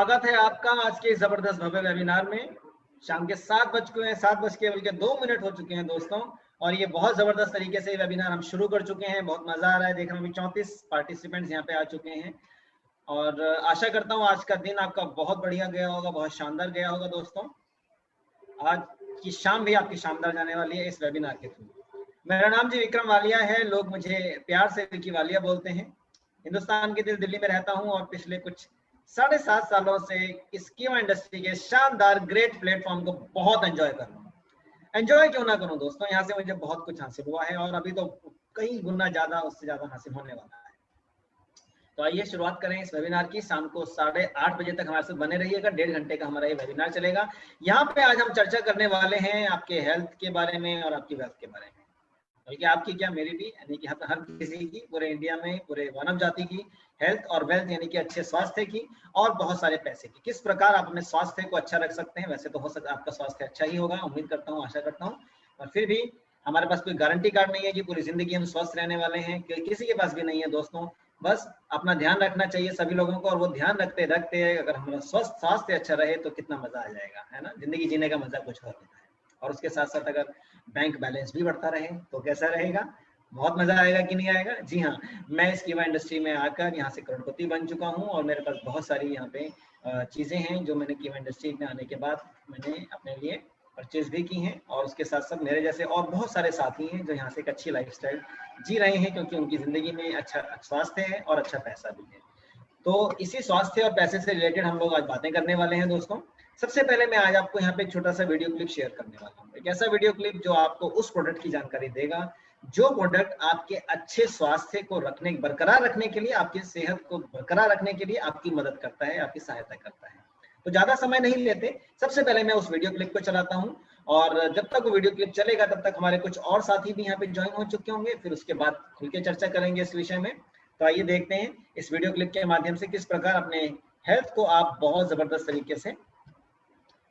स्वागत है आपका आज के जबरदस्त भव्य वेबिनार में। शाम के 7 बज चुके हैं, 7 बज के बल्कि 2 मिनट हो चुके हैं दोस्तों, और ये बहुत जबरदस्त तरीके से वेबिनार हम शुरू कर चुके हैं। बहुत मजा आ रहा है, देख रहा हूँ 34 पार्टिसिपेंट्स यहाँ पे आ चुके हैं और आशा करता हूँ आज का दिन आपका बहुत बढ़िया गया होगा, बहुत शानदार गया होगा दोस्तों। आज की शाम भी आपकी शानदार जाने वाली है इस वेबिनार के थ्रू। मेरा नाम जी विक्रम वालिया है, लोग मुझे प्यार से विकी वालिया बोलते हैं। हिंदुस्तान के दिल्ली में रहता हूं और पिछले कुछ 7.5 सालों से इस कीमा इंडस्ट्री के शानदार ग्रेट प्लेटफॉर्म को बहुत एंजॉय कर रहा हूँ। एंजॉय क्यों ना करूं दोस्तों, यहाँ से मुझे बहुत कुछ हासिल हुआ है और अभी तो कई गुना ज्यादा, उससे ज्यादा हासिल होने वाला है। तो आइए शुरुआत करें इस वेबिनार की। शाम को 8:30 बजे तक हमारे साथ बने रहिएगा, 1.5 घंटे का हमारा ये वेबिनार चलेगा। यहाँ पे आज हम चर्चा करने वाले हैं आपके हेल्थ के बारे में और आपकी वेल्थ के बारे में, बल्कि आपकी क्या मेरी भी, यानी कि हर किसी की, पूरे इंडिया में पूरे मानव जाति की हेल्थ और वेल्थ, यानी कि अच्छे स्वास्थ्य की और बहुत सारे पैसे की, किस प्रकार आप अपने स्वास्थ्य को अच्छा रख सकते हैं। वैसे तो हो सकता है आपका स्वास्थ्य अच्छा ही होगा, उम्मीद करता हूँ, आशा करता हूँ, और फिर भी हमारे पास कोई गारंटी कार्ड नहीं है कि पूरी जिंदगी हम स्वस्थ रहने वाले हैं, किसी के पास भी नहीं है दोस्तों। बस अपना ध्यान रखना चाहिए सभी लोगों को, और वो ध्यान रखते रखते अगर हमारा स्वस्थ स्वास्थ्य अच्छा रहे तो कितना मजा आ जाएगा, है ना। जिंदगी जीने का मजा कुछ और होता है। और उसके साथ साथ अगर बैंक बैलेंस भी बढ़ता रहे तो कैसा रहेगा, बहुत मजा आएगा कि नहीं आएगा। जी हाँ, मैं इस कीमा इंडस्ट्री में आकर यहाँ से करोड़पति बन चुका हूँ और मेरे पास बहुत सारी यहाँ पे चीजें हैं जो मैंने कीमा इंडस्ट्री में आने के बाद मैंने अपने लिए परचेज भी की हैं, और उसके साथ साथ मेरे जैसे और बहुत सारे साथी हैं जो यहाँ से एक अच्छी लाइफस्टाइल जी रहे हैं, क्योंकि उनकी जिंदगी में अच्छा स्वास्थ्य है और अच्छा पैसा भी है। तो इसी स्वास्थ्य और पैसे से रिलेटेड हम लोग आज बातें करने वाले हैं दोस्तों। सबसे पहले मैं आज आपको यहाँ पे एक छोटा सा वीडियो क्लिप शेयर करने वाला हूँ, एक ऐसा वीडियो क्लिप जो आपको उस प्रोडक्ट की जानकारी देगा जो प्रोडक्ट आपके अच्छे स्वास्थ्य को बरकरार रखने के लिए, आपकी सेहत को बरकरार रखने के लिए आपकी मदद करता है, आपकी सहायता करता है। तो ज्यादा समय नहीं लेते, सबसे पहले मैं उस वीडियो क्लिप को चलाता हूँ, और जब तक वो वीडियो क्लिप चलेगा तब तक हमारे कुछ और साथी भी यहाँ पे ज्वाइन हो चुके होंगे, फिर उसके बाद खुल के चर्चा करेंगे इस विषय में। तो आइए देखते हैं इस वीडियो क्लिप के माध्यम से किस प्रकार अपने हेल्थ को आप बहुत जबरदस्त तरीके से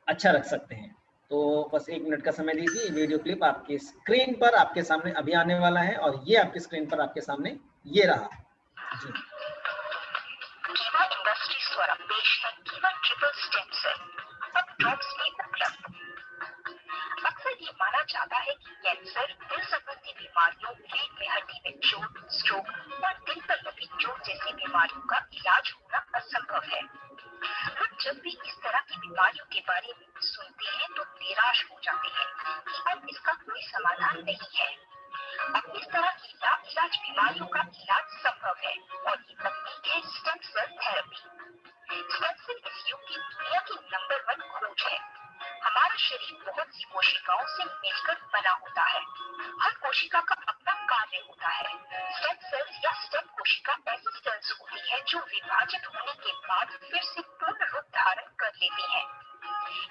अच्छा रख सकते हैं। तो बस 1 मिनट का समय दीजिए, वीडियो क्लिप आपकी स्क्रीन पर आपके सामने अभी आने वाला है, और ये आपकी स्क्रीन पर आपके सामने ये रहा जी। कीमा इंडस्ट्रीज द्वारा पेश है कीमा ट्रिपल स्टेम सेल, अब ड्रग्स में उपलब्ध। अक्सर ये माना जाता है कि कैंसर, दिल संबंधी बीमारियों, पेट में हड्डी में चोट, स्ट्रोक और दिल पर लगी चोट जैसी बीमारियों का इलाज होना असंभव है। हम जब भी इस तरह की बीमारियों के बारे में सुनते हैं तो निराश हो जाते हैं कि अब इसका कोई समाधान नहीं है। अब इस तरह की लाइलाज बीमारियों का इलाज संभव है, और ये तकनीक है stem cell therapy. Stem cell इस युग की दुनिया की नंबर 1 खोज है। हमारा शरीर बहुत सी कोशिकाओं से मिलकर बना होता है। हर कोशिका का अपना कार्य होता है। स्टेम सेल्स या स्टेम कोशिका ऐसी सेल्स होती है जो विभाजित होने के बाद फिर से पूर्ण रूप धारण कर लेती है।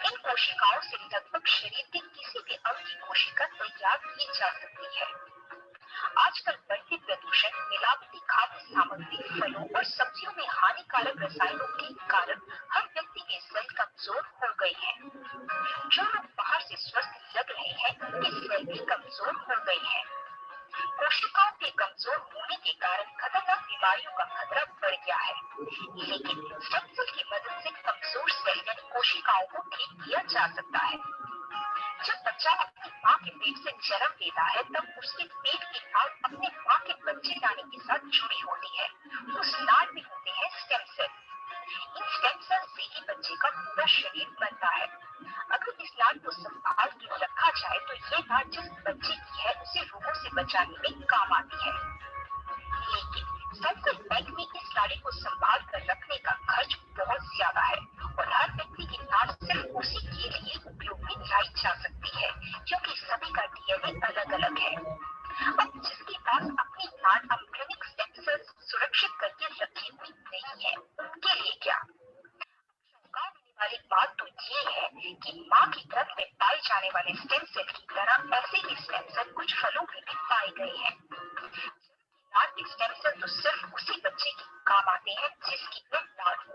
इन कोशिकाओं से लगभग शरीर के किसी भी अंग की कोशिका तैयार की जा सकती है। आजकल बढ़ते प्रदूषण, मिलावटी खाद्य सामग्री, फलों और सब्जियों में हानिकारक रसायनों के कारण हर व्यक्ति के सेल कमजोर हो गए हैं। जो लोग बाहर से स्वस्थ लग रहे हैं उनके सेल भी कमजोर हो गए हैं। कोशिकाओं के कमजोर होने के कारण खतरनाक बीमारियों का खतरा बढ़ गया है, लेकिन स्टेम सेल की मदद से कमजोर सेल यानी कोशिकाओं को ठीक किया जा सकता है। जब बच्चा अपनी माँ के पेट से जन्म लेता है तब उसके पेट की नाड़ अपने माँ के बच्चे लाने के साथ जुड़ी होती है। उस नाड़ में होते हैं स्टेम सेल। इन स्टेम सेल से ही बच्चे का पूरा शरीर बनता है। अगर इस नाड़ को संभाल के रखा जाए तो ये नाड़ जिस बच्चे की है उसे रोगों से बचाने में काम आती है। लेकिन स्टेम सेल बैंक में इस नाड़ी को संभाल कर रखने का खर्च बहुत ज्यादा है, और हर व्यक्ति की नाड़ सिर्फ उसी के लिए उपयोग में लाई जा सकती है, क्योंकि सभी का डीएनए अलग अलग है। अब जिसके पास अपनी नाड़ एम्ब्रियोनिक स्टेम सेल्स सुरक्षित करके रखी हुई नहीं है, उनके लिए क्या? चौंका देने वाली बात तो ये है कि माँ की गर्भ में पाए जाने वाले स्टेम सेल की तरह ऐसे ही स्टेम सेल कुछ फलों में भी पाए गए हैं। नाड़ के स्टेम सेल तो सिर्फ उसी बच्चे के काम आते हैं जिसकी वह नाड़ हो,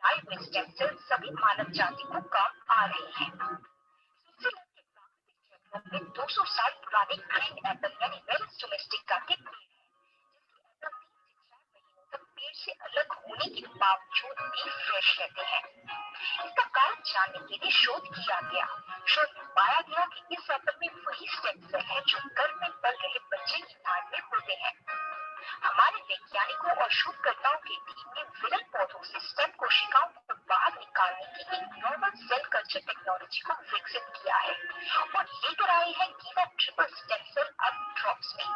बनाए हुए स्टेम सेल सभी मानव जाति को काम आ रहे हैं। स्विट्जरलैंड के प्राकृतिक जंगलों में 200 साल पुराने ग्रीन एप्पल यानी वेलस डोमेस्टिका के पेड़ हैं, जिसके अंदर 3 से 4 महीनों तक पेड़ से अलग होने के बावजूद भी फ्रेश रहते हैं। इसका कारण जानने के लिए शोध किया गया। शोध में पाया गया कि इस एटम में वही स्टेम सेल है जो गर्भ में पल रहे बच्चे की नाड़ में होते हैं। हमारे वैज्ञानिकों और शोधकर्ताओं की टीम ने विरल पौधों से स्टेम कोशिकाओं को बाहर निकालने की एक नॉवल सेल कल्चर टेक्नोलॉजी को विकसित किया है और लेकर आए हैं कीवा ट्रिपल स्टेम सेल अब ड्रॉप्स में।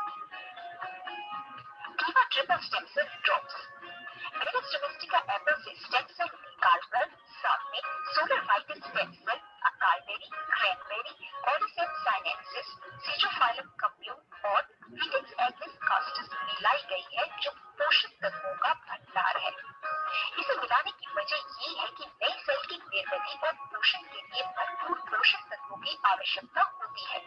Kiwa triple stem cell drops मेरिस डोमेस्टिका एप्पल से स्टेम सेल निकालकर साथ में सोलर वाइट स्टेम सेल, अकाईबेरी, क्रैनबेरी, ओडिसेम साइनेंसिस, सीजोफाइलम कम्प्यून और वीगन्स एग्नेस कास्टस मिलाई गई है जो पोषक तत्वों का भंडार है। इसे मिलाने की वजह ये है कि नई सेल की निर्मित और पोषण के लिए भरपूर पोषक तत्वों की आवश्यकता होती है।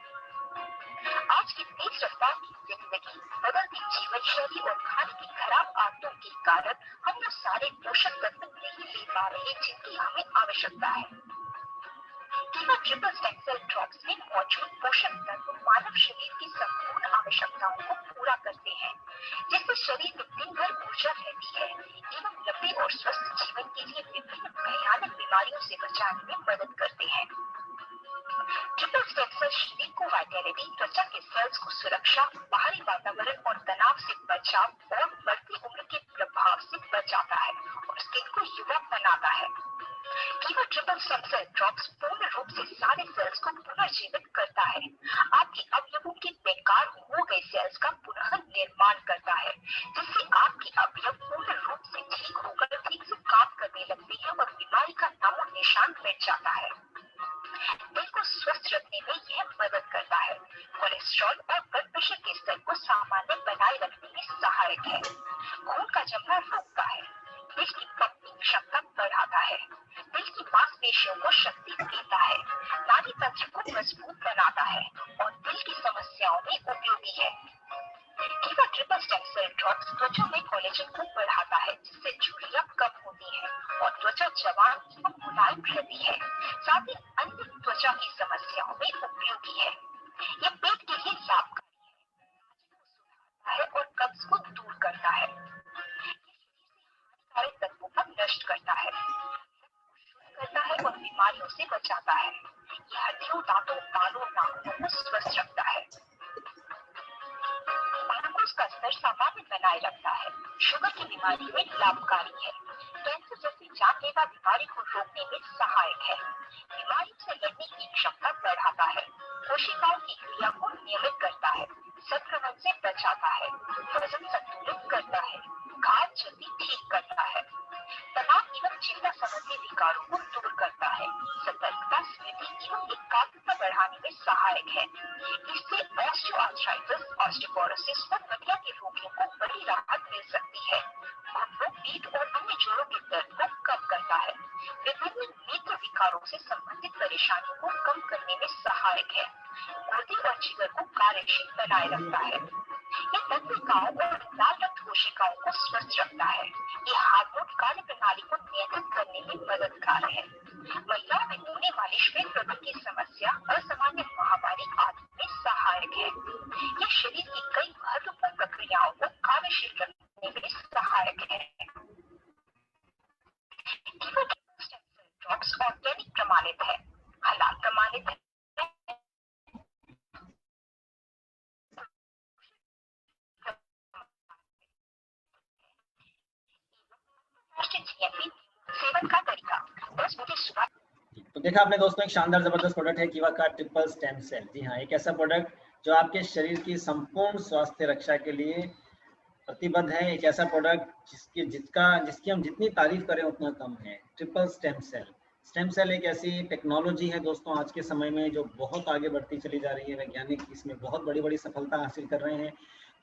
आज की तेज रफ्तार की जिंदगी, बदलती जीवन शैली और खाने की खराब आदतों के कारण हम वो सारे पोषक तत्व नहीं ले पा रहे जिनकी हमें आवश्यकता है। कीवा ट्रिपल स्टेम सेल ड्रॉप्स में मौजूद पोषक तत्व मानव शरीर की संपूर्ण आवश्यकताओं को पूरा करते हैं, जिससे शरीर में दिन भर ऊर्जा रहती है एवं लंबे और स्वस्थ जीवन के लिए विभिन्न भयानक बीमारियों से बचाने में मदद करते हैं। ट्रिपल स्टेम सेल शरीर को वाइटैलिटी, त्वचा के सेल्स को सुरक्षा, बाहरी वातावरण और तनाव से बचाव और बढ़ती उम्र के प्रभाव से बचाता है और स्किन को युवा बनाता है। कीवा ट्रिपल स्टेम सेल ड्रॉप्स पूर्ण रूप से सारे सेल्स को पुनर्जीवित करता है। आपके अवयवों के बेकार हो गए सेल्स का पुनः निर्माण करता है, जिससे आपके अवयव पूर्ण रूप से ठीक होकर ठीक से काम करने लगते हैं और बीमारी का नामो निशान मिट जाता है। दिल को स्वस्थ रखने में यह मदद करता है। कोलेस्ट्रॉल और ब्लड प्रेशर के स्तर को सामान्य बनाए रखने में सहायक है। खून का जमना रोकता है। दिल की पंपिंग क्षमता बढ़ाता है। दिल की मांसपेशियों को शक्ति देता है। नाड़ी तंत्र को मजबूत बनाता है और दिल की समस्याओं में उपयोगी है। कीवा ट्रिपल स्टेम सेल ड्रॉप्स त्वचा में कोलेजन को बढ़ाता है, जिससे झुर्रियां कम होती है और त्वचा जवान एवं मुलायम रहती है। साथ ही अन्य त्वचा की समस्याओं में उपयोगी है। यह पेट के लिए लाभकारी है और कब्ज को दूर करता है। हानिकारक तत्वों को नष्ट करता है और बीमारियों से बचाता है। यह हड्डियों, दांतों, बालों, नाखूनों को स्वस्थ रखता है। ग्लूकोज का स्तर सामान्य बनाए रखता है। शुगर की बीमारी में लाभकारी है। कैंसर जैसी जानलेवा बीमारी को रोकने में सहायक है। बीमारियों से लड़ने की क्षमता बढ़ाता है। कोशिकाओं की क्रिया को नियमित करता है। संक्रमण से बचाता है। वजन संतुलित करता है। घाव जल्दी ठीक करता है। तनाव एवं चिंता संबंधी विकारों को दूर करता है। सतर्कता, स्मृति एवं एकाग्रता बढ़ाने में सहायक है। इससे ऑस्टियोआर्थराइटिस, ऑस्टियोपोरोसिस और गठिया के रोगियों को बड़ी राहत मिल सकती है। घुटनों, पीठ और अन्य जोड़ों के दर्द को कम करता है। विभिन्न नेत्र विकारों से संबंधित परेशानियों को कम करने में सहायक है। गुर्दे और जिगर को कार्यशील बनाए रखता है। ये तंत्रिकाओं और लाल रक्त कोशिकाओं को स्वस्थ रखता है। ये हार्मोन कार्य प्रणाली को नियंत्रित करने में मददगार है। महिलाओं में होने वाली श्वेत प्रवण की समस्या, असामान्य माहवारी आदि में सहायक है। ये शरीर की कई महत्वपूर्ण प्रक्रियाओं को कार्यशील रखने में सहायक है। ड्रॉप्स ऑर्गेनिक प्रमाणित है, हलाल प्रमाणित है। सेवन का तरीका तो देखा आपने दोस्तों, एक शानदार जबरदस्त प्रोडक्ट है कीवा का ट्रिपल स्टेम सेल। जी हाँ, एक ऐसा प्रोडक्ट जो आपके शरीर की संपूर्ण स्वास्थ्य रक्षा के लिए प्रतिबद्ध है। एक ऐसा प्रोडक्ट जिसकी हम जितनी तारीफ करें उतना कम है। Triple stem cell. Stem cell एक ऐसी टेक्नोलॉजी है दोस्तों आज के समय में जो बहुत आगे बढ़ती चली जा रही है। वैज्ञानिक इसमें बहुत बड़ी बड़ी सफलता हासिल कर रहे हैं।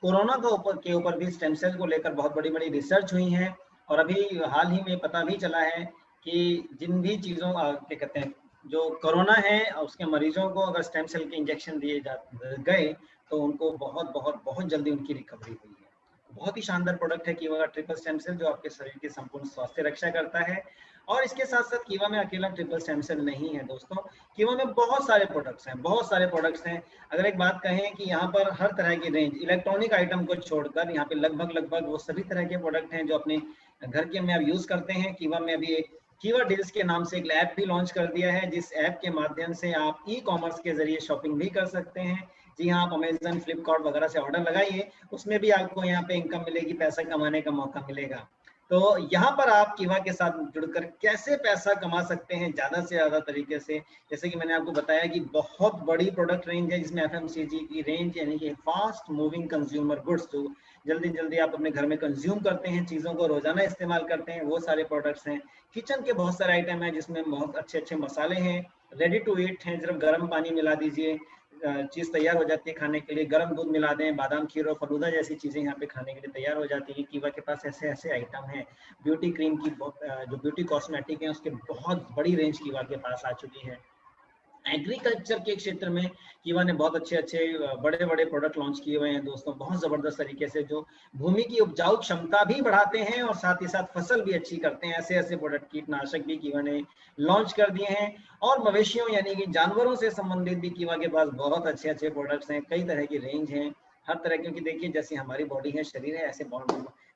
कोरोना के ऊपर भी स्टेम सेल को लेकर बहुत बड़ी बड़ी रिसर्च हुई है और अभी हाल ही में पता भी चला है कि जिन भी चीज़ों क्या कहते हैं जो कोरोना है उसके मरीजों को अगर स्टेम सेल के इंजेक्शन दिए गए तो उनको बहुत जल्दी उनकी रिकवरी हुई है। बहुत ही शानदार प्रोडक्ट है कीवा का ट्रिपल स्टेम सेल जो आपके शरीर की संपूर्ण स्वास्थ्य रक्षा करता है। और इसके साथ साथ कीवा में अकेला ट्रिपल स्टेम सेल नहीं है दोस्तों, कीवा में बहुत सारे प्रोडक्ट्स हैं। अगर एक बात कहें कि यहाँ पर हर तरह की रेंज, इलेक्ट्रॉनिक आइटम को छोड़कर यहाँ पे लगभग वो सभी तरह के प्रोडक्ट हैं जो अपने घर के में अब यूज करते हैं। कीवा में अभी एक कीवा डील्स के नाम से एक ऐप भी लॉन्च कर दिया है, जिस ऐप के माध्यम से आप ई कॉमर्स के जरिए शॉपिंग भी कर सकते हैं। जी हाँ, आप अमेजन, फ्लिपकार्ट वगैरह से ऑर्डर लगाइए, उसमें भी आपको यहाँ पे इनकम मिलेगी, पैसा कमाने का मौका मिलेगा। तो यहाँ पर आप कीवा के साथ जुड़कर कैसे पैसा कमा सकते हैं ज्यादा से ज्यादा तरीके से, जैसे कि मैंने आपको बताया कि बहुत बड़ी प्रोडक्ट रेंज है, जिसमें एफएमसीजी की रेंज यानी कि फास्ट मूविंग कंज्यूमर गुड्स, जो जल्दी जल्दी आप अपने घर में कंज्यूम करते हैं, चीजों को रोजाना इस्तेमाल करते हैं, वो सारे प्रोडक्ट्स हैं। किचन के बहुत सारे आइटम हैं जिसमें बहुत अच्छे अच्छे मसाले हैं, रेडी टू ईट हैं, सिर्फ गर्म पानी मिला दीजिए, चीज तैयार हो जाती है खाने के लिए, गर्म दूध मिला दें, बादाम खीर और फलूदा जैसी चीजें यहाँ पे खाने के लिए तैयार हो जाती है। कीवा के पास ऐसे ऐसे आइटम हैं। ब्यूटी क्रीम की जो ब्यूटी कॉस्मेटिक है उसके बहुत बड़ी रेंज कीवा के पास आ चुकी है। एग्रीकल्चर के क्षेत्र में कीवा ने बहुत अच्छे अच्छे बड़े बड़े प्रोडक्ट लॉन्च किए हुए हैं दोस्तों, बहुत जबरदस्त तरीके से, जो भूमि की उपजाऊ क्षमता भी बढ़ाते हैं और साथ ही साथ फसल भी अच्छी करते हैं। ऐसे ऐसे प्रोडक्ट, कीटनाशक भी कीवा ने लॉन्च कर दिए हैं। और मवेशियों यानी कि जानवरों से संबंधित भी कीवा के पास बहुत अच्छे अच्छे प्रोडक्ट्स हैं, कई तरह की रेंज है हर तरह, क्योंकि देखिए जैसे हमारी बॉडी है, शरीर है, ऐसे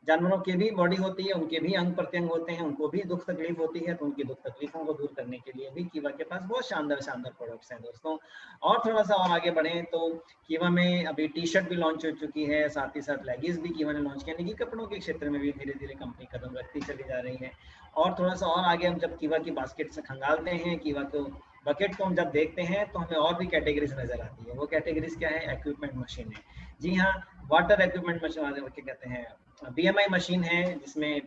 जानवरों की भी बॉडी होती है, उनके भी अंग प्रत्यंग होते हैं, उनको भी दुख तकलीफ होती है, तो उनकी दुख तकलीफों को दूर करने के लिए भी कीवा के पास बहुत शानदार शानदार प्रोडक्ट्स हैं दोस्तों। और थोड़ा सा और आगे बढ़े तो कीवा में अभी टी शर्ट भी लॉन्च हो चुकी है, साथ ही साथ लेगिंग्स भी कीवा ने लॉन्च किया, यानी कि कपड़ों के क्षेत्र में भी धीरे धीरे कंपनी कदम रखती चली जा रही है। और थोड़ा सा और आगे हम जब कीवा की बास्केट से खंगालते हैं, कीवा को बकेट को हम जब देखते हैं, तो हमें और भी कैटेगरीज नजर आती है। वो कैटेगरीज क्या है? इक्विपमेंट मशीन है। जी हाँ, वाटर इक्विपमेंट मशीन क्या कहते हैं, बीएमआई मशीन है, जिसमें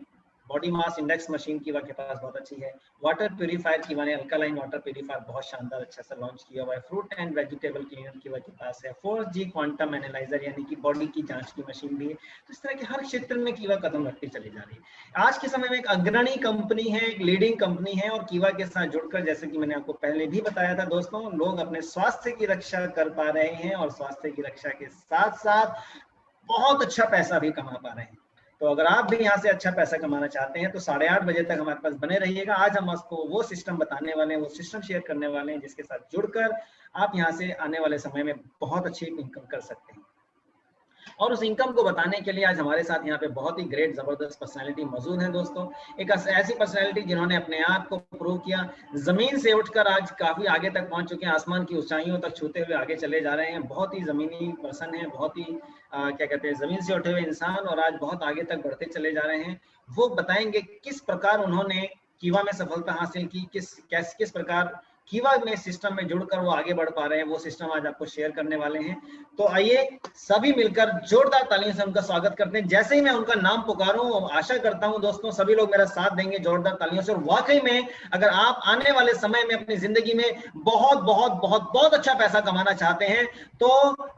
बॉडी मास इंडेक्स मशीन कीवा के पास बहुत अच्छी है। वाटर प्यूरीफायर कीवा ने अल्कालाइन वाटर प्यूरीफायर बहुत शानदार अच्छा सा लॉन्च किया हुआ है। फ्रूट एंड वेजिटेबल क्लीनर कीवा के पास है। 4G क्वांटम एनालाइजर यानी कि बॉडी की जांच की मशीन भी है। तो इस तरह के हर क्षेत्र में कीवा कदम रखती चली जा रही है। आज के समय में एक अग्रणी कंपनी है, एक लीडिंग कंपनी है, और कीवा के साथ जुड़कर, जैसे कि मैंने आपको पहले भी बताया था दोस्तों, लोग अपने स्वास्थ्य की रक्षा कर पा रहे हैं, और स्वास्थ्य की रक्षा के साथ साथ बहुत अच्छा पैसा भी कमा पा रहे हैं। तो अगर आप भी यहाँ से अच्छा पैसा कमाना चाहते हैं तो 8:30 बजे तक हमारे पास बने रहिएगा। आज हम आपको वो सिस्टम बताने वाले हैं, वो सिस्टम शेयर करने वाले हैं, जिसके साथ जुड़कर आप यहाँ से आने वाले समय में बहुत अच्छी इनकम कर सकते हैं। और उस इनकम को बताने के लिए आज हमारे साथ यहाँ पे बहुत ही ग्रेट जबरदस्त पर्सनालिटी मौजूद है दोस्तों। एक ऐसी पर्सनालिटी जिन्होंने अपने आप को प्रूव किया, जमीन से उठकर आज काफी आगे तक पहुंच चुके हैं, आसमान की ऊंचाइयों तक छूते हुए आगे चले जा रहे हैं। बहुत ही जमीनी पर्सन है, बहुत ही क्या कहते हैं, जमीन से उठे हुए इंसान, और आज बहुत आगे तक बढ़ते चले जा रहे हैं। वो बताएंगे किस प्रकार उन्होंने कीवा में सफलता हासिल की, किस प्रकार कीवा में सिस्टम में जुड़कर वो आगे बढ़ पा रहे हैं, वो सिस्टम आज आपको शेयर करने वाले हैं। तो आइए सभी मिलकर जोरदार तालियों से उनका स्वागत करते हैं। जैसे ही मैं उनका नाम पुकारूं, आशा करता हूं दोस्तों सभी लोग मेरा साथ देंगे जोरदार तालियों से। और वाकई में अगर आप आने वाले समय में अपनी जिंदगी में बहुत बहुत बहुत बहुत अच्छा पैसा कमाना चाहते हैं, तो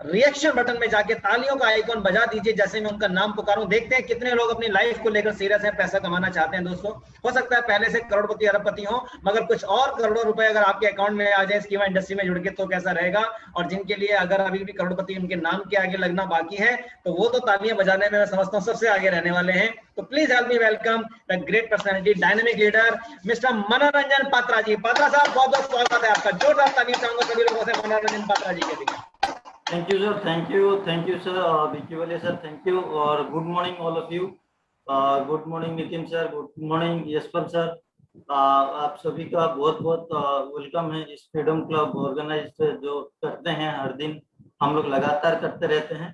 रिएक्शन बटन में जाके तालियों का आइकॉन बजा दीजिए जैसे मैं उनका नाम पुकारूं। देखते हैं कितने लोग अपनी लाइफ को लेकर सीरियस है, पैसा कमाना चाहते हैं दोस्तों। हो सकता है पहले से करोड़पति अरबपति हो, मगर कुछ और करोड़ों रुपए अगर आपके अकाउंट में आ जाए कीवा इंडस्ट्री में जुड़ के, तो कैसा रहेगा। और जिनके लिए अगर अभी भी करोड़पति उनके नाम के आगे लगना बाकी है, तो वो तो तालियां बजाने में मैं समझता हूं सबसे आगे रहने वाले हैं। तो please help me welcome the great personality, dynamic leader, mister मनोरंजन पात्रा जी। पात्रा साहब बहुत बहुत स्वागत है आपका। जोरदार तालियां चाहूंगा सभी लोगों से मनोरंजन पात्रा जी के लिए। Thank you sir, thank you sir, Vicky वाले सर, थैंक यू। और good morning all of you. Good morning Nitin sir, good morning Yashpal sir. आप सभी का बहुत बहुत वेलकम है इस फ्रीडम क्लब ऑर्गेनाइज जो करते हैं, हर दिन हम लोग लगातार करते रहते हैं।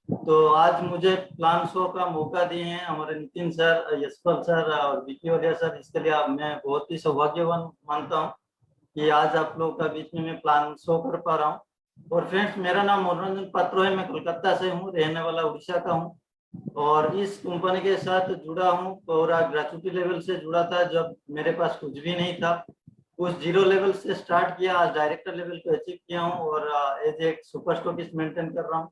तो आज मुझे प्लान शो का मौका दिए हैं हमारे नितिन सर, यशपाल सर और विकी वाले सर। इसके लिए मैं बहुत ही सौभाग्यवान मानता हूँ कि आज आप लोगों का बीच में मैं प्लान शो कर पा रहा हूँ। और फ्रेंड्स, मेरा नाम मनोरंजन पात्रा है, मैं कोलकाता से हूँ, रहने वाला उड़ीसा का हूँ, और इस कंपनी के साथ जुड़ा हूँ। पूरा ग्रेजुएटी लेवल से जुड़ा था, जब मेरे पास कुछ भी नहीं था, उस 0 लेवल से स्टार्ट किया, आज डायरेक्टर लेवल को अचीव किया हूँ, और एज एक सुपर स्टॉकिस्ट मेंटेन कर रहा हूँ।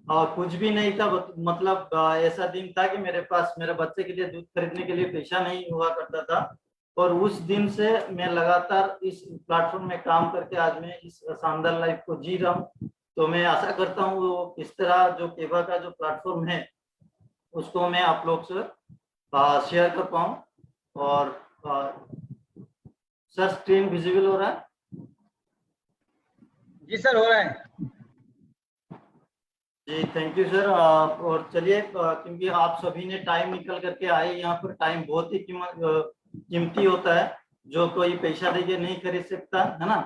और कुछ भी नहीं था, मतलब ऐसा दिन था कि मेरे पास मेरे बच्चे के लिए दूध खरीदने के लिए पैसा नहीं हुआ करता था, और उस दिन से मैं लगातार इस प्लेटफॉर्म में काम करके आज मैं इस शानदार लाइफ को जी रहा हूँ। तो मैं आशा करता हूँ वो इस तरह जो कीवा का जो प्लेटफॉर्म है उसको मैं आप लोग से शेयर कर पाऊँ। और सर, स्क्रीन विजिबल हो रहा है? जी सर, हो रहा है। जी थैंक यू सर। और चलिए क्योंकि आप सभी ने टाइम निकल करके आए यहाँ पर, टाइम बहुत ही कीमती होता है जो कोई पैसा देके नहीं खरीद सकता है ना।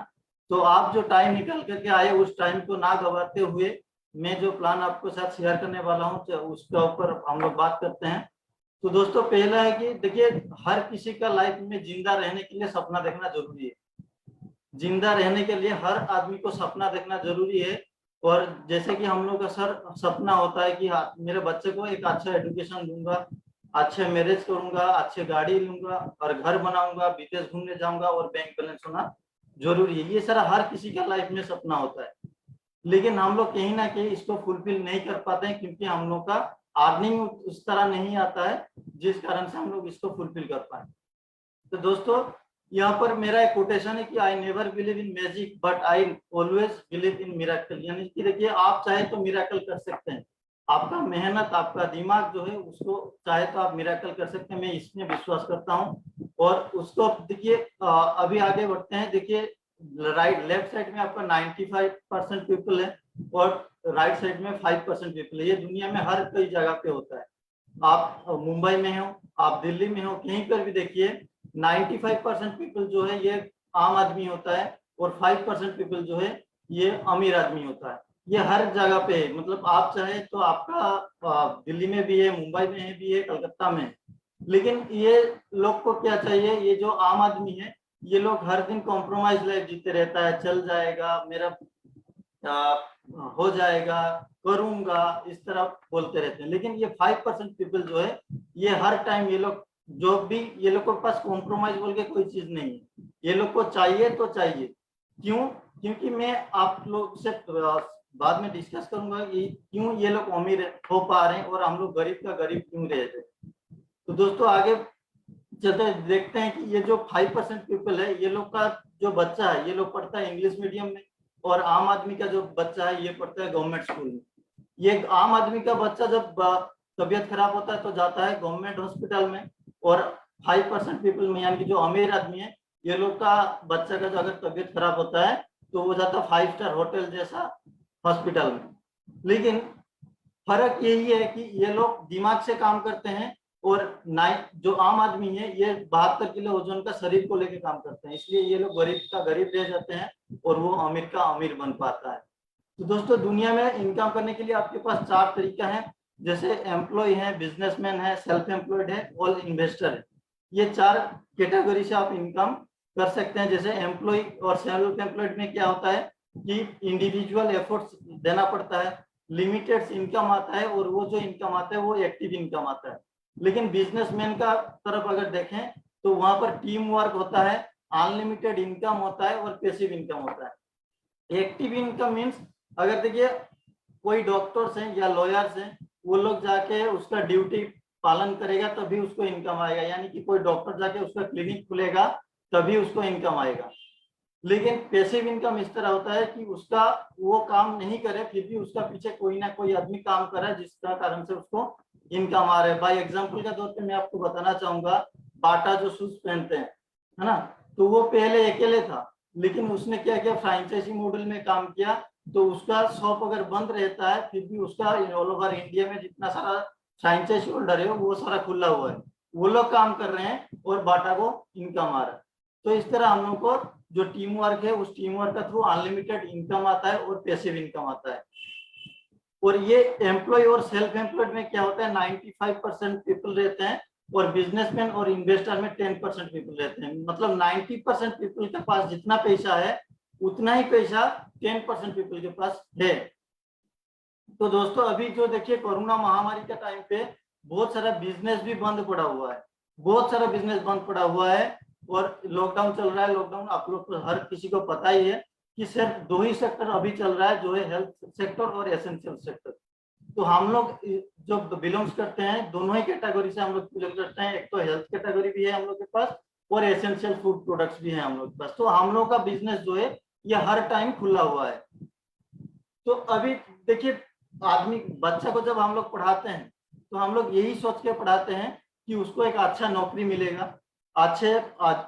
तो आप जो टाइम निकल करके आए उस टाइम को ना गवाते हुए मैं जो प्लान आपको साथ शेयर करने वाला हूँ उसके ऊपर हम लोग बात करते हैं। तो दोस्तों पहला है कि देखिए हर किसी का लाइफ में जिंदा रहने के लिए सपना देखना जरूरी है। जिंदा रहने के लिए हर आदमी को सपना देखना जरूरी है। और जैसे कि हम लोग का सर सपना होता है कि हाँ, मेरे बच्चे को एक अच्छा एजुकेशन दूंगा, अच्छे मैरिज करूंगा, अच्छे गाड़ी लूंगा और घर बनाऊंगा, विदेश घूमने जाऊंगा और बैंक बैलेंस होना जरूरी है। ये सारा हर किसी का लाइफ में सपना होता है। लेकिन हम लोग कहीं ना कहीं इसको फुलफिल नहीं कर पाते हैं क्योंकि हम लोग का अर्निंग उस तरह नहीं आता है जिस कारण से हम लोग इसको फुलफिल कर पाए। तो दोस्तों यहाँ पर मेरा एक कोटेशन है कि I never believe in magic but I always believe in miracle. यानी कि देखिए आप चाहे तो मिरेकल कर सकते हैं, आपका मेहनत आपका दिमाग जो है उसको चाहे तो आप मिरेकल कर सकते हैं, मैं इसमें विश्वास करता हूँ। और उसको देखिए अभी आगे बढ़ते हैं। देखिए राइट लेफ्ट साइड में आपका 95% पीपल है और राइट साइड में 5% पीपल है। ये दुनिया में हर कई जगह पे होता है। आप मुंबई में हो, आप दिल्ली में हो, कहीं पर भी देखिए 95% पीपल जो है ये आम आदमी होता है और 5% पीपल जो है ये अमीर आदमी होता है। ये हर जगह पे है। मतलब आप चाहे तो आपका दिल्ली में भी है, मुंबई में भी है, कलकत्ता में है। लेकिन ये लोग को क्या चाहिए, ये जो आम आदमी है ये लोग हर दिन कॉम्प्रोमाइज लाइफ जीते रहता है, चल जाएगा मेरा हो जाएगा करूंगा, इस तरह बोलते रहते हैं। लेकिन ये 5% पीपल जो है ये हर टाइम ये लोग जो भी ये लोग के पास कॉम्प्रोमाइज बोल के कोई चीज नहीं है। ये लोग को चाहिए तो चाहिए। क्यों? क्योंकि मैं आप लोग से बाद में डिस्कस करूंगा कि क्यों ये लोग अमीर हो पा रहे हैं और हम लोग गरीब का गरीब क्यों रह रहे। तो दोस्तों आगे चलते देखते हैं कि ये जो 5% पीपल है ये लोग का जो बच्चा है ये लोग पढ़ता है इंग्लिश मीडियम में और आम आदमी का जो बच्चा है ये पढ़ता है गवर्नमेंट स्कूल में। ये आम आदमी का बच्चा जब तबीयत खराब होता है तो जाता है गवर्नमेंट हॉस्पिटल में और 5% पीपल में यानी कि जो अमीर आदमी है ये लोग का बच्चा का जो अगर तबीयत खराब होता है तो वो जाता है 5 स्टार होटल जैसा हॉस्पिटल में। लेकिन फर्क यही है कि ये लोग दिमाग से काम करते हैं और जो आम आदमी है ये 72 किलो वजन का शरीर को लेकर काम करते हैं, इसलिए ये लोग गरीब का गरीब रह जाते हैं और वो अमीर का अमीर बन पाता है। तो दोस्तों दुनिया में इनकम करने के लिए आपके पास 4 तरीका है, जैसे एम्प्लॉय है, बिजनेसमैन है, सेल्फ एम्प्लॉयड है और इन्वेस्टर है। ये 4 कैटेगरी से आप इनकम कर सकते हैं। जैसे एम्प्लॉय और सेल्फ एम्प्लॉयड में क्या होता है कि इंडिविजुअल एफर्ट्स देना पड़ता है, लिमिटेड इनकम आता है और वो जो इनकम आता है वो एक्टिव इनकम आता है। लेकिन बिजनेसमैन का तरफ अगर देखें तो वहां पर टीम वर्क होता है, अनलिमिटेड इनकम होता है और पैसिव इनकम होता है। एक्टिव इनकम मीन्स अगर देखिए कोई डॉक्टर्स हैं या लॉयर्स हैं वो लोग जाके उसका ड्यूटी पालन करेगा तभी उसको इनकम आएगा, यानी कि कोई डॉक्टर जाके उसका क्लिनिक खुलेगा तभी उसको इनकम आएगा। लेकिन पैसिव इनकम इस तरह होता है कि उसका वो काम नहीं करे फिर भी उसका पीछे कोई ना कोई आदमी काम कर रहा है जिसका कारण से उसको इनकम आ रहा है। बाय एग्जांपल के तौर पे मैं आपको बताना चाहूंगा, बाटा जो शूज पहनते हैं है ना, तो वो पहले अकेले था लेकिन उसने क्या किया फ्रेंचाइजी मॉडल में काम किया तो उसका शॉप अगर बंद रहता है फिर भी उसका ऑल ओवर इंडिया में जितना सारा फ्रेंचाइजी होल्डर है वो सारा खुला हुआ है, वो लोग काम कर रहे हैं और बाटा को इनकम आ रहा है। तो इस तरह हम लोग को जो टीम वर्क है उस टीम वर्क का थ्रू अनलिमिटेड इनकम आता है और पैसिव इनकम आता है। और ये एम्प्लॉय और सेल्फ एम्प्लॉयड में क्या होता है 95% पीपल रहते हैं और बिजनेसमैन और इन्वेस्टर में 10% पीपल रहते हैं। मतलब 90% पीपल के पास जितना पैसा है उतना ही पैसा 10% पीपल के पास है। तो दोस्तों अभी जो देखिए कोरोना महामारी के टाइम पे बहुत सारा बिजनेस भी बंद पड़ा हुआ है, बहुत सारा बिजनेस बंद पड़ा हुआ है और लॉकडाउन चल रहा है। लॉकडाउन आप लोग को हर किसी को पता ही है कि सिर्फ 2 ही सेक्टर अभी चल रहा है जो है हेल्थ सेक्टर और एसेंशियल सेक्टर। तो हम लोग जो बिलोंग्स करते हैं दोनों ही कैटेगरी से हम लोग बिलोंग करते हैं, एक तो हेल्थ कैटेगरी भी है हम लोग के पास और एसेंशियल फूड प्रोडक्ट्स भी है हम लोग के पास। तो हम लोग का बिजनेस जो है ये हर टाइम खुला हुआ है। तो अभी देखिए आदमी बच्चा को जब हम लोग पढ़ाते हैं तो हम लोग यही सोच के पढ़ाते हैं कि उसको एक अच्छा नौकरी मिलेगा, अच्छे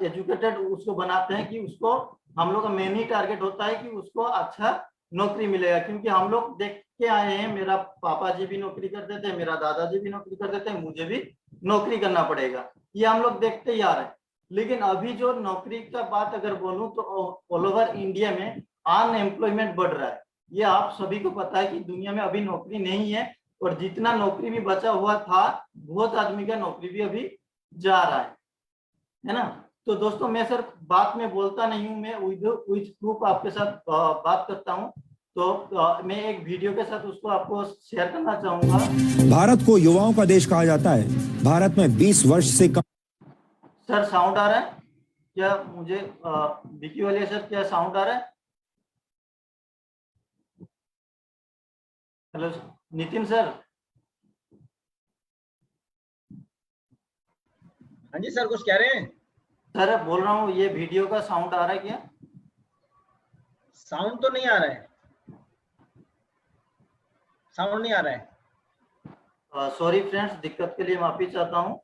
एजुकेटेड उसको बनाते हैं कि उसको हम लोग का मेन ही टारगेट होता है कि उसको अच्छा नौकरी मिलेगा। क्योंकि हम लोग के आए हैं, मेरा पापा जी भी नौकरी करते थे, मेरा दादाजी भी नौकरी करते थे, मुझे भी नौकरी करना पड़ेगा, ये हम लोग देखते ही आ रहे हैं। लेकिन अभी जो नौकरी का बात अगर बोलूं तो ऑल ओवर इंडिया में अनएम्प्लॉयमेंट बढ़ रहा है। ये आप सभी को पता है कि दुनिया में अभी नौकरी नहीं है, और जितना नौकरी भी बचा हुआ था, बहुत आदमी का नौकरी भी अभी जा रहा है ना। तो दोस्तों मैं सिर्फ बात में बोलता नहीं हूँ, मैं विद प्रूफ आपके साथ बात करता हूँ। तो मैं एक वीडियो के साथ उसको आपको शेयर करना चाहूंगा। भारत को युवाओं का देश कहा जाता है। भारत में 20 वर्ष से कम। सर साउंड आ रहा है क्या मुझे? विकी वाले सर क्या साउंड आ रहा है? Hello Nitin sir. हाँ जी सर, कुछ कह रहे हैं? सर बोल रहा हूँ, ये वीडियो का साउंड आ रहा है क्या? साउंड तो नहीं आ रहा है, साउंड नहीं आ रहा है। सॉरी फ्रेंड्स, दिक्कत के लिए माफी चाहता हूँ।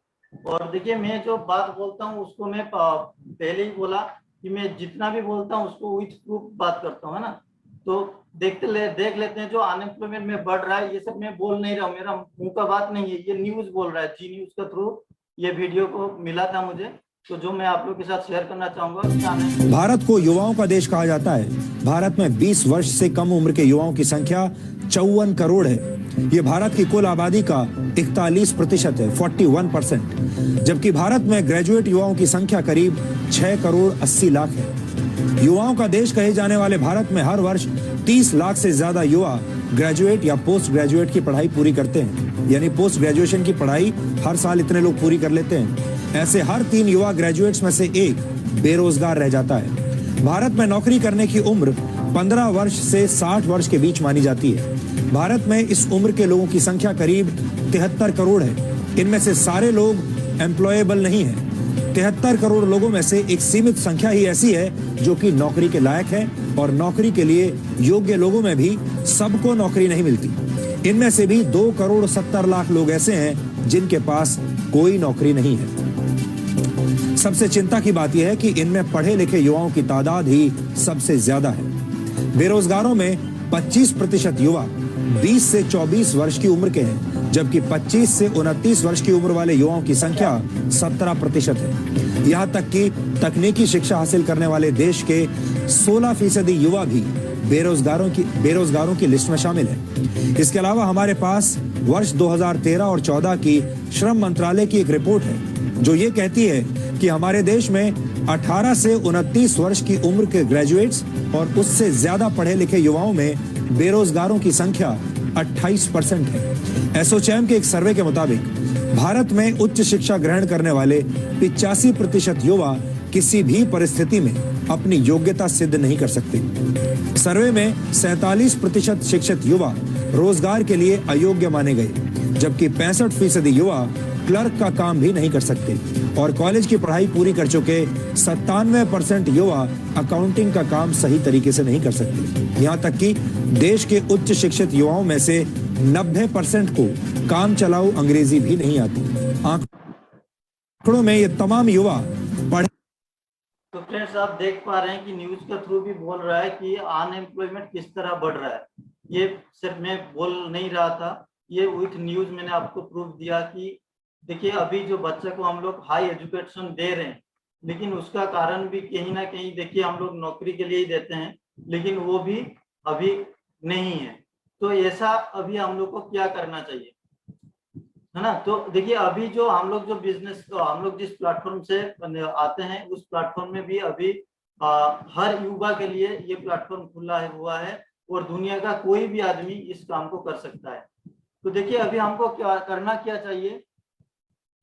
और देखिए मैं जो बात बोलता हूँ उसको मैं पहले ही बोला कि मैं जितना भी बोलता हूँ उसको विथ प्रूफ बात करता हूँ, है ना। तो देख लेते हैं जो अनएम्प्लॉयमेंट में बढ़ रहा है, ये सब मैं बोल नहीं रहा हूँ, मेरा मुंह का बात नहीं है, ये न्यूज बोल रहा है। जी न्यूज के थ्रू ये वीडियो को मिला था मुझे, तो जो मैं आप लोग के साथ शेयर करना चाहूंगा। भारत को युवाओं का देश कहा जाता है। भारत में 20 वर्ष से कम उम्र के युवाओं की संख्या 54 करोड़ है। ये भारत की कुल आबादी का 41% है, 41%, जबकि भारत में ग्रेजुएट युवाओं की संख्या करीब 6 करोड़ 80 लाख है। युवाओं का देश कहे जाने वाले भारत में हर वर्ष 30 लाख से ज्यादा युवा ग्रेजुएट या पोस्ट ग्रेजुएट की पढ़ाई पूरी करते हैं, यानी पोस्ट ग्रेजुएशन की पढ़ाई हर साल इतने लोग पूरी कर लेते हैं। ऐसे हर 3 युवा ग्रेजुएट्स में से एक बेरोजगार रह जाता है। भारत में नौकरी करने की उम्र 15 वर्ष से 60 वर्ष के बीच मानी जाती है। भारत में इस उम्र के लोगों की संख्या करीब 73 करोड़ है। इनमें से सारे लोग एम्प्लॉयबल नहीं है। 73 करोड़ लोगों में से एक सीमित संख्या ही ऐसी है जो कि नौकरी के लायक है, और नौकरी के लिए योग्य लोगों में भी सबको नौकरी नहीं मिलती। इनमें से भी 2 करोड़ 70 लाख लोग ऐसे हैं जिनके पास कोई नौकरी नहीं है। सबसे चिंता की बात यह है कि इनमें पढ़े लिखे युवाओं की तादाद ही सबसे ज्यादा है। बेरोजगारों में 25% युवा 20 से 24 वर्ष की उम्र के हैं, जबकि 25 से 29 वर्ष की उम्र वाले युवाओं की संख्या 17% है। यहाँ तक कि तकनीकी शिक्षा हासिल करने वाले देश के 16% युवा भी बेरोजगारों की लिस्ट में शामिल है। इसके अलावा हमारे पास वर्ष 2013 और 14 की श्रम मंत्रालय की एक रिपोर्ट है जो ये कहती है कि हमारे देश में 18 से 29 वर्ष की उम्र के ग्रेजुएट्स और उससे ज्यादा पढ़े लिखे युवाओं में बेरोजगारों की संख्या 28% है। एसोचैम के एक सर्वे के मुताबिक भारत में उच्च शिक्षा ग्रहण करने वाले 85% युवा किसी भी परिस्थिति में अपनी योग्यता सिद्ध नहीं कर सकते। सर्वे में 47% शिक्षित युवा रोजगार के लिए अयोग्य माने गए, जबकि 65% युवा क्लर्क का काम भी नहीं कर सकते, और कॉलेज की पढ़ाई पूरी कर चुके 97% युवा अकाउंटिंग का काम सही तरीके से नहीं कर सकते। यहाँ तक कि देश के उच्च शिक्षित युवाओं में से 90% को काम चलाऊ अंग्रेजी भी नहीं आती। आंकड़ों में ये तमाम युवा पढ़े। तो फ्रेंड्स आप देख पा रहे हैं कि न्यूज के थ्रू भी बोल रहा है कि अनएम्प्लॉयमेंट किस तरह बढ़ रहा है। ये सिर्फ मैं बोल नहीं रहा था, ये विथ न्यूज मैंने आपको प्रूफ दिया कि देखिए अभी जो बच्चे को हम लोग हाई एजुकेशन दे रहे हैं, लेकिन उसका कारण भी कहीं ना कहीं देखिए हम लोग नौकरी के लिए ही देते हैं, लेकिन वो भी अभी नहीं है। तो ऐसा अभी हम लोग को क्या करना चाहिए, है ना। तो देखिए अभी जो हम लोग जो बिजनेस, हम लोग जिस प्लेटफॉर्म से आते हैं उस प्लेटफॉर्म में भी अभी हर युवा के लिए ये प्लेटफॉर्म खुला हुआ है, और दुनिया का कोई भी आदमी इस काम को कर सकता है। तो देखिए अभी हमको क्या चाहिए।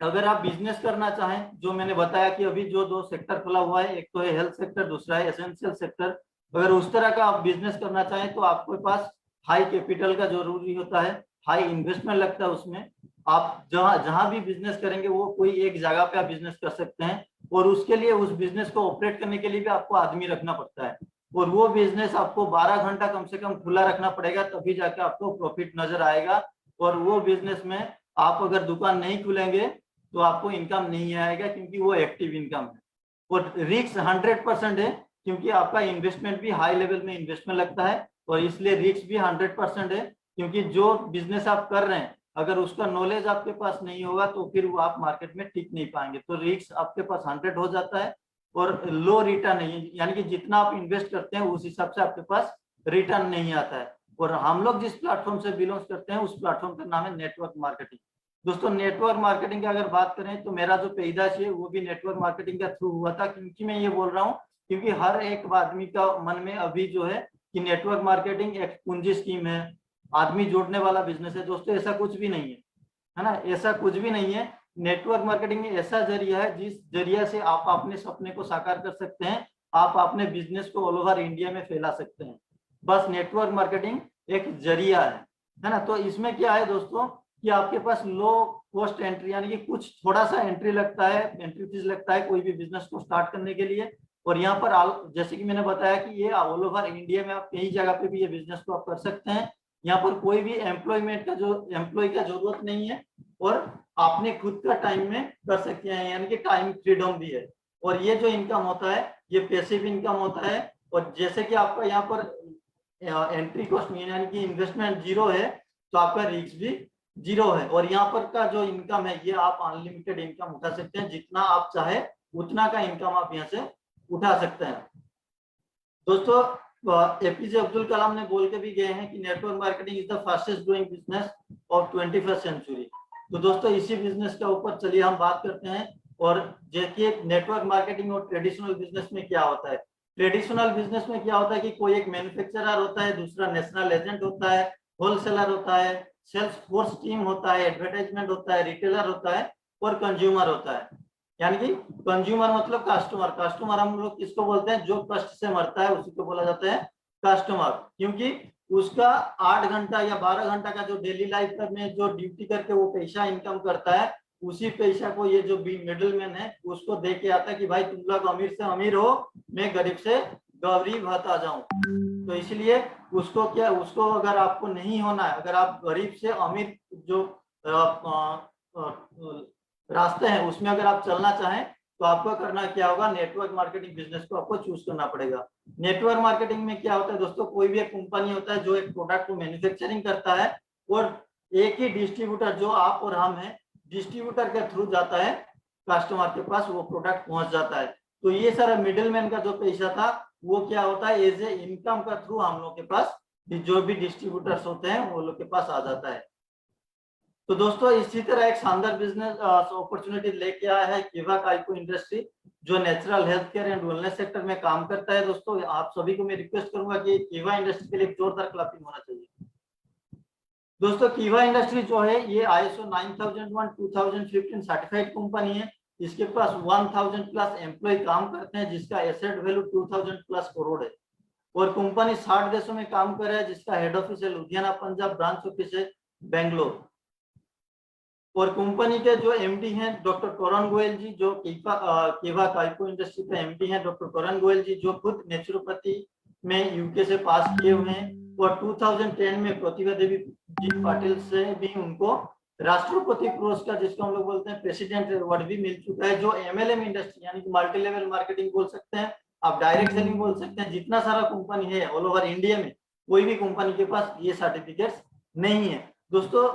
अगर आप बिजनेस करना चाहें, जो मैंने बताया कि अभी जो 2 सेक्टर खुला हुआ है, एक तो है हेल्थ सेक्टर, दूसरा है एसेंशियल सेक्टर। अगर उस तरह का आप बिजनेस करना चाहें तो आपके पास हाई कैपिटल का जरूरी होता है, हाई इन्वेस्टमेंट लगता है उसमें। आप जहां भी बिजनेस करेंगे वो कोई एक जगह पे आप बिजनेस कर सकते हैं, और उसके लिए उस बिजनेस को ऑपरेट करने के लिए भी आपको आदमी रखना पड़ता है, और वो बिजनेस आपको 12 घंटा कम से कम खुला रखना पड़ेगा, तभी जाके आपको प्रॉफिट नजर आएगा। और वो बिजनेस में आप अगर दुकान नहीं खुलेंगे तो आपको इनकम नहीं आएगा, क्योंकि वो एक्टिव इनकम है। और रिस्क 100% है, क्योंकि आपका इन्वेस्टमेंट भी हाई लेवल में इन्वेस्टमेंट लगता है, और इसलिए रिस्क भी 100% है। क्योंकि जो बिजनेस आप कर रहे हैं अगर उसका नॉलेज आपके पास नहीं होगा तो फिर वो आप मार्केट में टिक नहीं पाएंगे। तो रिस्क आपके पास 100 हो जाता है और लो रिटर्न नहीं, यानी कि जितना आप इन्वेस्ट करते हैं उस हिसाब से आपके पास रिटर्न नहीं आता है। और हम लोग जिस प्लेटफॉर्म से बिलोंग करते हैं उस प्लेटफॉर्म का नाम है नेटवर्क मार्केटिंग। दोस्तों नेटवर्क मार्केटिंग की अगर बात करें तो मेरा जो पैदाइश है वो भी नेटवर्क मार्केटिंग के थ्रू हुआ था। क्योंकि मैं ये बोल रहा हूँ क्योंकि हर एक आदमी का मन में अभी जो है कि नेटवर्क मार्केटिंग एक पूंजी स्कीम है, आदमी जोड़ने वाला बिजनेस है। दोस्तों ऐसा कुछ भी नहीं है ना, ऐसा कुछ भी नहीं है। नेटवर्क मार्केटिंग ऐसा जरिया है जिस जरिया से आप अपने सपने को साकार कर सकते हैं, आप अपने बिजनेस को ऑल ओवर इंडिया में फैला सकते हैं। बस नेटवर्क मार्केटिंग एक जरिया है ना। तो इसमें क्या है दोस्तों कि आपके पास लो कॉस्ट एंट्री, यानी कि कुछ थोड़ा सा एंट्री लगता है, एंट्री फीस लगता है कोई भी बिजनेस को स्टार्ट करने के लिए। और यहाँ पर जैसे कि मैंने बताया कि ये ऑल ओवर इंडिया में आप कई जगह पे भी ये बिजनेस को आप कर सकते हैं। यहाँ पर कोई भी एम्प्लॉयमेंट का जो एम्प्लॉय का जरूरत नहीं है और आपने खुद का टाइम में कर सकते हैं, यानी कि टाइम फ्रीडम भी है। और ये जो इनकम होता है ये पैसिव इनकम होता है। और जैसे कि आपका यहाँ पर एंट्री कॉस्ट यानी कि इन्वेस्टमेंट जीरो है तो आपका रिस्क भी जीरो है। और यहाँ पर का जो इनकम है ये आप अनलिमिटेड इनकम उठा सकते हैं, जितना आप चाहे उतना का इनकम आप यहाँ से उठा सकते हैं। दोस्तों एपीजे अब्दुल कलाम ने बोल के भी गए हैं कि network marketing is the fastest growing business of 21st century. तो दोस्तों इसी बिजनेस के ऊपर चलिए हम बात करते हैं। और देखिए नेटवर्क मार्केटिंग और ट्रेडिशनल बिजनेस में क्या होता है। ट्रेडिशनल बिजनेस में क्या होता है कि कोई एक मैन्युफैक्चरर होता है, दूसरा नेशनल एजेंट होता है, होलसेलर होता है, सेल्स फोर्स टीम होता है, एडवर्टाइजमेंट होता है, रिटेलर होता है और कंज्यूमर होता है। यानी कि कंज्यूमर मतलब कस्टमर। कस्टमर हम लोग किसको बोलते हैं, जो कष्ट से मरता है उसी को बोला जाता है कस्टमर। क्योंकि उसका 8 घंटा या 12 घंटा का जो डेली लाइफ में जो ड्यूटी करके वो पैसा इनकम करता है, उसी पैसा को ये जो मिडिल मैन है उसको दे के आता है कि भाई तुम लोग अमीर से अमीर हो, मैं गरीब से गरीब होता जाऊं। तो इसलिए उसको क्या, उसको अगर आपको नहीं होना है, अगर आप गरीब से अमीर जो रास्ते हैं उसमें अगर आप चलना चाहें तो आपको करना क्या होगा, नेटवर्क मार्केटिंग बिजनेस को आपको चूज करना पड़ेगा। नेटवर्क मार्केटिंग में क्या होता है दोस्तों, कोई भी एक कंपनी होता है जो एक प्रोडक्ट को मैन्युफैक्चरिंग करता है और एक ही डिस्ट्रीब्यूटर जो आप और हम हैं, डिस्ट्रीब्यूटर के थ्रू जाता है कस्टमर के पास, वो प्रोडक्ट पहुंच जाता है। तो ये सारा मिडिलमैन का जो पैसा था वो क्या होता है, एज ए इनकम का थ्रू हम लोग के पास जो भी डिस्ट्रीब्यूटर्स होते हैं वो लोग के पास आ जाता है। तो दोस्तों इसी तरह एक शानदार बिजनेस अपॉर्चुनिटी लेके आया है किवा काइको इंडस्ट्री, जो natural health care and wellness sector में काम करता है। दोस्तों आप सभी को मैं रिक्वेस्ट करूंगा कि किवा इंडस्ट्री के लिए जोरदार क्लैपिंग होना चाहिए। दोस्तों किवा इंडस्ट्री जो है ये ISO 9001 2015 सर्टिफाइड कंपनी है। इसके पास 1000 प्लस एम्प्लॉय काम करते हैं, जिसका एसेट वैल्यू 2000 प्लस करोड़ है। और कंपनी 60 देशों में काम कर रहा है, जिसका हेड ऑफिस है लुधियाना पंजाब, ब्रांच ऑफिस है बेंगलोर। और कंपनी के जो एमडी हैं डॉक्टर करण गोयल जी, जो किवा काइको इंडस्ट्री के एमडी हैं डॉक्टर करण गोयल जी, जो खुद नेचुरोपैथी में यूके से पास किए हुए हैं। और 2010 में प्रतिभा देवी जी पाटिल से भी उनको राष्ट्रपति पुरस्कार, जिसको हम लोग बोलते हैं प्रेसिडेंट अवार्ड, भी मिल चुका है। जो MLM इंडस्ट्री यानी कि मल्टी लेवल मार्केटिंग बोल सकते हैं, आप डायरेक्ट सेलिंग बोल सकते हैं, जितना सारा कंपनी है ऑल ओवर इंडिया में कोई भी कंपनी के पास ये सर्टिफिकेट्स नहीं है। दोस्तों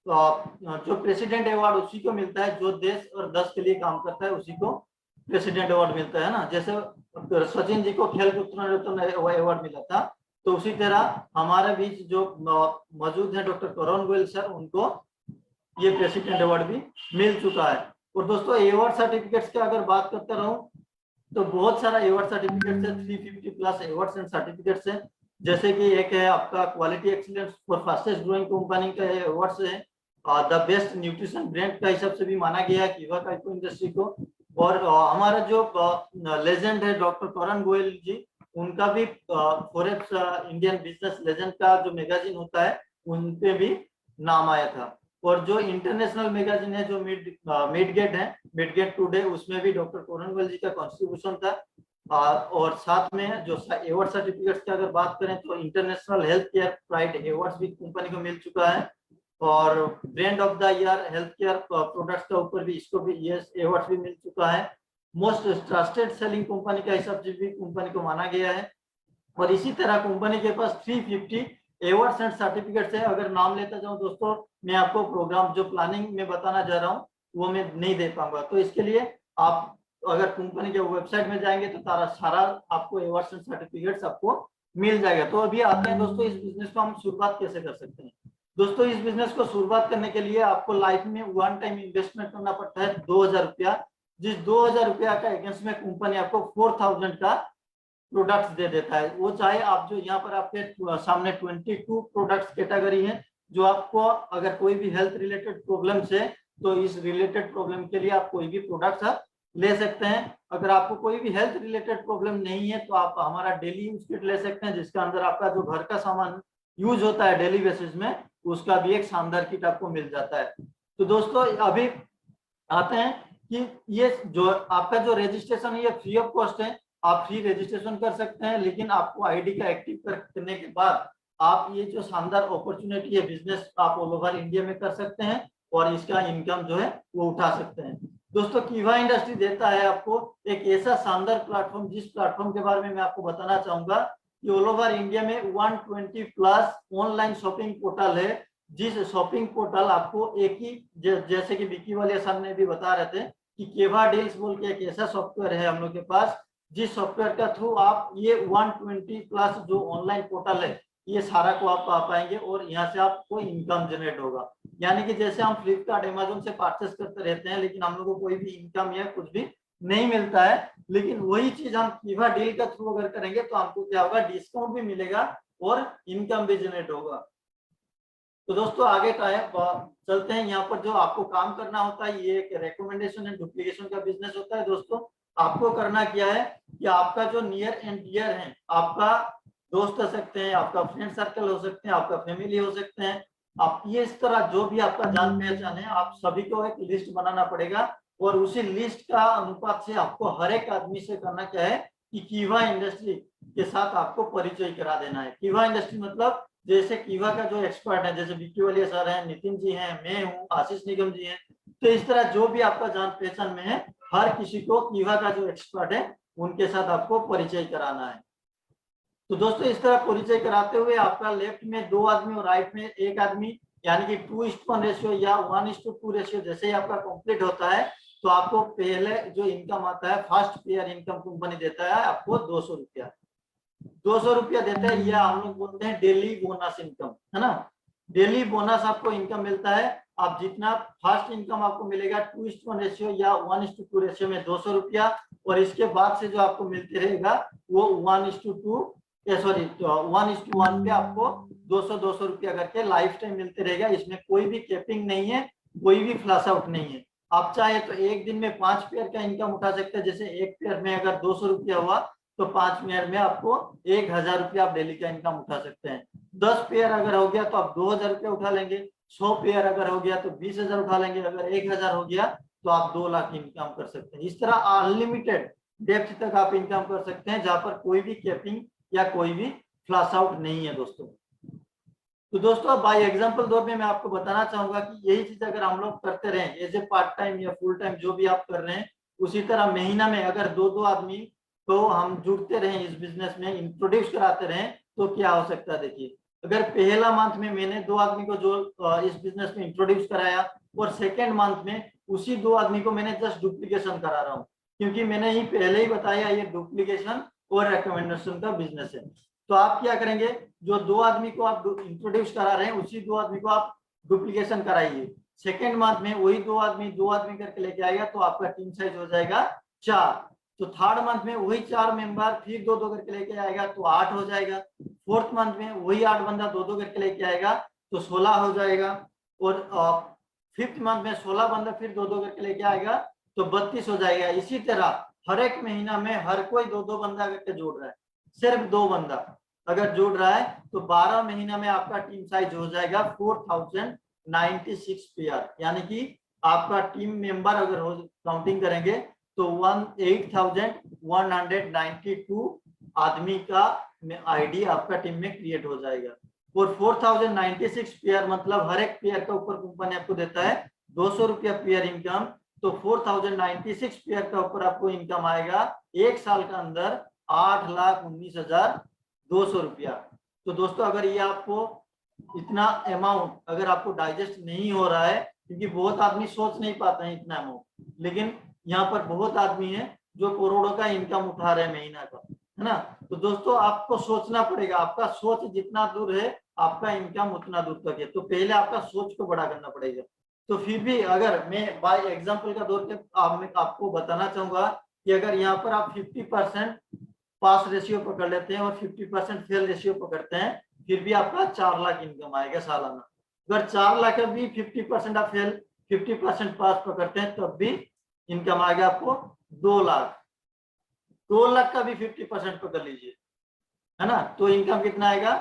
जो प्रेसिडेंट अवार्ड उसी को मिलता है जो देश और देश के लिए काम करता है, उसी को प्रेसिडेंट अवार्ड मिलता है ना। जैसे सचिन जी को खेल रत्न अवार्ड मिला था, तो उसी तरह हमारे बीच जो मौजूद है डॉक्टर करण गोयल सर, उनको ये प्रेसिडेंट अवार्ड भी मिल चुका है। और दोस्तों अवार्ड सर्टिफिकेट्स की अगर बात करता रहूं तो बहुत सारा अवार्ड सर्टिफिकेट्स है, 350 प्लस अवार्ड्स एंड सर्टिफिकेट्स है। जैसे कि एक है आपका quality excellence for fastest growing company का अवार्ड्स है, द बेस्ट न्यूट्रिशन ब्रांड का हिसाब से भी माना गया है किवा काइको इंडस्ट्री को। और हमारा जो लेजेंड है डॉक्टर करण गोयल जी, उनका भी फॉरेब्स इंडियन बिजनेस लेजेंड का जो मैगजीन होता है उन पे भी नाम आया था। और जो इंटरनेशनल मैगजीन है जो मिडगेट है, मिडगेट टुडे, उसमें भी डॉक्टर करण गोयल जी का कॉन्ट्रीब्यूशन था। और साथ में जो अवार्ड सर्टिफिकेट्स की अगर बात करें तो international health care pride awards भी कंपनी को मिल चुका है। और brand of the year health care products के ऊपर भी इसको भी ये अवार्ड भी मिल चुका है। मोस्ट ट्रस्टेड सेलिंग कंपनी का हिसाब से भी कंपनी को माना गया है। और इसी तरह कंपनी के पास 350 अवार्ड्स एंड सर्टिफिकेट है। अगर नाम लेता जाऊं दोस्तों, मैं आपको प्रोग्राम जो प्लानिंग में बताना जा रहा हूँ वो मैं नहीं दे पाऊंगा। तो इसके लिए आप अगर कंपनी के वेबसाइट में जाएंगे तो सारा आपको अवार्ड्स एंड सर्टिफिकेट्स आपको मिल जाएगा। तो अभी आते हैं दोस्तों, इस बिजनेस को हम शुरुआत कैसे कर सकते हैं। दोस्तों इस बिजनेस को शुरुआत करने के लिए आपको लाइफ में वन टाइम इन्वेस्टमेंट करना पड़ता है 2000 रुपया, जिस 2000 रुपया का अगेंस्ट में कंपनी आपको 4000 का प्रोडक्ट्स दे देता है। वो चाहे आप जो यहाँ पर आपके सामने 22 प्रोडक्ट्स कैटेगरी है, जो आपको अगर कोई भी हेल्थ रिलेटेड प्रॉब्लम है तो इस रिलेटेड प्रॉब्लम के लिए आप कोई भी प्रोडक्ट्स आप ले सकते हैं। अगर आपको कोई भी हेल्थ रिलेटेड प्रॉब्लम नहीं है तो आप हमारा डेली यूज किट ले सकते हैं, जिसके अंदर आपका जो घर का सामान यूज होता है डेली बेसिस में, उसका भी एक शानदार किट आपको मिल जाता है। तो दोस्तों अभी आते हैं कि ये जो आपका जो रजिस्ट्रेशन है ये फ्री ऑफ कॉस्ट है, आप फ्री रजिस्ट्रेशन कर सकते हैं, लेकिन आपको आईडी का एक्टिव करने के बाद आप ये जो शानदार अपॉर्चुनिटी है बिजनेस आप ऑल ओवर इंडिया में कर सकते हैं और इसका इनकम जो है वो उठा सकते हैं। दोस्तों कीवा इंडस्ट्री देता है आपको एक ऐसा शानदार प्लेटफॉर्म, जिस प्लेटफॉर्म के बारे में मैं आपको बताना चाहूंगा कि ऑल ओवर इंडिया में 120 प्लस ऑनलाइन शॉपिंग पोर्टल है, जिस शॉपिंग पोर्टल आपको एक ही जैसे कि विकी वाले सर ने भी बता रहे थे कि केवा डील्स बोल के एक ऐसा सॉफ्टवेयर है हम लोग के पास, जिस सॉफ्टवेयर का थ्रू आप ये 120 प्लस जो ऑनलाइन पोर्टल है ये सारा को आप पा पाएंगे और यहाँ से आपको इनकम जनरेट होगा। यानी कि जैसे हम फ्लिपकार्ट अमेजोन से परचेस करते रहते हैं लेकिन हम लोग को कोई भी इनकम या कुछ भी नहीं मिलता है, लेकिन वही चीज हम कीवा डील का थ्रू अगर करेंगे तो हमको क्या होगा, डिस्काउंट भी मिलेगा और इनकम भी जनरेट होगा। तो दोस्तों आगे का है चलते हैं। यहाँ पर जो आपको काम करना होता है ये एक रिकमेंडेशन एंड डुप्लीकेशन का बिजनेस होता है। दोस्तों आपको करना क्या है कि आपका जो नियर एंड डियर है, आपका दोस्त हो सकते हैं, आपका फ्रेंड सर्कल हो सकते हैं, आपका फैमिली हो सकते हैं, आप ये इस तरह जो भी आपका जान पहचान है आप सभी को एक लिस्ट बनाना पड़ेगा और उसी लिस्ट का अनुपात से आपको हर एक आदमी से करना क्या है कि कीवा इंडस्ट्री के साथ आपको परिचय करा देना है। कीवा इंडस्ट्री मतलब जैसे कीवा का जो एक्सपर्ट है, जैसे विकी वाले सर हैं, नितिन जी हैं, मैं हूँ, आशीष निगम जी हैं, तो इस तरह जो भी आपका जान पहचान में है हर किसी को कीवा का जो एक्सपर्ट है उनके साथ आपको परिचय कराना है। तो दोस्तों इस तरह परिचय कराते हुए आपका लेफ्ट में 2 आदमी और राइट में 1 आदमी, यानी कि 2:1 रेशियो या 1:2 रेशियो जैसे ही आपका कंप्लीट होता है तो आपको पहले जो इनकम आता है फर्स्ट पेयर इनकम कंपनी देता है आपको 200 रुपया। 200 रुपया देता है, यह हम लोग बोलते हैं डेली बोनस इनकम, है ना। डेली बोनस आपको इनकम मिलता है। आप जितना फर्स्ट इनकम आपको मिलेगा 2:1 रेशियो या 1:2 रेशियो में 200 रुपया, और इसके बाद से जो आपको मिलते रहेगा वो 1:1 पे आपको 200 रुपया करके लाइफ टाइम मिलते रहेगा। इसमें कोई भी कैपिंग नहीं है, कोई भी फ्लैश आउट नहीं है। आप चाहे तो एक दिन में 5 पेयर का इनकम उठा सकते हैं। जैसे एक पेयर में अगर 200 रुपया हुआ तो 5 पेयर में आपको 1000 रुपया आप डेली का इनकम उठा सकते हैं। 10 पेयर अगर हो गया तो आप 2000 रुपया उठा लेंगे। 100 पेयर अगर हो गया तो 20,000 उठा लेंगे। अगर 1000 हो गया तो आप 2 लाख इनकम कर सकते हैं। इस तरह अनलिमिटेड डेप्थ तक आप इनकम कर सकते हैं, जहां पर कोई भी कैपिंग या कोई भी फ्लैश आउट नहीं है दोस्तों। तो दोस्तों बाय एग्जांपल तौर पे मैं आपको बताना चाहूंगा कि यही चीज अगर हम लोग करते रहें एज ए पार्ट टाइम या फुल टाइम जो भी आप कर रहे हैं, उसी तरह महीना में अगर 2 आदमी तो हम जुड़ते रहें इस बिजनेस में, इंट्रोड्यूस कराते रहें, तो क्या हो सकता है। देखिए अगर पहला मंथ में मैंने 2 आदमी को जो इस बिजनेस में इंट्रोड्यूस कराया और सेकेंड मंथ में उसी 2 आदमी को मैंने जस्ट डुप्लीकेशन करा रहा हूँ, क्योंकि मैंने ही पहले ही बताया ये डुप्लीकेशन और रिकमेंडेशन का बिजनेस है। तो आप क्या करेंगे, जो 2 आदमी को आप इंट्रोड्यूस करा रहे हैं उसी 2 आदमी को आप डुप्लीकेशन कराइए। सेकेंड मंथ में वही 2 आदमी करके लेके आएगा तो आपका टीम साइज हो जाएगा 4। तो थर्ड मंथ में वही 4 मेंबर फिर 2 करके लेके आएगा तो 8 हो जाएगा। फोर्थ मंथ में वही 8 बंदा 2 करके लेके आएगा तो 16 हो जाएगा। और फिफ्थ मंथ में 16 बंदा फिर 2 करके लेके आएगा तो 32 हो जाएगा। इसी तरह हर एक महीना में हर कोई 2 बंदा करके जोड़ रहा है, सिर्फ 2 बंदा अगर जोड़ रहा है तो 12 महीना में आपका टीम साइज हो जाएगा 4096 पेयर। यानी कि आपका टीम मेंबर अगर काउंटिंग करेंगे तो 8192 आदमी का आईडी आपका टीम में क्रिएट हो जाएगा। और 4096 पेयर मतलब हर एक पेयर का ऊपर कंपनी आपको देता है 200 रुपया पेयर इनकम। तो 4096 पेयर का ऊपर आपको इनकम आएगा 1 साल का अंदर 8,19,200 रुपया। तो दोस्तों अगर ये आपको इतना अमाउंट अगर आपको डाइजेस्ट नहीं हो रहा है, क्योंकि बहुत आदमी सोच नहीं पाते हैं इतना अमाउंट, लेकिन यहाँ पर बहुत आदमी है जो करोड़ों का इनकम उठा रहे हैं महीना का, है ना। तो दोस्तों आपको सोचना पड़ेगा, आपका सोच जितना दूर है आपका इनकम उतना दूर तक है। तो पहले आपका सोच को बड़ा करना पड़ेगा। तो फिर भी अगर मैं बाय एग्जांपल का दौर पे आपको बताना चाहूंगा कि अगर यहाँ पर आप 50% पास रेशियो पकड़ लेते हैं और 50% फेल रेशियो पकड़ते हैं, फिर भी आपका 4 लाख इनकम आएगा सालाना। अगर 4 लाख का भी 50% आप फेल 50% पास पकड़ते हैं तब भी इनकम आएगा आपको 2 लाख। 2 लाख का भी 50% पकड़ लीजिए, है ना, तो इनकम कितना आएगा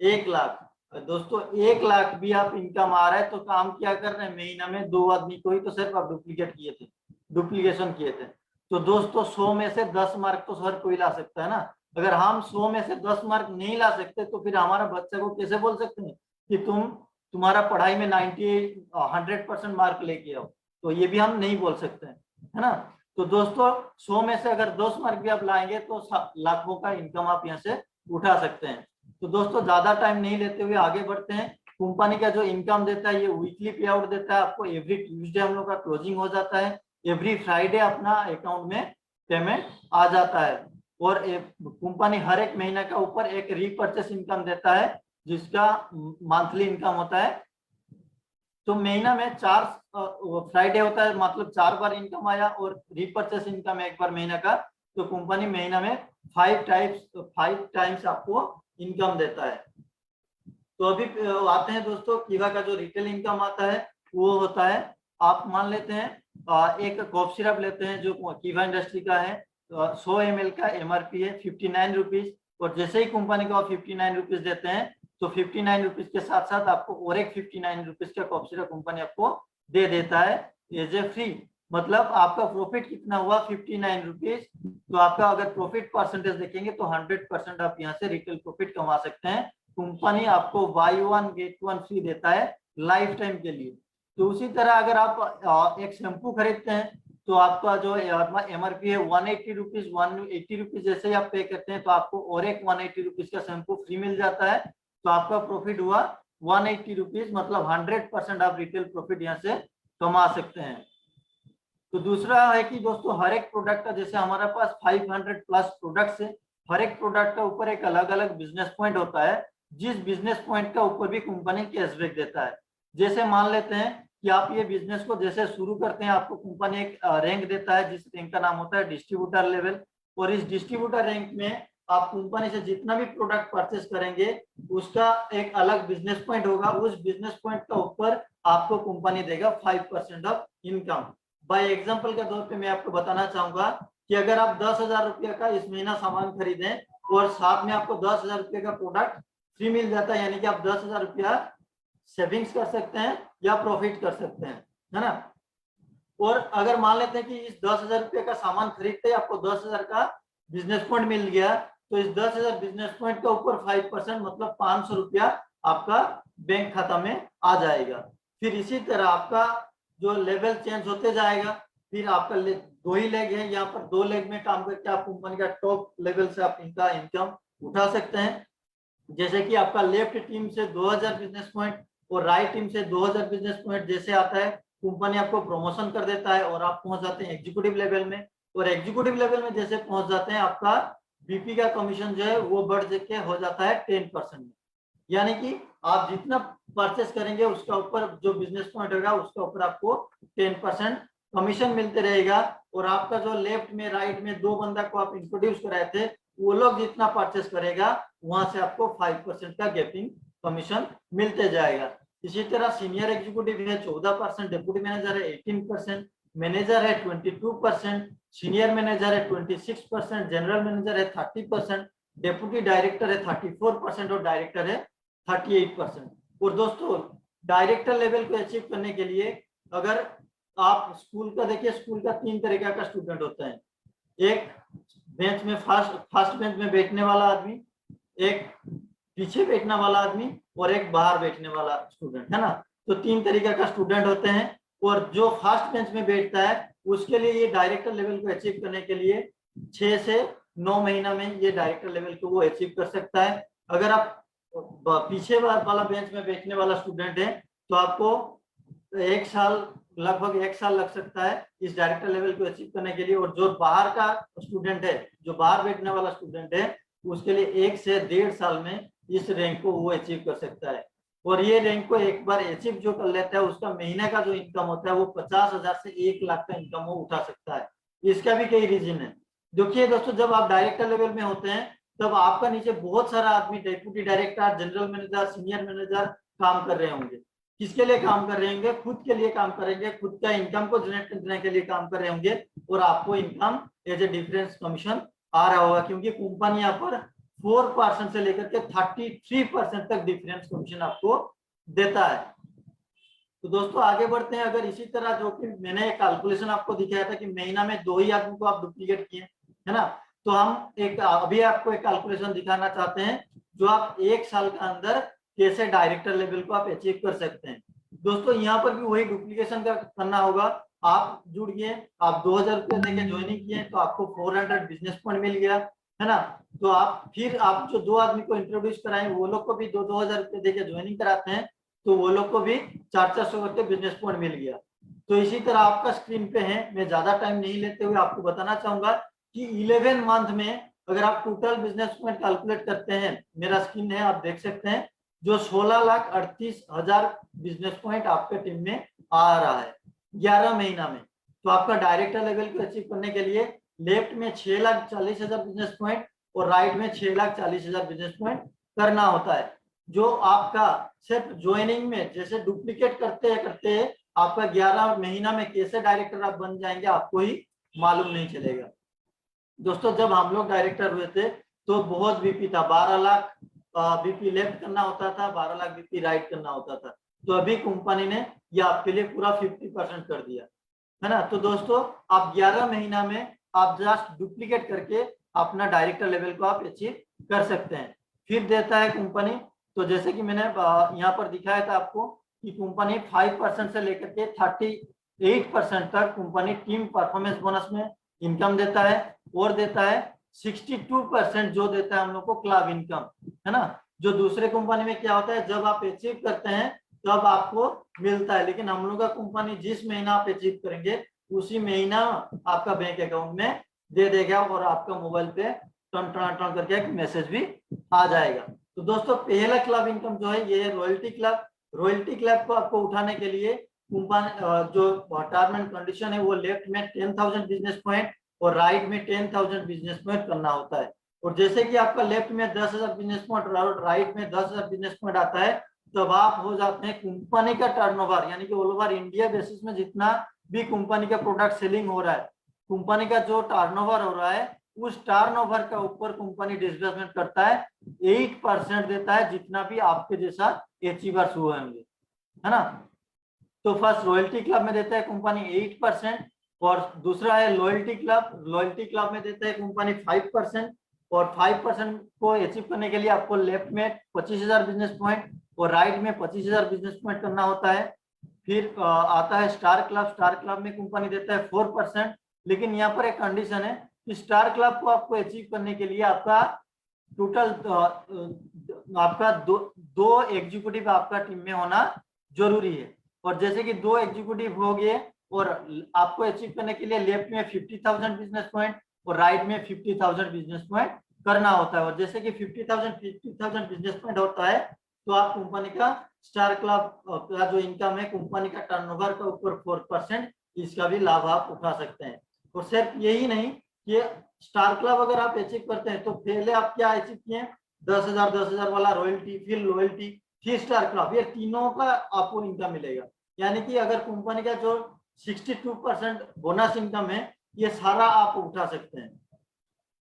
1 लाख। दोस्तों 1 लाख भी आप इनकम आ रहा है तो काम क्या कर रहे हैं, महीना में 2 आदमी को ही तो सिर्फ आप डुप्लीकेट किए थे, डुप्लीकेशन किए थे। तो दोस्तों 100 में से 10 मार्क तो हर कोई ला सकता है ना। अगर हम 100 में से 10 मार्क नहीं ला सकते तो फिर हमारा बच्चा को कैसे बोल सकते हैं कि तुम्हारा पढ़ाई में 100% मार्क लेके आओ, तो ये भी हम नहीं बोल सकते हैं, है ना। तो दोस्तों 100 में से अगर 10 मार्क भी आप लाएंगे तो लाखों का इनकम आप यहाँ से उठा सकते हैं। तो दोस्तों ज्यादा टाइम नहीं लेते हुए आगे बढ़ते हैं। कंपनी का जो इनकम देता है ये वीकली पे आउट देता है आपको। एवरी ट्यूसडे हम लोग का क्लोजिंग हो जाता है, एवरी फ्राइडे अपना अकाउंट में पेमेंट आ जाता है। और कंपनी हर एक महीने का ऊपर एक रीपर्चेस इनकम देता है जिसका मंथली इनकम होता है। तो महीना में 4 फ्राइडे होता है, मतलब 4 बार इनकम आया, और रीपर्चेस इनकम 1 बार महीना का। तो कंपनी महीना में 5 टाइम्स आपको इनकम देता है। तो अभी आते हैं दोस्तों कीवा का जो रिटेल इनकम आता है वो होता है, आप मान लेते हैं एक कॉफ सिरप लेते हैं जो कीवा इंडस्ट्री का है, 100 ml का MRP है 59 रुपीज, और जैसे ही कंपनी को आप 59 रुपीज देते हैं तो 59 रुपीज के साथ साथ आपको और एक 59 रुपीज का कॉफ सिरप कंपनी आपको दे देता है एज ए फ्री। मतलब आपका प्रॉफिट कितना हुआ 59 रुपीज। तो आपका अगर प्रॉफिट परसेंटेज देखेंगे तो 100% आप यहाँ से रिटेल प्रॉफिट कमा सकते हैं। कंपनी आपको buy 1 get 1 फ्री देता है लाइफ टाइम के लिए। तो उसी तरह अगर आप एक शैम्पू खरीदते हैं तो आपका जो MRP है 180 रुपीज, 180 रुपीज जैसे ही आप पे करते हैं तो आपको और एक 180 रुपीज का शैम्पू फ्री मिल जाता है। तो आपका प्रॉफिट हुआ 180 रुपीज, मतलब 100% आप रिटेल प्रॉफिट यहाँ से कमा सकते हैं। तो दूसरा है कि दोस्तों हर एक प्रोडक्ट का, जैसे हमारे पास 500 प्लस प्रोडक्ट्स है, हर एक प्रोडक्ट का ऊपर एक अलग अलग बिजनेस पॉइंट होता है, जिस बिजनेस पॉइंट का ऊपर भी कंपनी कैशबैक देता है। जैसे मान लेते हैं कि आप ये बिजनेस को जैसे शुरू करते हैं, आपको कंपनी एक रैंक देता है जिस रैंक का नाम होता है डिस्ट्रीब्यूटर लेवल, और इस डिस्ट्रीब्यूटर रैंक में आप कंपनी से जितना भी प्रोडक्ट परचेस करेंगे उसका एक अलग बिजनेस पॉइंट होगा। उस बिजनेस पॉइंट का ऊपर आपको कंपनी देगा 5% ऑफ इनकम। बाय एग्जांपल के तौर पे मैं आपको बताना चाहूंगा कि अगर आप 10,000 रुपये का इस महीना सामान खरीदें और साथ में आपको 10,000 रुपये का प्रोडक्ट फ्री मिल जाता है, यानी कि आप 10,000 रुपया सेविंग्स कर सकते हैं या प्रॉफिट कर सकते हैं, है ना। और अगर मान लेते हैं कि इस 10,000 रुपये का सामान खरीदते आपको 10,000 का बिजनेस पॉइंट मिल गया, तो इस 10,000 बिजनेस पॉइंट का ऊपर 5% मतलब 500 रुपया आपका बैंक खाता में आ जाएगा। फिर इसी तरह आपका जो लेवल चेंज होते जाएगा, फिर आपका 2 ही लेग है, यहाँ पर 2 लेग में काम करके आप कंपनी का टॉप लेवल से आप इनका इनकम उठा सकते हैं। जैसे कि आपका लेफ्ट टीम से 2000 बिजनेस पॉइंट और राइट टीम से 2000 बिजनेस पॉइंट जैसे आता है, कंपनी आपको प्रमोशन कर देता है और आप पहुंच जाते हैं एग्जीक्यूटिव लेवल में। और एग्जीक्यूटिव लेवल में जैसे पहुंच जाते हैं, आपका बीपी का कमीशन जो है वो बढ़ के हो जाता है 10% में। यानी कि आप जितना परचेस करेंगे उसका ऊपर जो बिजनेस पॉइंट होगा उसका ऊपर आपको 10% कमीशन मिलते रहेगा। और आपका जो लेफ्ट में राइट में 2 बंदा को आप इंट्रोड्यूस कराए थे, वो लोग जितना परचेस करेगा वहां से आपको 5% का गैपिंग कमीशन मिलते जाएगा। इसी तरह सीनियर एग्जीक्यूटिव है 14%, डिप्टी मैनेजर है 18%, मैनेजर है 22%, सीनियर मैनेजर है 26%, जनरल मैनेजर है 30%, डिप्टी डायरेक्टर है 34% और डायरेक्टर है 38%। और दोस्तों डायरेक्टर लेवल को अचीव करने के लिए अगर आप स्कूल का देखिए, स्कूल का 3 तरीका का स्टूडेंट होता है। एक बेंच में फर्स्ट बेंच में बैठने वाला आदमी, एक पीछे बैठने वाला आदमी और एक बाहर बैठने वाला स्टूडेंट, है ना। तो 3 तरीके का स्टूडेंट होते हैं। और जो फर्स्ट बेंच में बैठता है उसके लिए ये डायरेक्टर लेवल को अचीव करने के लिए 6 से 9 महीना में ये डायरेक्टर लेवल को वो अचीव कर सकता है। अगर आप पीछे वाला बेंच में बैठने वाला स्टूडेंट है तो आपको लगभग एक साल लग सकता है इस डायरेक्टर लेवल को अचीव करने के लिए। और जो बाहर का स्टूडेंट है, जो बाहर बैठने वाला स्टूडेंट है, उसके लिए 1 से 1.5 साल में इस रैंक को वो अचीव कर सकता है। और ये रैंक को एक बार अचीव जो कर लेता है उसका महीने का जो इनकम होता है वो 50,000 से 1 लाख का इनकम वो उठा सकता है। इसका भी कई रीजन है। देखिए दोस्तों, जब आप डायरेक्टर लेवल में होते हैं तब आपका नीचे बहुत सारा आदमी deputy director, general manager, senior manager काम कर रहे होंगे। किसके लिए काम कर रहे होंगे? खुद के लिए काम करेंगे, खुद का इनकम को जनरेट करने के लिए काम कर रहे होंगे। और आपको income as a difference commission आ रहा होगा, क्योंकि कंपनी यहाँ पर 4% से लेकर के 33% तक डिफरेंस कमीशन आपको देता है। तो दोस्तों आगे बढ़ते हैं। अगर इसी तरह जो कि मैंने एक कैलकुलेशन आपको दिखाया था कि महीना में 2 ही आदमी को आप डुप्लीकेट किए, है ना, तो हम अभी आपको एक कैलकुलेशन दिखाना चाहते हैं जो आप 1 साल के अंदर कैसे डायरेक्टर लेवल को आप अचीव कर सकते हैं। दोस्तों यहाँ पर भी वही डुप्लीकेशन करना होगा। आप जुड़ गए, आप 2,000 रुपये देके ज्वाइनिंग किए तो आपको 400 बिजनेस पॉइंट मिल गया, है ना। तो आप जो 2 आदमी को इंट्रोड्यूस कराएं वो लोग को भी 2,000 रुपये देके ज्वाइनिंग कराते हैं तो वो लोग को भी 400 करके बिजनेस पॉइंट मिल गया। तो इसी तरह आपका स्क्रीन पे है, मैं ज्यादा टाइम नहीं लेते हुए आपको बताना चाहूंगा कि 11 मंथ में अगर आप टोटल बिजनेस पॉइंट कैलकुलेट करते हैं, मेरा स्क्रीन है आप देख सकते हैं, जो 16,38,000 बिजनेस पॉइंट आपके टीम में आ रहा है 11 महीना में। तो आपका डायरेक्टर लेवल को अचीव करने के लिए लेफ्ट में 6,40,000 बिजनेस पॉइंट और राइट में 6,40,000 बिजनेस पॉइंट करना होता है। जो आपका सिर्फ ज्वाइनिंग में जैसे डुप्लीकेट करते आपका 11 महीना में कैसे डायरेक्टर आप बन जाएंगे आपको ही मालूम नहीं चलेगा। दोस्तों जब हम लोग डायरेक्टर हुए थे तो बहुत वीपी था, 12 लाख वीपी लेफ्ट करना होता था, 12 लाख वीपी राइट करना होता था। तो अभी कंपनी ने ये आपके लिए पूरा 50% कर दिया, है ना। तो दोस्तों आप 11 महीना में आप जस्ट डुप्लीकेट करके अपना डायरेक्टर लेवल को आप अचीव कर सकते हैं। फिर देता है कंपनी, तो जैसे कि मैंने यहाँ पर दिखाया था आपको कि कंपनी 5% से लेकर के 38% तक कंपनी टीम परफॉर्मेंस बोनस में इनकम देता है, और देता है 62% जो देता है हम लोग को क्लब इनकम, है ना। जो दूसरे कंपनी में क्या होता है, जब आप अचीव करते हैं तब आपको मिलता है, लेकिन हम लोग का कंपनी जिस महीना आप अचीव करेंगे उसी महीना आपका बैंक अकाउंट में दे देगा और आपका मोबाइल पे टर्न करके एक मैसेज भी आ जाएगा। तो दोस्तों पहला क्लब इनकम जो है ये है रॉयल्टी क्लब। रॉयल्टी क्लब को आपको उठाने के लिए कंपनी जो टर्म एंड कंडीशन है वो लेफ्ट में 10,000 बिजनेस पॉइंट और राइट में 10,000 बिजनेस पॉइंट करना होता है। और जैसे कि आपका लेफ्ट में 10,000 बिजनेस पॉइंट और राइट में 10,000 बिजनेस पॉइंट आता है तब आप हो जाते हैं कंपनी का टर्नओवर, यानी कि ऑल ओवर इंडिया बेसिस में जितना भी कंपनी का प्रोडक्ट सेलिंग हो रहा है, कंपनी का जो टर्नओवर हो रहा है उस टर्नओवर का ऊपर कंपनी डिस्बर्समेंट करता है 8% देता है, जितना भी आपके जैसा अचीवर्स हुए होंगे, है ना। तो फर्स्ट रॉयल्टी क्लब में देता है कंपनी 8% और दूसरा है लॉयल्टी क्लब। लॉयल्टी क्लब में देता है कंपनी 5% और 5% को अचीव करने के लिए आपको लेफ्ट में 25,000 बिजनेस पॉइंट और राइट में 25,000 बिजनेस पॉइंट करना होता है। फिर आता है स्टार क्लब। स्टार क्लब में कंपनी देता है 4%, लेकिन यहाँ पर एक कंडीशन है कि स्टार क्लब को आपको अचीव करने के लिए आपका टोटल आपका दो एग्जीक्यूटिव आपका टीम में होना जरूरी है। और जैसे कि 2 एग्जीक्यूटिव हो गए और आपको अचीव करने के लिए लेफ्ट में 50,000 बिजनेस पॉइंट और राइट में 50,000 बिजनेस पॉइंट करना होता है। और जैसे कि 50,000 बिजनेस पॉइंट होता है तो आप कंपनी का स्टार क्लब का जो इनकम है कंपनी का टर्नओवर का ऊपर 4% इसका भी लाभ आप उठा सकते हैं। और सिर्फ यही नहीं कि स्टार क्लब अगर आप अचीव करते हैं तो पहले आप क्या अचीव किए, 10,000 वाला रॉयल्टी, फिर लॉयल्टी, फिर स्टार क्लब, ये तीनों का आपको इनकम मिलेगा। यानी कि अगर कंपनी का जो 62% बोनस इनकम है ये सारा आप उठा सकते हैं,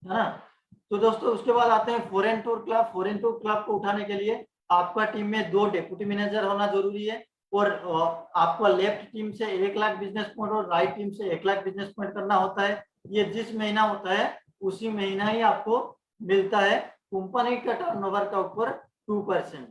है ना। तो दोस्तों उसके बाद आते हैं foreign tour club. Foreign tour club को उठाने के लिए आपका टीम में 2 डेप्यूटी मैनेजर होना जरूरी है और आपको लेफ्ट टीम से 1 लाख बिजनेस पॉइंट और राइट टीम से 1 लाख बिजनेस पॉइंट करना होता है। ये जिस महीना होता है उसी महीना ही आपको मिलता है कंपनी का टर्नओवर का ऊपर 2%।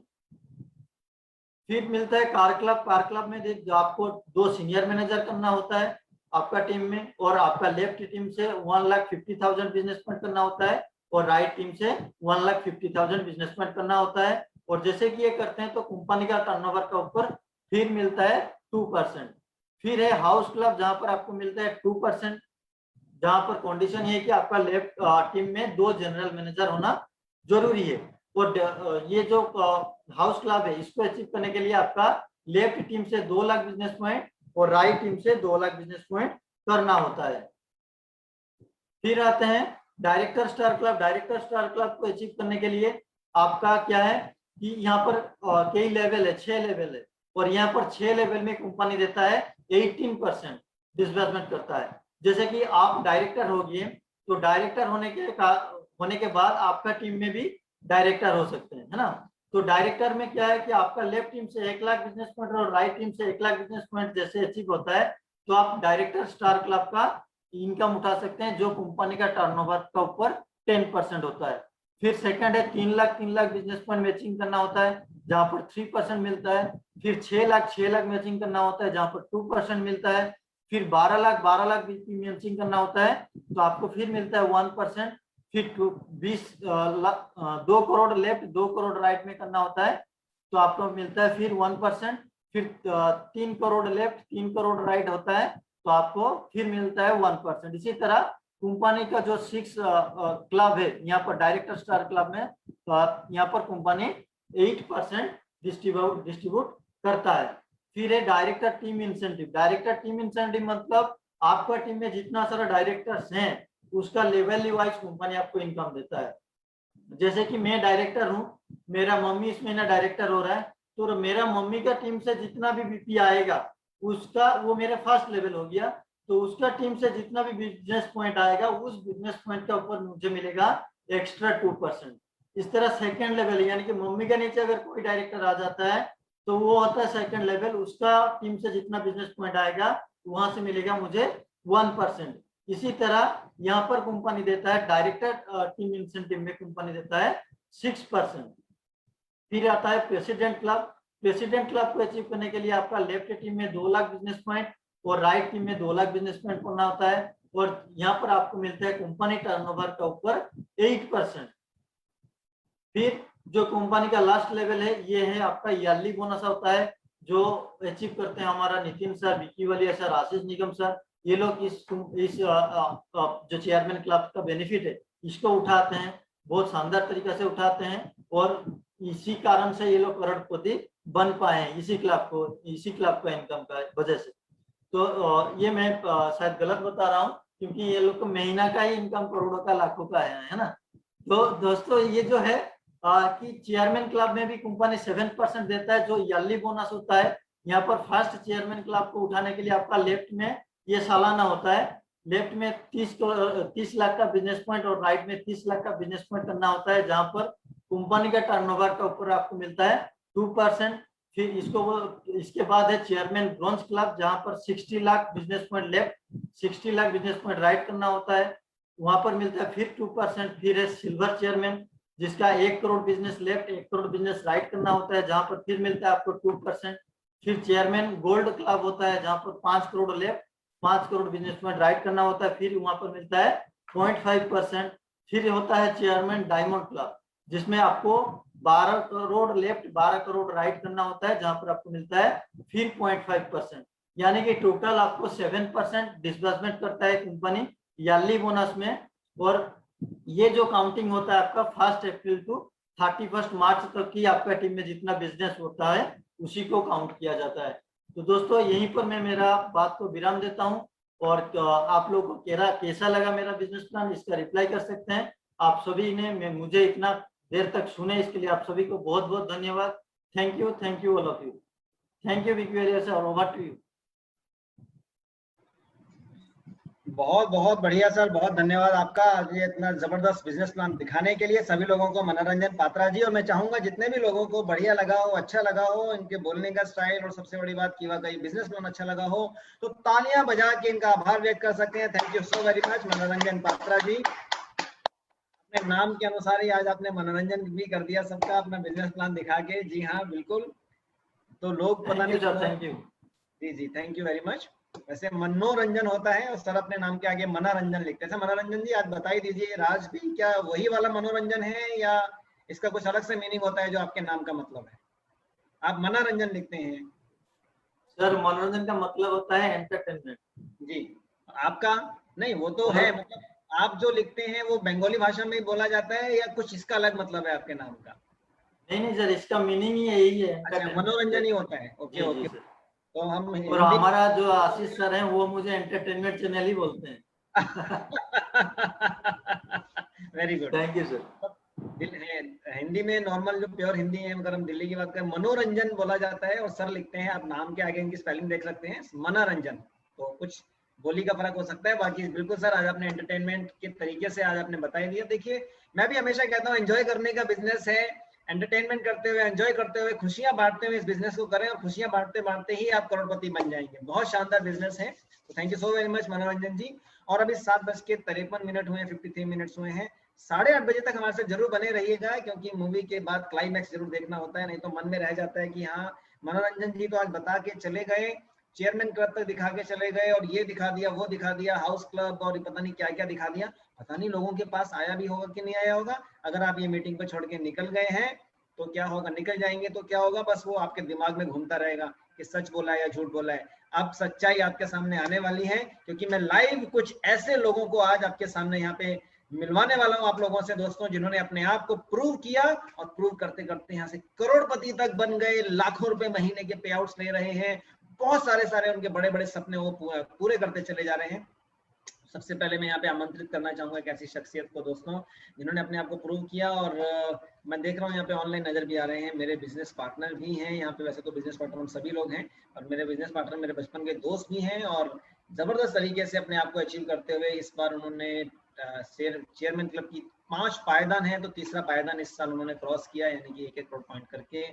फिर मिलता है कार क्लब। कार क्लब में जो आपको 2 सीनियर मैनेजर करना होता है आपका टीम में और आपका लेफ्ट टीम से 1,50,000 बिजनेस पॉइंट करना होता है और राइट टीम से 1,50,000 बिजनेस पॉइंट करना होता है। और जैसे कि ये करते हैं तो कंपनी का टर्नओवर का ऊपर फिर मिलता है 2%। फिर है हाउस क्लब, जहां पर आपको मिलता है 2%, जहां पर कंडीशन है कि आपका लेफ्ट टीम में 2 जनरल मैनेजर होना जरूरी है। और ये जो हाउस क्लब है इसको अचीव करने के लिए आपका लेफ्ट टीम से 2 लाख बिजनेस पॉइंट और राइट टीम से 2 लाख बिजनेस पॉइंट करना होता है। फिर आते हैं director star club. Director star club को अचीव करने के लिए आपका क्या है कि यहाँ पर कई लेवल है, 6 लेवल है, और यहाँ पर 6 लेवल में कंपनी देता है 18% डिसबर्समेंट करता है। जैसे कि आप डायरेक्टर हो गए तो डायरेक्टर होने के बाद आपका टीम में भी डायरेक्टर हो सकते हैं, है ना। तो डायरेक्टर में क्या है कि आपका लेफ्ट टीम से 1 लाख बिजनेस पॉइंट और राइट टीम से 1 लाख बिजनेस पॉइंट जैसे अचीव होता है तो आप डायरेक्टर स्टार क्लब का इनकम उठा सकते हैं, जो कंपनी का टर्नओवर का ऊपर 10% होता है। फिर सेकंड है 3 लाख बिजनेस पॉइंट मैचिंग करना होता है, जहां पर 3% मिलता है। फिर 6 लाख मैचिंग करना होता है, जहां पर 2% मिलता है। फिर 12 लाख मैचिंग करना होता है तो आपको फिर मिलता है 1%। फिर 2 करोड़ लेफ्ट 2 करोड़ राइट में करना होता है तो आपको मिलता है फिर 1%। फिर 3 करोड़ लेफ्ट 3 करोड़ राइट होता है तो आपको फिर मिलता है 1%। इसी तरह कंपनी का जो 6 क्लब है यहाँ पर डायरेक्टर स्टार क्लब में यहाँ पर कंपनी 8% डिस्ट्रीब्यूट करता है। फिर है director team incentive. Director team incentive मतलब आपका टीम में जितना सारा डायरेक्टर्स हैं उसका लेवल वाइज कंपनी आपको इनकम देता है। जैसे कि मैं डायरेक्टर हूँ, मेरा मम्मी इस महीना डायरेक्टर हो रहा है, तो मेरा मम्मी का टीम से जितना भी बीपी आएगा उसका वो मेरा फर्स्ट लेवल हो गया, तो उसका टीम से जितना भी बिजनेस पॉइंट आएगा उस बिजनेस पॉइंट का ऊपर मुझे मिलेगा एक्स्ट्रा 2%। इस तरह सेकंड लेवल यानी कि मम्मी के नीचे अगर कोई डायरेक्टर आ जाता है तो वो होता है सेकंड लेवल, उसका टीम से जितना बिजनेस पॉइंट आएगा वहां से मिलेगा मुझे 1%। इसी तरह यहाँ पर कंपनी देता है डायरेक्टर टीम इंसेंटिव में कंपनी देता है 6%। फिर आता है प्रेसिडेंट क्लब। प्रेसिडेंट क्लब को अचीव करने के लिए आपका लेफ्ट टीम में 2 लाख बिजनेस पॉइंट और राइट टीम में 2 लाख बिजनेस पॉइंट करना होता है, और यहाँ पर आपको मिलता है कंपनी टर्नओवर का ऊपर 8%। फिर जो कंपनी का लास्ट लेवल है ये है आपका ईयरली बोनस होता है, जो अचीव करते हैं हमारा नितिन सर, विकी वालिया सर, आशीष निगम सर। ये लोग इस जो चेयरमैन क्लब का बेनिफिट है इसको उठाते हैं, बहुत शानदार तरीके से उठाते हैं, और इसी कारण से ये लोग करोड़पति बन पाए हैं इसी क्लब का इनकम का वजह से। तो ये मैं शायद गलत बता रहा हूँ क्योंकि ये लोग को महीना का ही इनकम करोड़ों का लाखों का है ना। तो दोस्तों ये जो है कि चेयरमैन क्लब में भी कंपनी 7% देता है जो ईयरली बोनस होता है। यहाँ पर फर्स्ट चेयरमैन क्लब को उठाने के लिए आपका लेफ्ट में ये सालाना होता है, लेफ्ट में 30 लाख का बिजनेस पॉइंट और राइट में 30 लाख का बिजनेस पॉइंट करना होता है, जहां पर कंपनी का टर्नओवर का ऊपर आपको मिलता है 2%। फिर इसके बाद है चेयरमैन ब्रॉन्ज क्लब, जहां पर 60 lakh business point left 60 lakh business point right करना होता है, वहां पर मिलता है फिर 2%। फिर है सिल्वर चेयरमैन जिसका 1 crore business left 1 crore business right करना होता है, जहां पर फिर मिलता है आपको 2%। फिर चेयरमैन गोल्ड क्लब होता है जहां पर 5 crore left 5 crore business point right करना होता है, फिर वहां पर मिलता है 0.5%। फिर होता है चेयरमैन डायमंड क्लब जिसमें आपको 12 करोड़ लेफ्ट 12 करोड़ राइट करना होता है, जहां पर आपको मिलता है फिर 0.5%। यानी कि टोटल आपको 7% डिसबर्समेंट करता है कंपनी ईयरली बोनस में। और ये जो काउंटिंग होता है आपका 1 अप्रैल टू 31 मार्च तक की आपका टीम में जितना बिजनेस होता है उसी को काउंट किया जाता है। तो दोस्तों यहीं पर मैं मेरा बात को विराम देता हूं, और आप लोगों को कैसा लगा मेरा बिजनेस प्लान इसका रिप्लाई कर सकते हैं। आप सभी ने मुझे इतना देर तक सुने इसके लिए आप सभी को बहुत बहुत धन्यवाद। Thank you all of you. Thank you Vicky Walia sir, over to you. बहुत बहुत बढ़िया सर, बहुत धन्यवाद आपका ये इतना जबरदस्त बिजनेस प्लान दिखाने के लिए सभी लोगों को। मनोरंजन पात्रा जी, और मैं चाहूंगा जितने भी लोगों को बढ़िया लगा हो, अच्छा लगा हो, इनके बोलने का स्टाइल और सबसे बड़ी बात की वाकई बिजनेस प्लान अच्छा लगा हो तो तालियां बजा के इनका आभार व्यक्त कर सकते हैं। Thank you so very much मनोरंजन पात्रा जी। अपने नाम के अनुसार ही आज आपने मनोरंजन भी कर दिया सबका अपना बिजनेस प्लान दिखा के। जी हाँ बिल्कुल, तो लोग पता नहीं। थैंक यू जी थैंक यू वेरी मच। वैसे मनोरंजन होता है और सर अपने नाम के आगे मनोरंजन लिखते हैं। मनोरंजन जी आज बता ही दीजिए, राज भी क्या वही वाला मनोरंजन है या इसका कुछ अलग से मीनिंग होता है जो आपके नाम का मतलब है। आप मनोरंजन लिखते हैं। सर मनोरंजन का मतलब होता है एंटरटेनमेंट। जी, आपका नहीं, वो तो है, मतलब आप जो लिखते हैं वो बंगाली भाषा में बोला जाता है या कुछ इसका अलग मतलब है आपके नाम का? नहीं सर, इसका मीनिंग ही यही है। अच्छा, मनोरंजन ही होता है। ओके जी, ओके। जी सर। तो हम और हमारा जो आशीष सर हैं वो मुझे एंटरटेनमेंट चैनल ही बोलते हैं। Very good, thank you sir. Hindi में नॉर्मल जो प्योर हिंदी है, अगर हम दिल्ली की बात करें, मनोरंजन बोला जाता है और सर लिखते हैं। आप नाम के आगे इनकी स्पेलिंग देख सकते हैं, मनोरंजन। तो कुछ बोली का फर्क हो सकता है, बाकी बिल्कुल सर आज आपने एंटरटेनमेंट के तरीके से आज आपने बता दिया। देखिए, मैं भी हमेशा कहता हूँ एंजॉय करने का बिजनेस है, एंटरटेनमेंट करते हुए, एंजॉय करते हुए, खुशियां बांटते हुए इस बिजनेस को करें और खुशियां बांटते बांटते ही आप करोड़पति बन जाएंगे। बहुत शानदार बिजनेस है। तो thank you so very much मनोरंजन जी। और अभी 7:53 हुए हैं, 53 मिनट्स हुए हैं। 8:30 बजे तक हमारे साथ जरूर बने रहिएगा, क्योंकि मूवी के बाद क्लाइमैक्स जरूर देखना होता है, नहीं तो मन में रह जाता है कि हाँ मनोरंजन जी तो आज बता के चले गए, चेयरमैन क्लब तक दिखा के चले गए और ये दिखा दिया, वो दिखा दिया, हाउस क्लब और पता नहीं क्या क्या दिखा दिया। पता नहीं लोगों के पास आया भी होगा कि नहीं आया होगा। अगर आप ये मीटिंग को छोड़ के निकल गए हैं तो क्या होगा, निकल जाएंगे तो क्या होगा, बस वो आपके दिमाग में घूमता रहेगा कि सच बोला है या झूठ बोला है। अब सच्चाई आपके सामने आने वाली है, क्योंकि मैं लाइव कुछ ऐसे लोगों को आज आपके सामने यहाँ पे मिलवाने वाला हूं आप लोगों से दोस्तों, जिन्होंने अपने आप को प्रूव किया और प्रूव करते करते यहाँ से करोड़पति तक बन गए, लाखों रुपए महीने के पे आउट्स ले रहे हैं, बहुत सारे उनके बड़े बड़े सपने वो पूरे करते चले जा रहे हैं। सबसे पहले मैं यहाँ पे आमंत्रित करना चाहूंगा एक ऐसी शख्सियत को दोस्तों, जिन्होंने अपने आप को प्रूव किया। और मैं देख रहा हूँ यहाँ पे ऑनलाइन नजर भी आ रहे हैं, मेरे बिजनेस पार्टनर भी हैं यहाँ पे। वैसे तो बिजनेस पार्टनर हम सभी लोग हैं, और मेरे बिजनेस पार्टनर मेरे बचपन के दोस्त भी हैं, और जबरदस्त तरीके से अपने आप को अचीव करते हुए इस बार उन्होंने चेयरमैन क्लब की 5 पायदान है, तो तीसरा पायदान इस साल उन्होंने क्रॉस किया, यानी कि 1-1 करोड़ पॉइंट करके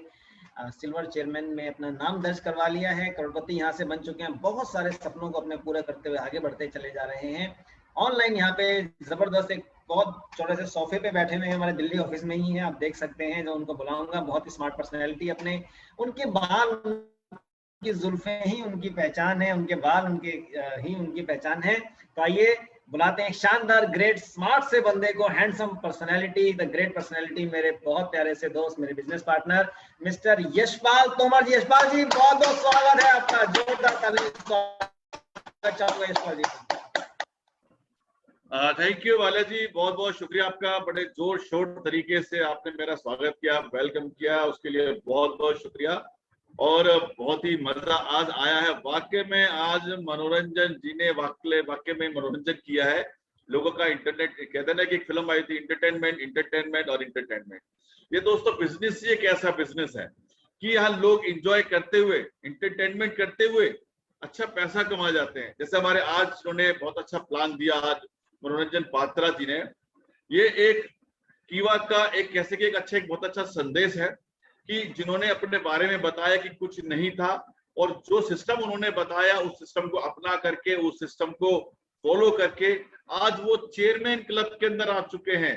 सिल्वर चेयरमैन में अपना नाम दर्ज करवा लिया है। करोड़पति यहाँ से बन चुके हैं, बहुत सारे सपनों को अपने पूरा करते हुए आगे बढ़ते चले जा रहे हैं। ऑनलाइन यहाँ पे जबरदस्त एक बहुत छोटे से सोफे पे बैठे हुए हैं, हमारे दिल्ली ऑफिस में ही है, आप देख सकते हैं। जो उनको बुलाऊंगा, बहुत ही स्मार्ट पर्सनैलिटी, अपने उनके बाल, उनकी जुल्फें ही उनकी पहचान है, उनके बाल उनके ही उनकी पहचान है। तो आइए बुलाते हैं शानदार ग्रेट स्मार्ट से बंदे को, handsome personality, the great personality, मेरे बहुत प्यारे से दोस्त, मेरे business partner mister Yashpal Tomar ji. Yashpal ji बहुत बहुत स्वागत है आपका, जोरदार ताली चाहूंगा यशपाल जी। थैंक यू वाला जी, बहुत बहुत शुक्रिया आपका। बड़े जोर शोर तरीके से आपने मेरा स्वागत किया, वेलकम किया, उसके लिए बहुत बहुत शुक्रिया। और बहुत ही मजा आज आया है वाकई में। आज मनोरंजन जी ने वाकई में मनोरंजन किया है लोगों का। इंटरनेट कहते हैं ना कि एक फिल्म आई थी, इंटरटेनमेंट और इंटरटेनमेंट। ये दोस्तों बिजनेस ही एक ऐसा बिजनेस है कि यहाँ लोग इंजॉय करते हुए, इंटरटेनमेंट करते हुए अच्छा पैसा कमा जाते हैं। जैसे हमारे आज उन्होंने बहुत अच्छा प्लान दिया आज मनोरंजन पात्रा जी ने, ये एक कीवा का एक कैसे कि एक अच्छा, एक बहुत अच्छा संदेश है कि जिन्होंने अपने बारे में बताया कि कुछ नहीं था, और जो सिस्टम उन्होंने बताया उस सिस्टम को अपना करके, उस सिस्टम को फॉलो करके आज वो चेयरमैन क्लब के अंदर आ चुके हैं,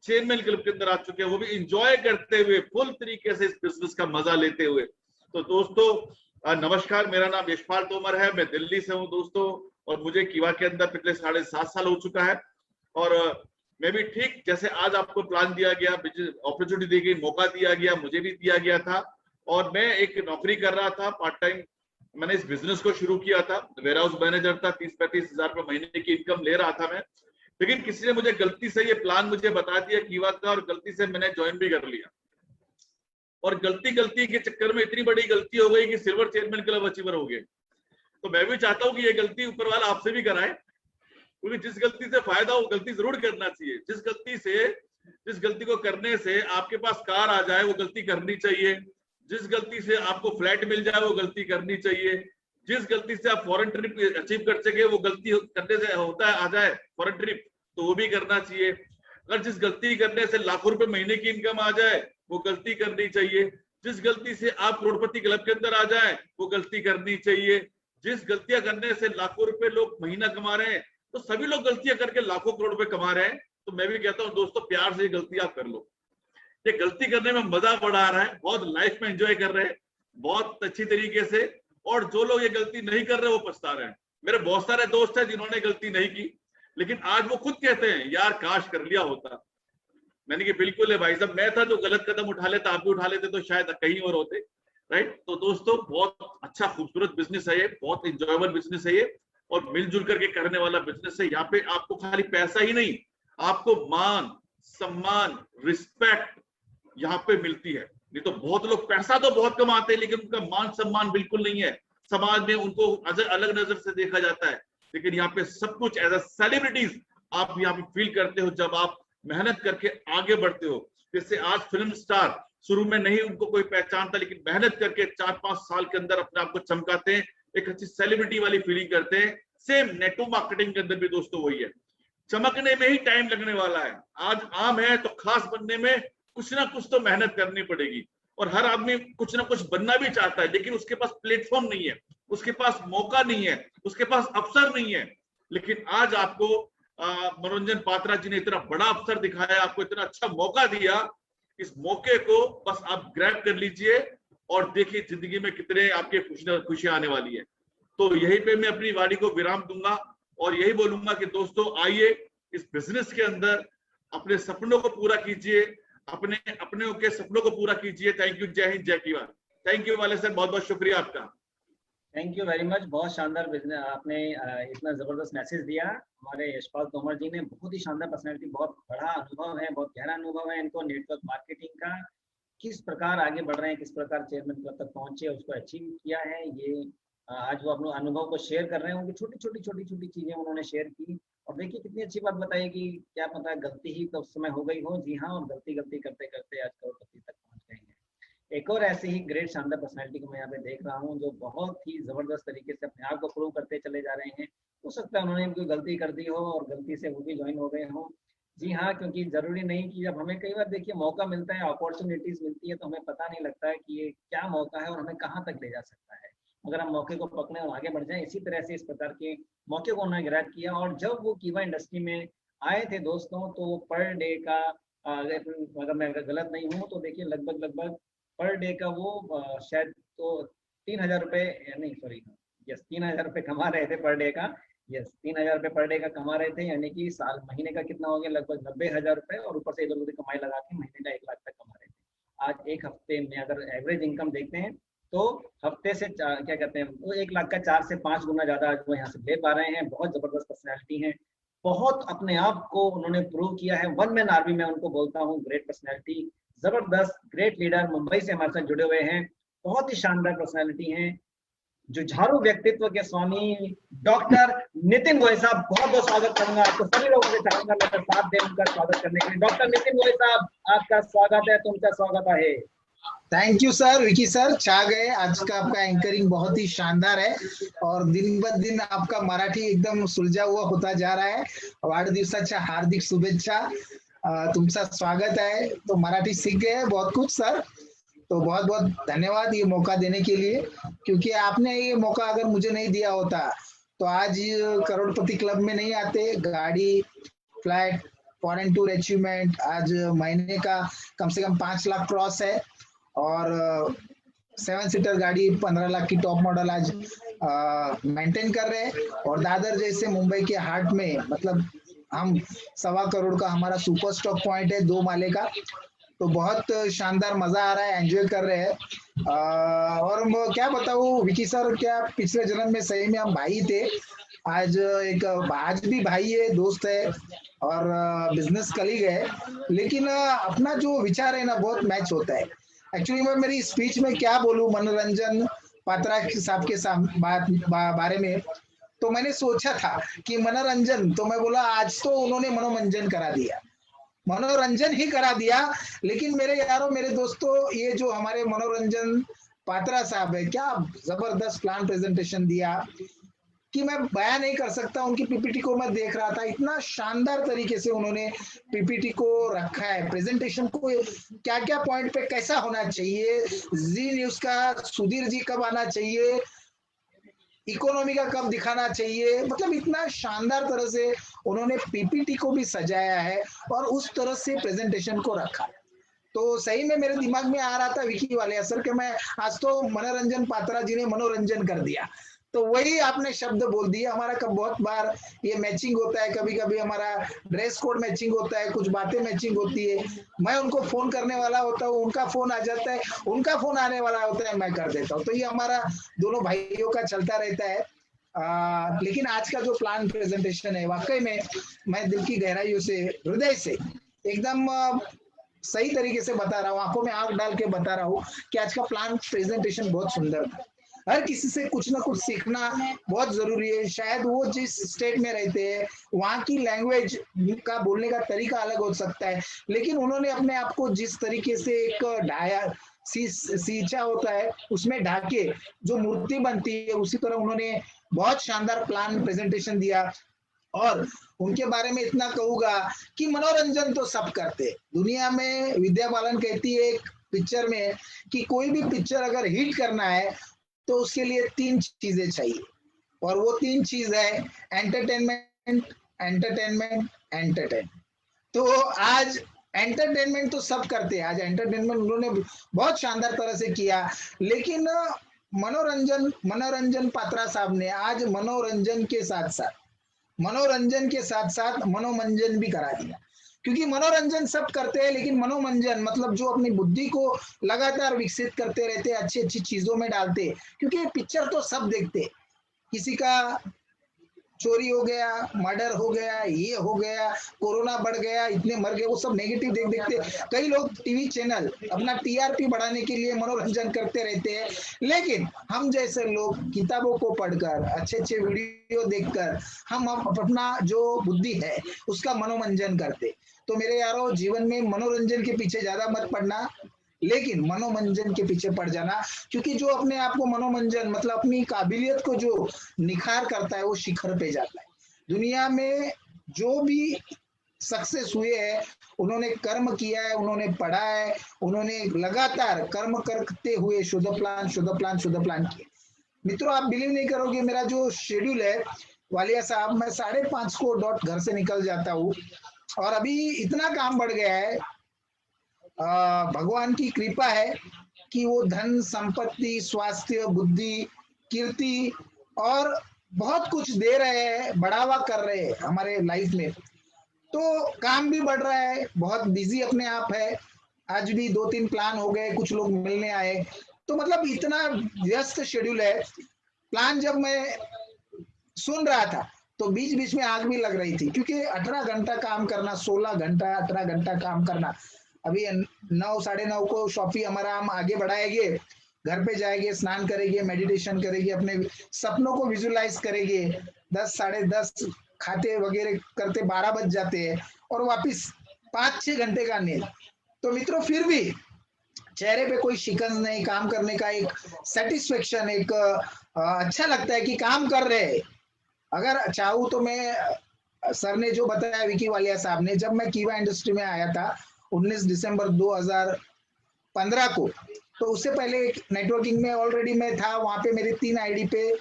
चेयरमैन क्लब के अंदर आ चुके हैं, वो भी इंजॉय करते हुए, फुल तरीके से इस बिजनेस का मजा लेते हुए। तो दोस्तों नमस्कार, मेरा नाम यशपाल तोमर है, मैं दिल्ली से हूँ दोस्तों, और मुझे कीवा के अंदर पिछले 7.5 साल हो चुका है। और मैं भी ठीक जैसे आज आपको प्लान दिया गया, अपॉर्चुनिटी दी गई, मौका दिया गया, मुझे भी दिया गया था, और मैं एक नौकरी कर रहा था पार्ट टाइम। मैंने इस बिजनेस को शुरू किया था, वेयर हाउस मैनेजर था, 30-35 हजार रुपए महीने की इनकम ले रहा था मैं। लेकिन किसी ने मुझे गलती से ये प्लान मुझे बता दिया कीवा का, और गलती से मैंने ज्वाइन भी कर लिया। और गलती के चक्कर में इतनी बड़ी गलती हो गई कि सिल्वर चेयरमैन क्लब अचीवर हो गए। तो मैं भी चाहता हूँ कि ये गलती ऊपर वाला आपसे भी कराए, क्योंकि जिस गलती से फायदा हो गलती जरूर करना चाहिए। जिस गलती को करने से आपके पास कार आ जाए वो गलती करनी चाहिए, जिस गलती से आपको फ्लैट मिल जाए वो गलती करनी चाहिए, जिस गलती से आप फॉरेन ट्रिप अचीव कर सके वो गलती करने से होता है आ जाए फॉरेन ट्रिप, तो वो भी करना चाहिए। अगर जिस गलती करने से लाखों रुपए महीने की इनकम आ जाए वो गलती करनी चाहिए। जिस गलती से आप करोड़पति क्लब के अंदर आ जाए वो गलती करनी चाहिए। जिस गलतियां करने से लाखों रुपए लोग महीना कमा रहे हैं, तो सभी लोग गलतियां करके लाखों करोड़ रुपए कमा रहे हैं। तो मैं भी कहता हूं दोस्तों, प्यार से गलती आप कर लो। ये गलती करने में मजा बड़ा आ रहा है, बहुत लाइफ में एंजॉय कर रहे हैं बहुत अच्छी तरीके से। और जो लोग ये गलती नहीं कर रहे वो पछता रहे हैं। मेरे बहुत सारे दोस्त हैं जिन्होंने गलती नहीं की, लेकिन आज वो खुद कहते हैं यार काश कर लिया होता। मैंने कहा बिल्कुल है भाई साहब, मैं था जो गलत कदम उठा लेता, आप भी उठा लेते तो शायद कहीं और होते, राइट। तो दोस्तों बहुत अच्छा खूबसूरत बिजनेस है ये, बहुत इंजॉयबल बिजनेस है ये, और मिलजुल करके करने वाला बिजनेस है। यहाँ पे आपको खाली पैसा ही नहीं, आपको मान सम्मान रिस्पेक्ट यहाँ पे मिलती है। नहीं तो बहुत लोग पैसा तो बहुत कमाते हैं लेकिन उनका मान सम्मान बिल्कुल नहीं है, समाज में उनको अलग नजर से देखा जाता है। लेकिन यहाँ पे सब कुछ एज अ सेलिब्रिटीज आप यहाँ पे फील करते हो जब आप मेहनत करके आगे बढ़ते हो। जैसे आज फिल्म स्टार शुरू में नहीं उनको कोई पहचानता, लेकिन मेहनत करके 4-5 साल के अंदर अपने आप को चमकाते हैं, एक अच्छी सेलिब्रिटी वाली फीलिंग करते हैं। सेम नेटवर्क मार्केटिंग के अंदर भी दोस्तों वही है, चमकने में ही टाइम लगने वाला है। आज आम है तो खास बनने में कुछ ना कुछ तो मेहनत करनी पड़ेगी, और हर आदमी कुछ ना कुछ बनना भी चाहता है, लेकिन उसके पास प्लेटफॉर्म नहीं है, उसके पास मौका नहीं है, उसके पास अवसर नहीं है। लेकिन आज आपको मनोरंजन पात्रा जी ने इतना बड़ा अवसर दिखाया, आपको इतना अच्छा मौका दिया, इस मौके को बस आप ग्रैब कर लीजिए और देखिए जिंदगी में कितने आपके खुशियां आने वाली है। तो यहीं पे मैं अपनी वाणी को विराम दूंगा और यही बोलूंगा कि दोस्तों आइए इस बिजनेस के अंदर अपने सपनों को पूरा कीजिए, अपने के सपनों को पूरा कीजिए। थैंक यू, जय हिंद, जय किसान। थैंक यू वाले सर, बहुत बहुत शुक्रिया आपका। थैंक यू वेरी मच, बहुत शानदार बिजनेस आपने इतना जबरदस्त मैसेज दिया। हमारे यशपाल तोमर जी ने बहुत ही शानदार पर्सनैलिटी, बहुत बड़ा अनुभव है, बहुत गहरा अनुभव है इनको नेटवर्क मार्केटिंग का, किस प्रकार आगे बढ़ रहे हैं, किस प्रकार चेयरमैन क्लब तक पहुंचे, उसको अचीव किया है। ये आज वो अपने अनुभव को शेयर कर रहे हैं, उनकी छोटी छोटी चीजें उन्होंने शेयर की। और देखिए कितनी अच्छी बात बताई कि क्या पता गलती ही तो उस समय हो गई हो। जी हाँ, और गलती करते करते आज करोड़पति तक पहुंच गए हैं। एक और ऐसे ही ग्रेट शानदार पर्सनैलिटी को मैं यहाँ पे देख रहा हूँ जो बहुत ही जबरदस्त तरीके से अपने आप को प्रूव करते चले जा रहे हैं। हो सकता है उन्होंने कोई गलती कर दी हो और गलती से वो भी ज्वाइन हो गए हो। जी हाँ, क्योंकि जरूरी नहीं कि जब हमें कई बार देखिए मौका मिलता है, अपॉर्चुनिटीज मिलती है, तो हमें पता नहीं लगता है कि ये क्या मौका है और हमें कहाँ तक ले जा सकता है। अगर हम मौके को पकड़े और आगे बढ़ जाएं, इसी तरह से इस प्रकार के मौके को उन्होंने ग्रैब किया। और जब वो कीवा इंडस्ट्री में आए थे दोस्तों, तो पर डे का अगर मैं गलत नहीं हूँ तो देखिए लगभग पर डे का वो शायद तो 3,000 रुपये, नहीं सॉरी, यस 3,000 रुपये कमा रहे थे पर डे का। यस 3,000 रुपये पर डे का कमा रहे थे, यानी कि साल महीने का कितना हो गया, लगभग 90,000 रुपये, और ऊपर से इधर उधर कमाई लगा के महीने का 1 लाख तक कमा रहे थे। आज एक हफ्ते में अगर एवरेज इनकम देखते हैं तो हफ्ते से क्या कहते हैं वो 1 लाख का 4 से 5 गुना ज्यादा आज वो यहाँ से ले पा रहे हैं। बहुत जबरदस्त पर्सनैलिटी है, बहुत अपने आप को उन्होंने प्रूव किया है। वन मैन आर्मी में उनको बोलता हूँ, ग्रेट पर्सनैलिटी, जबरदस्त ग्रेट लीडर, मुंबई से हमारे साथ जुड़े हुए हैं। बहुत ही शानदार पर्सनैलिटी हैं, जुझारू व्यक्तित्व के स्वामी डॉक्टर नितिन गोयल साहब। बहुत बहुत स्वागत करूंगा आपको, सभी लोगों से चाहूंगा मेरे साथ दें उनका स्वागत करने के लिए। डॉक्टर नितिन गोयल साहब, आपका स्वागत है, तुमका स्वागत है। Thank you sir, Vicky sir छा गए। आज का आपका एंकरिंग बहुत ही शानदार है और दिन ब दिन आपका मराठी एकदम सुलझा हुआ होता जा रहा है। वाढदिवसाच्या हार्दिक शुभेच्छा, तुमचा स्वागत है। तो मराठी सीख गए बहुत कुछ सर, तो बहुत बहुत धन्यवाद ये मौका देने के लिए, क्योंकि आपने ये मौका अगर मुझे नहीं दिया होता तो आज करोड़पति क्लब में नहीं आते। गाड़ी, फ्लैट, फॉरेन टूर अचीवमेंट, आज महीने का कम से कम 5 लाख क्रॉस है और 7 सीटर गाड़ी 15 लाख की टॉप मॉडल आज मेंटेन कर रहे हैं। और दादर जैसे मुंबई के हार्ट में, मतलब हम 1.25 करोड़ का हमारा सुपर स्टॉक पॉइंट है 2 माले का, तो बहुत शानदार मजा आ रहा है, एंजॉय कर रहे हैं। और क्या बताऊं विकी सर, क्या पिछले जन्म में सही में हम भाई थे, आज भी भाई है, दोस्त है और बिजनेस कलीग है। लेकिन अपना जो विचार है ना बहुत मैच होता है। एक्चुअली मैं मेरी स्पीच में क्या बोलूं मनोरंजन पात्रा साहब के बारे में, तो मैंने सोचा था कि मनोरंजन, तो मैं बोला आज तो उन्होंने मनोरंजन करा दिया, मनोरंजन ही करा दिया। लेकिन मेरे यारों, मेरे दोस्तों, ये जो हमारे मनोरंजन पात्रा साहब है, क्या जबरदस्त प्लान प्रेजेंटेशन दिया कि मैं बयान नहीं कर सकता। उनकी पीपीटी को मैं देख रहा था, इतना शानदार तरीके से उन्होंने पीपीटी को रखा है, प्रेजेंटेशन को क्या क्या पॉइंट पे कैसा होना चाहिए, जी न्यूज का सुधीर जी कब आना चाहिए, इकोनॉमी का कब दिखाना चाहिए, मतलब इतना शानदार तरह से उन्होंने पीपीटी को भी सजाया है और उस तरह से प्रेजेंटेशन को रखा। तो सही में मेरे दिमाग में आ रहा था विकी वाले असर के मैं आज तो मनोरंजन पात्रा जी ने मनोरंजन कर दिया। तो वही आपने शब्द बोल दिया। हमारा बहुत बार ये मैचिंग होता है, कभी कभी हमारा ड्रेस कोड मैचिंग होता है, कुछ बातें मैचिंग होती है। मैं उनको फोन करने वाला होता हूँ, उनका फोन आ जाता है, उनका फोन आने वाला होता है, मैं कर देता हूँ। तो ये हमारा दोनों भाइयों का चलता रहता है। लेकिन आज का जो प्लान प्रेजेंटेशन है, वाकई में मैं दिल की गहराइयों से, हृदय से एकदम सही तरीके से बता रहा हूँ, आंखों में आंख डाल के बता रहा हूँ कि आज का प्लान प्रेजेंटेशन बहुत सुंदर था। हर किसी से कुछ ना कुछ सीखना बहुत जरूरी है। शायद वो जिस स्टेट में रहते हैं वहाँ की लैंग्वेज का बोलने का तरीका अलग हो सकता है, लेकिन उन्होंने अपने आप को जिस तरीके से एक ढाया सींचा होता है उसमें ढाके जो मूर्ति बनती है, उसी तरह उन्होंने बहुत शानदार प्लान प्रेजेंटेशन दिया। और उनके बारे में इतना कहूंगा कि मनोरंजन तो सब करते। दुनिया में विद्या बालन कहती है एक पिक्चर में कि कोई भी पिक्चर अगर हिट करना है तो उसके लिए 3 चीजें चाहिए, और वो 3 चीज है एंटरटेनमेंट, एंटरटेनमेंट, एंटरटेन। तो आज एंटरटेनमेंट तो सब करते हैं, आज एंटरटेनमेंट उन्होंने बहुत शानदार तरह से किया, लेकिन मनोरंजन पात्रा साहब ने आज मनोरंजन के साथ साथ मनोमंजन भी करा दिया। क्योंकि मनोरंजन सब करते हैं, लेकिन मनोमंजन मतलब जो अपनी बुद्धि को लगातार विकसित करते रहते, अच्छी अच्छी चीजों में डालते। क्योंकि पिक्चर तो सब देखते, किसी का चोरी हो गया, मर्डर हो गया, ये हो गया, कोरोना बढ़ गया, इतने मर गए, वो सब नेगेटिव देखते। कई लोग टीवी चैनल अपना टीआरपी बढ़ाने के लिए मनोरंजन करते रहते हैं, लेकिन हम जैसे लोग किताबों को पढ़कर, अच्छे अच्छे वीडियो देखकर हम अपना जो बुद्धि है उसका मनोरंजन करते। तो मेरे यारों, जीवन में मनोरंजन के पीछे ज्यादा मत पड़ना, लेकिन मनोमंजन के पीछे पड़ जाना। क्योंकि जो अपने आप को मनोमंजन मतलब अपनी काबिलियत को जो निखार करता है वो शिखर पे जाता है। दुनिया में जो भी सक्सेस हुए हैं उन्होंने कर्म किया है, उन्होंने पढ़ा है, उन्होंने लगातार कर्म करते हुए शुद्ध प्लान किए। मित्रों, आप बिलीव नहीं करोगे, मेरा जो शेड्यूल है वालिया साहब, मैं 5:30 को डॉट घर से निकल जाता हूँ, और अभी इतना काम बढ़ गया है। भगवान की कृपा है कि वो धन संपत्ति, स्वास्थ्य, बुद्धि, कीर्ति और बहुत कुछ दे रहे हैं, बढ़ावा कर रहे हैं हमारे लाइफ में। तो काम भी बढ़ रहा है, बहुत बिजी अपने आप है। आज भी 2-3 प्लान हो गए, कुछ लोग मिलने आए, तो मतलब इतना व्यस्त शेड्यूल है। प्लान जब मैं सुन रहा था तो बीच बीच में आग भी लग रही थी, क्योंकि 18 घंटा काम करना, 16 घंटा 18 घंटा काम करना। अभी 9 साढ़े 9 को शॉपी हमारा हम आगे बढ़ाएंगे, घर पे जाएंगे, स्नान करेंगे, मेडिटेशन करेंगे, अपने सपनों को विजुलाइज करेंगे। 10 साढ़े 10 खाते वगैरह करते 12 बज जाते हैं, और वापिस 5-6 घंटे का नींद। तो मित्रों, फिर भी चेहरे पे कोई शिकन नहीं, काम करने का एक सेटिस्फेक्शन, एक अच्छा लगता है कि काम कर रहे हैं। अगर चाहूँ तो मैं, सर ने जो बताया, विकी वालिया साहब ने, जब मैं कीवा इंडस्ट्री में आया था 19 दिसंबर 2015 को, तो उससे पहले नेटवर्किंग में ऑलरेडी मैं था। वहां पे मेरे 3 आईडी पे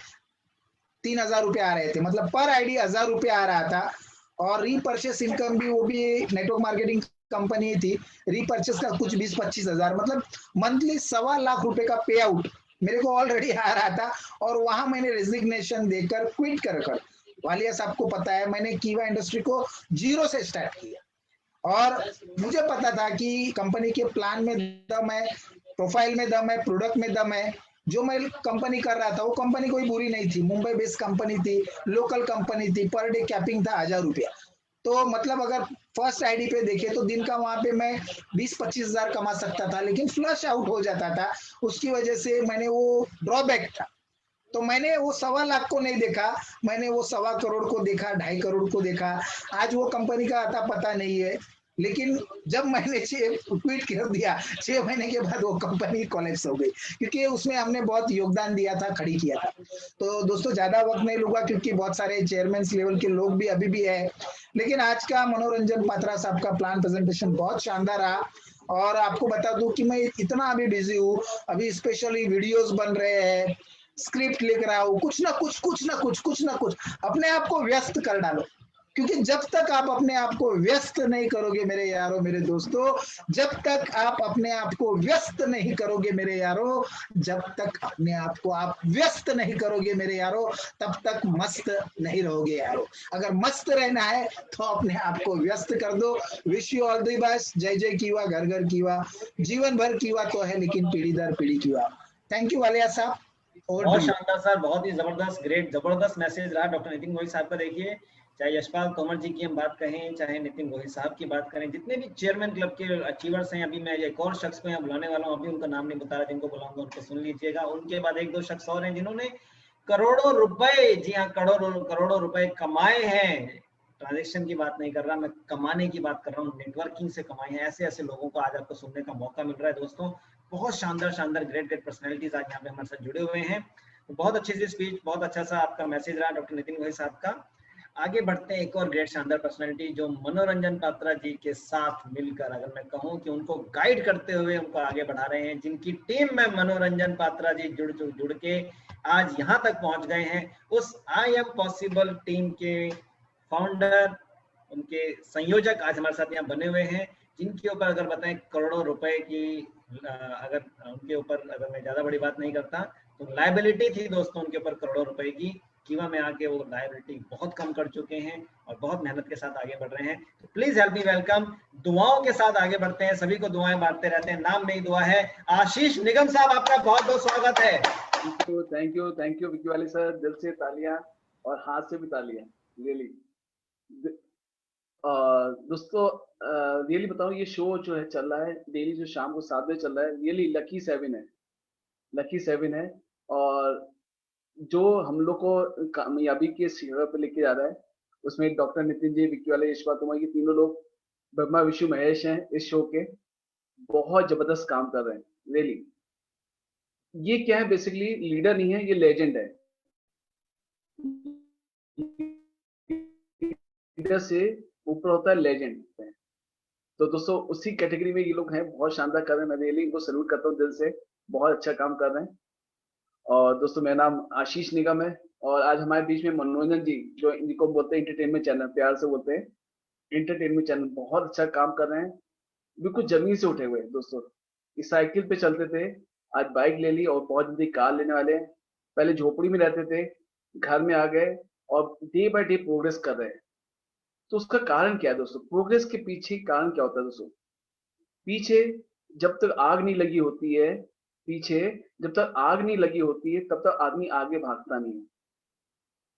3000 रुपए आ रहे थे, मतलब पर आईडी 1000 रुपए आ रहा था। और रीपर्चेस इनकम भी, वो भी नेटवर्क मार्केटिंग कंपनी थी, रीपर्चेस का कुछ 20-25 हजार, मतलब मंथली 1.25 लाख रुपए का पे आउट मेरे को ऑलरेडी आ रहा था। और वहां मैंने रेजिग्नेशन देकर, क्विट कर वालिया साहब को पता है, मैंने कीवा इंडस्ट्री को 0 से स्टार्ट किया। और मुझे पता था कि कंपनी के प्लान में दम है, प्रोफाइल में दम है, प्रोडक्ट में दम है। जो मैं कंपनी कर रहा था वो कंपनी कोई बुरी नहीं थी, मुंबई बेस्ड कंपनी थी, लोकल कंपनी थी, पर डे कैपिंग था 1000 रुपया। तो मतलब अगर फर्स्ट आईडी पे देखे तो दिन का वहां पे मैं 20-25 हजार कमा सकता था, लेकिन फ्लश आउट हो जाता था। उसकी वजह से मैंने वो ड्रॉबैक था, तो मैंने वो 1.25 लाख को नहीं देखा, मैंने वो 1.25 करोड़ को देखा, 2.5 करोड़ को देखा। आज वो कंपनी का आता पता नहीं है, लेकिन जब मैंने ट्वीट कर दिया 6 महीने के बाद वो कंपनी कोलैप्स हो गई, क्योंकि उसमें हमने बहुत योगदान दिया था, खड़ी किया था। तो दोस्तों, ज्यादा वक्त नहीं लूंगा, क्योंकि बहुत सारे चेयरमैन लेवल के लोग भी अभी भी है। लेकिन आज का मनोरंजन पात्रा साहब का प्लान प्रेजेंटेशन बहुत शानदार रहा। और आपको बता दूं कि मैं इतना अभी बिजी हूँ, अभी स्पेशली वीडियोस बन रहे हैं, स्क्रिप्ट लिख रहा हूँ, कुछ ना कुछ अपने आप को व्यस्त कर डालो। क्योंकि जब तक आप अपने आप को व्यस्त नहीं करोगे मेरे यारों, मेरे दोस्तों, जब तक आप अपने आप को व्यस्त नहीं करोगे मेरे यारों, जब तक अपने आप को आप व्यस्त नहीं करोगे मेरे यारों, तब तक मस्त नहीं रहोगे यारों। अगर मस्त रहना है तो अपने आप को व्यस्त कर दो। Wish you all the best. जय जय कीवा, घर घर कीवा, जीवन भर कीवा तो है लेकिन पीढ़ी दर पीढ़ी कीवा। थैंक यू वालिया साहब। बहुत शानदार सर, बहुत ही जबरदस्त, ग्रेट, जबरदस्त मैसेज रहा डॉक्टर नितिन गोहिल साहब का। देखिए, चाहे यशपाल तोमर जी की हम बात कहें, चाहे नितिन गोहिल साहब की बात करें, जितने भी चेयरमैन क्लब के अचीवर्स हैं, अभी मैं एक और शख्स को यहाँ बुलाने वाला हूँ, अभी उनका नाम नहीं बता रहा, जिनको बुलाऊंगा उनको सुन लीजिएगा। उनके बाद एक दो शख्स और हैं जिन्होंने करोड़ों रुपए, जी हाँ, करोड़ों रुपए कमाए हैं। ट्रांजेक्शन की बात नहीं कर रहा मैं, कमाने की बात कर रहा हूँ, नेटवर्किंग से कमाए हैं। ऐसे ऐसे लोगों को आज आपको सुनने का मौका मिल रहा है दोस्तों। बहुत शानदार शानदार ग्रेट पर्सनैलिटीज आज यहाँ पे हमारे साथ जुड़े हुए हैं। तो बहुत अच्छी सी स्पीच, बहुत अच्छा सा आपका मैसेज रहा डॉक्टर नितिन गोहिल साहब का। आगे बढ़ते हैं, एक और ग्रेट शानदार पर्सनैलिटी जो मनोरंजन पात्रा जी के साथ मिलकर, अगर मैं कहूँ कि उनको गाइड करते हुए उनको आगे बढ़ा रहे हैं, जिनकी टीम में मनोरंजन पात्रा जी जुड़ के आज यहाँ तक पहुंच गए हैं। उस आई एम पॉसिबल टीम के फाउंडर, उनके संयोजक आज हमारे साथ यहाँ बने हुए हैं, जिनके ऊपर अगर बताएं करोड़ों रुपए की, अगर उनके ऊपर, अगर मैं ज्यादा बड़ी बात नहीं करता तो लायबिलिटी थी दोस्तों उनके ऊपर करोड़ों रुपए की। कीवा में आके वो लायबिलिटी बहुत कम कर चुके हैं और बहुत मेहनत के साथ आगे बढ़ रहे हैं। तो प्लीज हेल्प मी वेलकम। दुआओं के साथ आगे बढ़ते हैं, सभी को दुआएं बांटते रहते हैं, नाम नहीं दुआ है। आशीष निगम साहब, आपका बहुत बहुत स्वागत है। थैंक यू विक्की वाले सर। दिल से तालियां और हाथ से भी तालियां, रियली। दोस्तों रियली बताऊं, ये शो जो है चल रहा है डेली, जो शाम को 7 बजे चल रहा है, रियली लकी सेवन है। और जो हम लोग को कामयाबी के शिखर पर लेके जा रहा है, उसमें डॉक्टर नितिन जी, विक्की वाले, यशपाल तोमर, ये तीनों लोग ब्रह्मा विष्णु महेश हैं इस शो के। बहुत जबरदस्त काम कर रहे हैं रियली। ये क्या है, बेसिकली लीडर नहीं है, ये लेजेंड है। लीडर से ऊपर होता है लेजेंड। तो दोस्तों उसी कैटेगरी में ये लोग हैं, बहुत शानदार कर रहे हैं। मैं रियली इनको सैल्यूट करता हूँ दिल से, बहुत अच्छा काम कर रहे हैं। और दोस्तों मेरा नाम आशीष निगम है और आज हमारे बीच में मनोरंजन जी, जो इनको बोलते हैं एंटरटेनमेंट चैनल, प्यार से बोलते हैं एंटरटेनमेंट चैनल, बहुत अच्छा काम कर रहे हैं। बिल्कुल जमीन से उठे हुए दोस्तों। इस साइकिल पे चलते थे, आज बाइक ले ली और बहुत जल्दी कार लेने वाले हैं। पहले झोपड़ी में रहते थे, घर में आ गए और डे बाय डे प्रोग्रेस कर रहे हैं। तो उसका कारण क्या है दोस्तों? प्रोग्रेस के पीछे कारण क्या होता है दोस्तों? पीछे जब तक आग नहीं लगी होती है, तब तक आदमी आगे भागता नहीं है।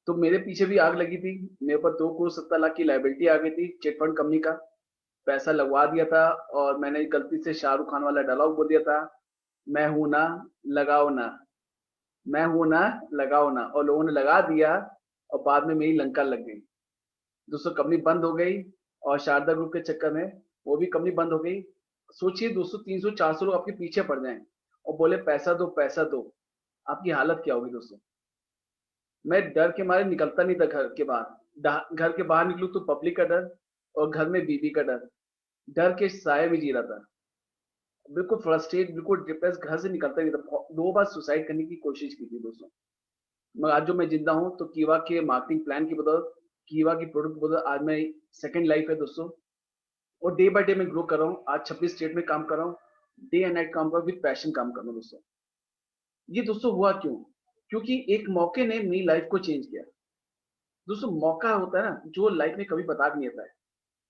तो मेरे पीछे भी आग लगी थी, मेरे ऊपर 2,70,00,000 की लायबिलिटी आ गई थी चिट फंड कंपनी का। पैसा लगवा दिया था और मैंने गलती से शाहरुख खान वाला डायलॉग बोल दिया था, मैं हूं ना लगाओ ना, और लोगों ने लगा दिया और बाद में मेरी लंका लग गई। दोस्तों कंपनी बंद हो गई और शारदा ग्रुप के चक्कर में वो भी कंपनी बंद हो गई। सोचिए दोस्तों, 300-400 लोग आपके पीछे पड़ जाएं और बोले पैसा दो, आपकी हालत क्या होगी दोस्तों? मैं डर के मारे निकलता नहीं था घर के बाहर। घर के बाहर निकलूं तो पब्लिक का डर और घर में बीवी का डर के साए में जी रहा था। बिल्कुल फ्रस्ट्रेट, बिल्कुल डिप्रेस, घर से निकलता नहीं था। 2 बार सुसाइड करने की कोशिश की थी दोस्तों। मगर आज जो मैं जिंदा हूँ तो कीवा के मार्केटिंग प्लान की बदौलत, कीवा की प्रोडक्ट की बदौलत आज मैं सेकंड लाइफ है दोस्तों। और डे बाय डे मैं ग्रो कर रहा हूँ। आज 26 स्टेट में काम कर रहा हूँ, डे एंड नाइट काम कर रहा हूँ, विद पैशन काम कर रहा हूँ दोस्तों। ये दोस्तों हुआ क्यों? क्योंकि एक मौके ने मेरी लाइफ को चेंज किया दोस्तों। मौका होता है ना, जो लाइफ में कभी बता भी नहीं आता है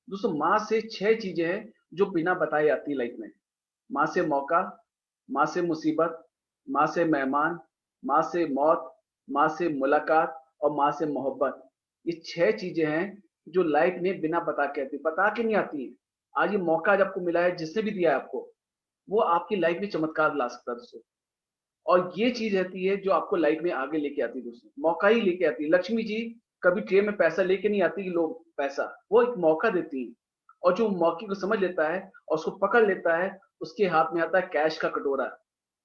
दोस्तों। माँ से 6 चीजें हैं जो बिना बताए आती है लाइफ में। माँ से मौका, माँ से मुसीबत, माँ से मेहमान, माँ से मौत, माँ से मुलाकात और माँ से मोहब्बत। ये 6 चीजें हैं जो लाइफ में बिना बता के नहीं आती है। आज ये मौका आज आपको मिला है, जिसने भी दिया है आपको, वो आपकी लाइफ में चमत्कार ला सकता है दोस्तों। और ये चीज रहती है जो आपको लाइफ में आगे लेके आती है दोस्तों। मौका ही लेके आती है। लक्ष्मी जी कभी ट्रे में पैसा लेके नहीं आती कि लोग पैसा, वो एक मौका देती है। और जो मौके को समझ लेता है और उसको पकड़ लेता है, उसके हाथ में आता है कैश का कटोरा।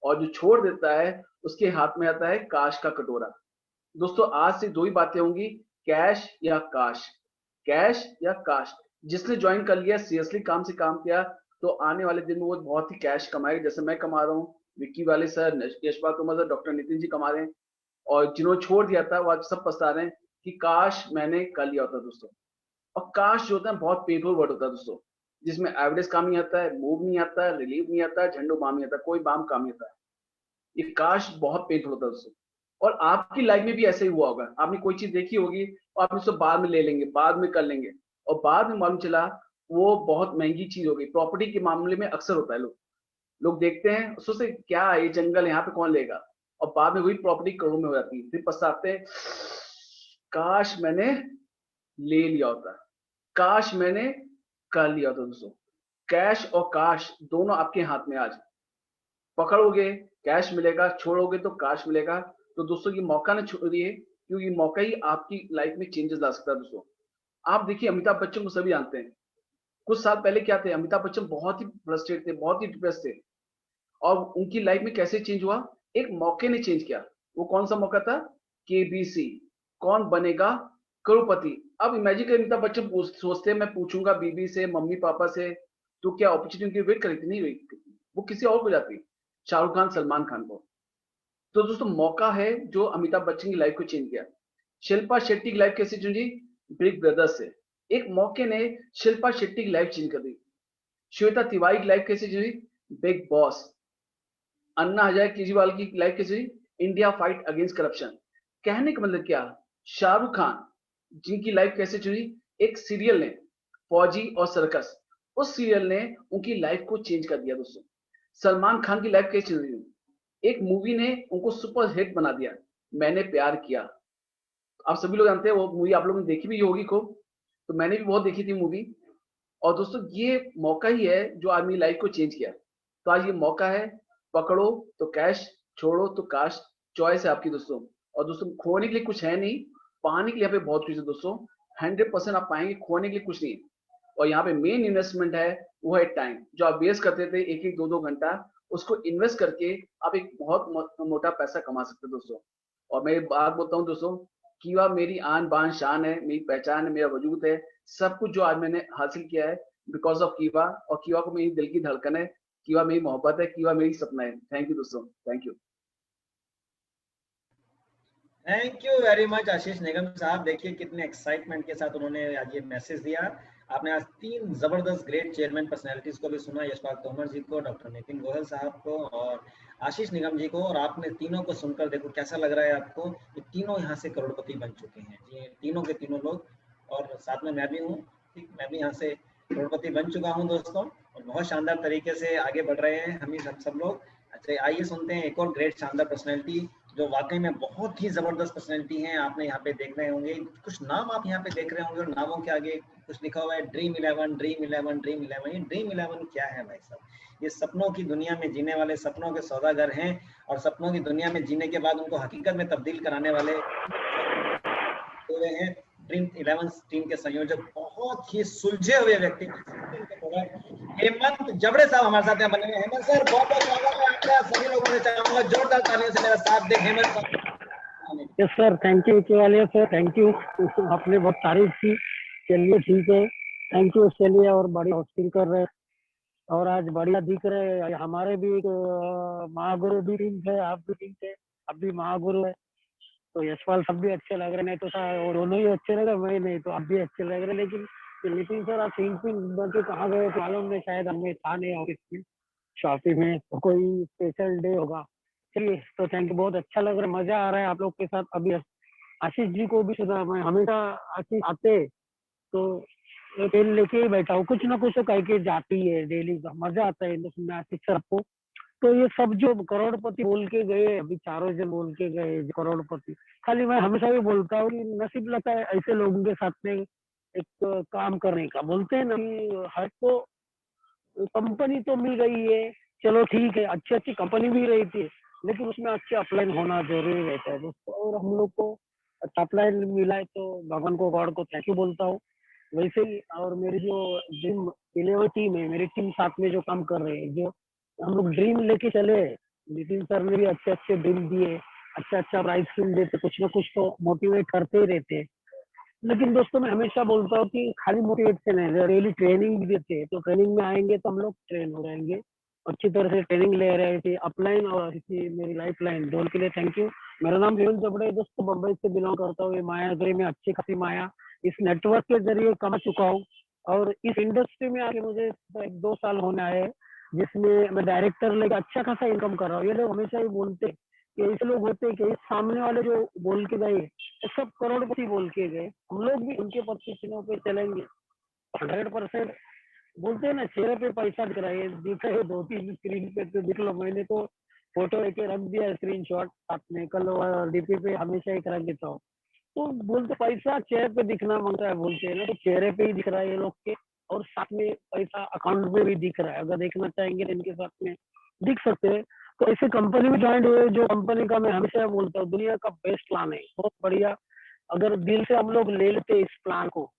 और जो छोड़ देता है, उसके हाथ में आता है काश का कटोरा। दोस्तों आज से 2 ही बातें होंगी, कैश या काश, कैश या काश। जिसने ज्वाइन कर लिया, सीरियसली काम से काम किया, तो आने वाले दिन में वो बहुत ही कैश कमाएगा, जैसे मैं कमा रहा हूँ, विक्की वाले sir, Yashpal Tomar sir, doctor Nitin ji कमा रहे हैं। और जिन्होंने छोड़ दिया था वो आज सब पछता रहे हैं कि काश मैंने कर लिया होता दोस्तों। और काश जो होता है बहुत पेनफुल वर्ड होता है दोस्तों, जिसमें एवरेज काम नहीं आता है, मूव नहीं आता है, रिलीव नहीं आता है, झंडू बाम नहीं आता, कोई बाम काम नहीं आता है। ये काश बहुत पेनफुल होता है दोस्तों। और आपकी लाइफ में भी ऐसे ही हुआ होगा, आपने कोई चीज देखी होगी और आप उसको बाद में ले लेंगे, बाद में कर लेंगे, और बाद में मालूम चला वो बहुत महंगी चीज हो गई। प्रॉपर्टी के मामले में अक्सर होता है, लोग देखते हैं, सोचते क्या है ये जंगल, यहाँ पे कौन लेगा, और बाद में वही प्रॉपर्टी करोड़ों में हो जाती है। फिर पछताते हैं, काश मैंने ले लिया होता, काश मैंने कर लिया होता। दोस्तों कैश और काश दोनों आपके हाथ में। आज पकड़ोगे कैश मिलेगा, छोड़ोगे तो काश मिलेगा। तो दोस्तों ये मौका ना छोड़िए, क्योंकि मौका ही आपकी लाइफ में चेंजेस ला सकता है। दोस्तों आप देखिए अमिताभ बच्चन को सभी जानते हैं, कुछ साल पहले क्या थे, अमिताभ बच्चन बहुत ही फ्रस्ट्रेट थे, बहुत ही डिप्रेस थे, और उनकी लाइफ में कैसे चेंज हुआ, एक मौके ने चेंज किया। वो कौन सा मौका था, केबीसी, कौन बनेगा करोड़पति। अब इमेजिन कर अमिताभ बच्चन सोचते हैं मैं पूछूंगा बीबी से, मम्मी पापा से, तो क्या अपॉर्चुनिटी वेट करी थी, नहीं हुई, वो किसी और को जाती, शाहरुख खान, सलमान खान को। तो दोस्तों मौका है जो अमिताभ बच्चन की लाइफ को चेंज किया। शिल्पा शेट्टी की लाइफ कैसे चेंजी, बिग ब्रदर से। एक मौके ने शिल्पा शेट्टी की लाइफ चेंज कर दी। श्वेता तिवारी की लाइफ कैसे चेंजी, बिग बॉस। अन्ना हजारे केजरीवाल की लाइफ कैसे चेंजी, इंडिया फाइट अगेंस्ट करप्शन। कहने का मतलब क्या, शाहरुख खान जिनकी लाइफ कैसे चेंजी, एक सीरियल ने, फौजी और सर्कस, उस सीरियल ने उनकी लाइफ को चेंज कर दिया। दोस्तों सलमान खान की लाइफ कैसे चेंज, एक मूवी ने उनको सुपर हिट बना दिया, मैंने प्यार किया। आप सभी लोग जानते हैं वो मूवी, आप लोगों ने देखी भी होगी को, तो मैंने भी बहुत देखी थी मूवी। और दोस्तों ये मौका ही है जो आदमी लाइफ को चेंज किया। तो आज ये मौका है, पकड़ो तो कैश, छोड़ो तो काश, चॉइस है आपकी दोस्तों। और दोस्तों खोने के लिए कुछ है नहीं, पाने के लिए यहाँ पे बहुत कुछ है दोस्तों। 100% आप पाएंगे, खोने के लिए कुछ नहीं है। और यहाँ पे मेन इन्वेस्टमेंट है, वो है टाइम। जो आप वेस्ट करते थे 1-1, 2-2 घंटा, उसको इन्वेस्ट करके आप एक बहुत मोटा पैसा कमा सकते हैं दोस्तों। और मैं एक बात बोलता हूँ दोस्तों, कीवा मेरी आन बान शान है, मेरी पहचान है, मेरा वजूद है। सब कुछ जो आज मैंने हासिल किया है बिकॉज ऑफ कीवा, और कीवा को मेरी दिल की धड़कन है, कीवा मेरी मोहब्बत है, कीवा मेरी सपना है। थैंक यू दोस्तों, thank you. Thank you very much Ashish Nigam साहब। देखिए कितने एक्साइटमेंट के साथ उन्होंने आज ये मैसेज दिया। आपने आज 3 जबरदस्त ग्रेट चेयरमैन पर्सनैलिटीज को भी सुना, यशपाल तोमर जी को, डॉक्टर नितिन गोयल साहब को और आशीष निगम जी को। और आपने तीनों को सुनकर देखो कैसा लग रहा है आपको, ये तीनों यहाँ से करोड़पति बन चुके हैं, ये तीनों के तीनों लोग, और साथ में मैं भी हूँ, ठीक, मैं भी यहाँ से करोड़पति बन चुका हूँ दोस्तों, और बहुत शानदार तरीके से आगे बढ़ रहे हैं हम ही सब लोग। अच्छा आइए सुनते हैं एक और ग्रेट शानदार पर्सनैलिटी जो वाकई में बहुत ही जबरदस्त पर्सनैलिटी हैं। आपने यहाँ पे देख रहे होंगे कुछ नाम, आप यहाँ पे देख रहे होंगे, और नामों के आगे कुछ लिखा हुआ है ड्रीम 11, ड्रीम 11, ड्रीम 11। ये ड्रीम 11 क्या है भाई साहब, ये सपनों की दुनिया में जीने वाले सपनों के सौदागर हैं, और सपनों की दुनिया में जीने के बाद उनको हकीकत में तब्दील कराने वाले हैं ड्रीम 11 टीम के संयोजक, बहुत ही सुलझे हुए व्यक्ति हेमंत जबड़े साहब हमारे साथ यहाँ बने हुए। हेमंत सर बहुत बहुत स्वागत है आपका, सभी लोगों ने चाहूंगा जोरदार तालियों से मेरा साथ दें Hemant sir. Yes sir, thank you Kewalia sir, thank you, आपने बहुत तारीफ की। चलिए ठीक है, थैंक यू उसके लिए, और बढ़िया होस्टिंग कर रहे और आज बढ़िया दिख रहे। हमारे भी एक महागुरु भी टीम थे, आप भी टीम थे, अब भी महागुरु है, तो यशपाल सब भी अच्छे लग रहे, नहीं तो और दोनों ही अच्छे लग रहे, मैं नहीं तो आप भी अच्छे लग रहे। लेकिन नितिन सर आप सिंह बन कहाँ गए मालूम नहीं, शायद हमें था नहीं ऑफिस में, शॉपिंग में, तो कोई स्पेशल डे होगा। चलिए तो थैंक यू, बहुत अच्छा लग रहा है, मजा आ रहा है आप लोग के साथ। अभी आशीष जी को भी सुना, मैं हमेशा आशीष आते तो पेन लेके ही बैठा हूँ, कुछ ना कुछ तो कह के जाती है डेली का, मजा आता है सुनना आशीष सर आपको। तो ये सब जो करोड़पति बोल के गए, अभी चारों जन बोल के गए करोड़पति, खाली मैं हमेशा भी बोलता हूँ कि नसीब लगता है ऐसे लोगों के साथ में एक काम करने का। बोलते हैं ना कि हर को कंपनी तो मिल गई है, चलो ठीक है, अच्छी अच्छी कंपनी भी रही थी, लेकिन उसमें अच्छे अपलाइन होना जरूरी रहता है दोस्तों। और हम लोग को अच्छा अपलाइन मिला है तो भगवान को, गॉड को थैंक यू बोलता हूँ। वैसे ही और मेरी जो ड्रीम 11 टीम है, मेरी टीम साथ में जो काम कर रहे हैं, जो हम लोग ड्रीम लेके चले, नितिन सर ने भी अच्छे अच्छे ड्रीम दिए, अच्छा अच्छा प्राइज फील देते, कुछ ना कुछ तो मोटिवेट करते ही रहते। लेकिन दोस्तों मैं हमेशा बोलता हूँ कि खाली मोटिवेट से नहीं, डेली ट्रेनिंग भी देते हैं, तो ट्रेनिंग में आएंगे तो हम लोग ट्रेन हो जाएंगे, अच्छी तरह से ट्रेनिंग ले रहे थे। अपलाइन और इसी मेरी लाइफ लाइन दोनों के लिए थैंक यू। मेरा नाम हेमंत जबड़े है दोस्तों, बम्बई से बिलोंग करता हूँ। मायागिरी में अच्छी खासी माया इस नेटवर्क के जरिए कमा चुका हूँ। और इस इंडस्ट्री में आके मुझे 1-2 साल होने आए हैं, जिसमें मैं डायरेक्टर लेके अच्छा खासा इनकम कर रहा हूँ। ये लोग हमेशा ही बोलते हैं कि ऐसे लोग होते हैं कि इस सामने वाले जो बोल के गए वो सब करोड़पति बोल के गए, हम लोग भी उनके पत्तिनों पे चलेंगे 100%। बोलते हैं ना, चेहरे पे पैसा दिख रहा है, दिख रहे 2-3 स्क्रीन पे तो दिख लो। मैंने तो फोटो एक रख दिया स्क्रीनशॉट आपने, कल डीपी पे हमेशा एक रख देता हूँ। तो बोलते पैसा चेहरे पे दिखना मांगता है, बोलते हैं ना, तो चेहरे पे ही दिख रहा है ये लोग के, और साथ में पैसा अकाउंट में भी दिख रहा है। अगर देखना चाहेंगे तो इनके साथ में दिख सकते हैं। तो ऐसे कंपनी में ज्वाइन हुए, जो कंपनी का मैं हमेशा बोलता हूँ दुनिया का बेस्ट प्लान है, बहुत बढ़िया। अगर दिल से हम लोग ले लेते इस प्लान को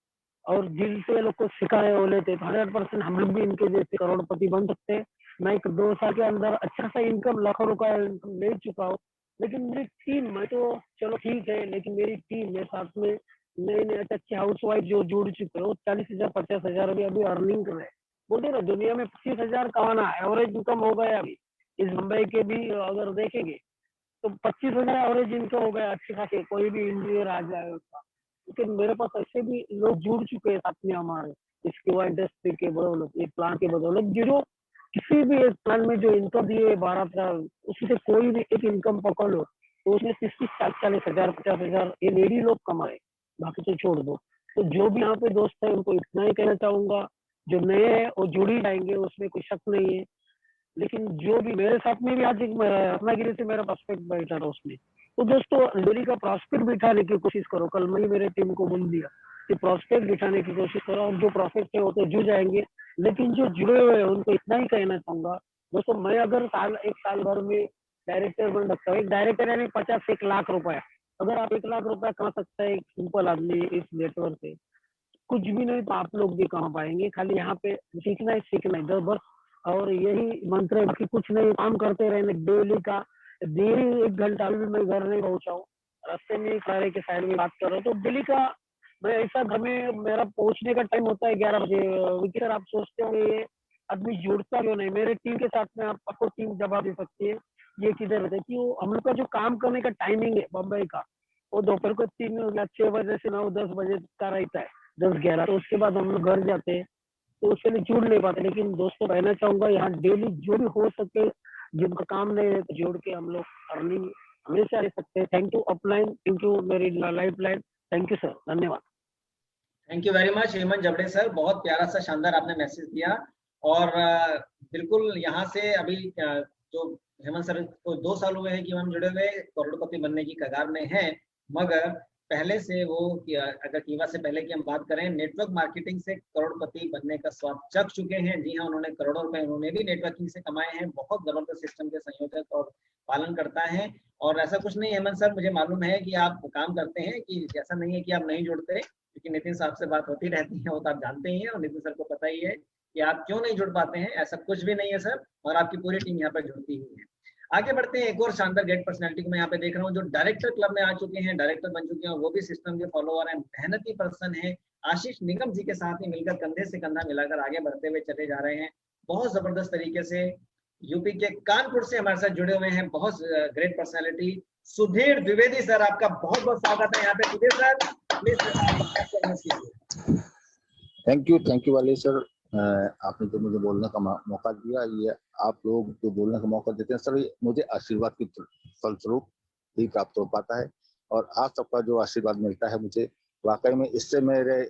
और दिल से लोग को सिखाए वो लेते तो 100% हम लोग भी इनके जैसे करोड़पति बन सकते हैं। मैं 1-2 साल के अंदर अच्छा सा इनकम, लाखों रुपए इनकम ले चुका हूँ। लेकिन मेरी टीम, मैं तो चलो ठीक है, लेकिन मेरी टीम मेरे साथ में नए नए अच्छे हाउस वाइफ जो जुड़ चुके हैं, वो 40,000 50,000 अभी अर्निंग कर रहे हैं। बोलते ना दुनिया में 25,000 कमाना एवरेज इनकम हो गया अभी इस मुंबई के भी अगर देखेंगे तो 25,000 एवरेज इनकम हो गया अच्छी खासी, कोई भी इंजीनियर आ जाए उसका। लेकिन मेरे पास ऐसे भी लोग जुड़ चुके हैं साथ में हमारे इसके इंडस्ट्री के बदौलत, एक प्लान के बदौलत, जो किसी भी एक प्लान में जो इनकम दिए भारत का, उसी से कोई भी एक इनकम पकड़ लो तो उसमें 30-40,000 50,000 ये लेडी लोग कमाए, बाकी तो छोड़ दो। तो जो भी यहाँ पे दोस्त है उनको इतना ही कहना चाहूंगा, जो नए हैं वो जुड़ ही जाएंगे, उसमें कोई शक नहीं है। लेकिन जो भी मेरे साथ में भी आज एक रत्नागिरी से मेरा प्रॉस्पेक्ट बैठा था उसमें, तो दोस्तों डेली का प्रॉस्पेक्ट बिठाने की कोशिश करो। कल मैं ही मेरे टीम को बोल दिया कि प्रॉस्पेक्ट बिठाने की कोशिश करो, और जो प्रॉस्पेक्ट है वो तो जुड़ जाएंगे, लेकिन जो जुड़े हुए हैं उनको इतना ही कहना चाहूंगा दोस्तों, मैं अगर एक साल भर में डायरेक्टर बन सकता हूँ, एक डायरेक्टर यानी 50-1 लाख रुपया, अगर आप 1 लाख रुपया कमा सकता है एक सिंपल आदमी इस नेटवर्क से, कुछ भी नहीं तो आप लोग भी कमा पाएंगे। खाली यहाँ पे सीखना है बस, और यही मंत्र है, बाकी कुछ नहीं, काम करते रहने डेली का। देरी 1 घंटा भी मैं घर नहीं पहुंचा हूँ, रास्ते में खड़े के साइड में बात कर रहा हूँ, तो डेली का मैं ऐसा घर में मेरा पहुंचने का टाइम होता है 11 बजे। विकी सर आप सोचते होंगे ये आदमी जुड़ता क्यों नहीं, मेरे टीम के साथ में आपको टीम जवाब दे सकती है ये किधर रहता है कि वो हम लोग का जो काम करने का टाइमिंग है बम्बई का, वो दोपहर को 3 या 6 बजे से 9-10 बजे का रहता है, 10-11, तो उसके बाद हम लोग घर जाते हैं, तो उसके लिए जुड़ नहीं पाते। लेकिन दोस्तों कहना चाहूंगा यहाँ डेली जो भी हो सके, जिनका काम नहीं है तो जोड़ के हम लोग अर्निंग हमेशा रह सकते हैं। Thank you upline, thank you मेरी life line, thank you sir, धन्यवाद। Thank you very much Hemant Jabde sir, बहुत प्यारा सा शानदार आपने मैसेज दिया। और बिल्कुल यहाँ से अभी जो हेमंत सर को 2 साल हुए हैं कि हम जुड़े हुए, करोड़पति बनने की कगार में हैं, मगर पहले से वो अगर कीवा से पहले की हम बात करें, नेटवर्क मार्केटिंग से करोड़पति बनने का स्वाद चख चुके हैं। जी हाँ, उन्होंने करोड़ों रुपए उन्होंने भी नेटवर्किंग से कमाए हैं, बहुत जबरदस्त सिस्टम के संयोजक और पालन करता है। और ऐसा कुछ नहीं हेमंत सर, मुझे मालूम है कि आप काम करते हैं, कि ऐसा नहीं है कि आप नहीं जुड़ते, क्योंकि नितिन साहब से बात होती रहती है, वो तो आप जानते ही हैं, और नितिन सर को पता ही है कि आप क्यों नहीं जुड़ पाते हैं। ऐसा कुछ भी नहीं है सर, और आपकी पूरी टीम यहाँ पर जुड़ती हुई है। आगे बढ़ते हैं, एक और शानदार ग्रेट पर्सनालिटी को मैं यहाँ पे देख रहा हूँ, जो डायरेक्टर क्लब में आ चुके हैं, डायरेक्टर बन चुके हैं, वो भी सिस्टम के फॉलोअर हैं, मेहनती पर्सन है। आशीष निगम जी के साथ ही मिलकर कंधे से कंधा मिलाकर आगे बढ़ते हुए चले जा रहे हैं, बहुत जबरदस्त तरीके से। यूपी के कानपुर से हमारे साथ जुड़े हुए हैं बहुत great personality Sudhir Dwivedi sir, आपका बहुत बहुत स्वागत है यहाँ पे। Sudhir sir please. Thank you वाले सर, आपने जो मुझे बोलने का मौका दिया, ये आप लोग जो बोलने का मौका देते हैं सर, मुझे आशीर्वाद की फलस्वरूप ही प्राप्त हो पाता है, और आप सबका जो आशीर्वाद मिलता है मुझे, वाकई में इससे मेरे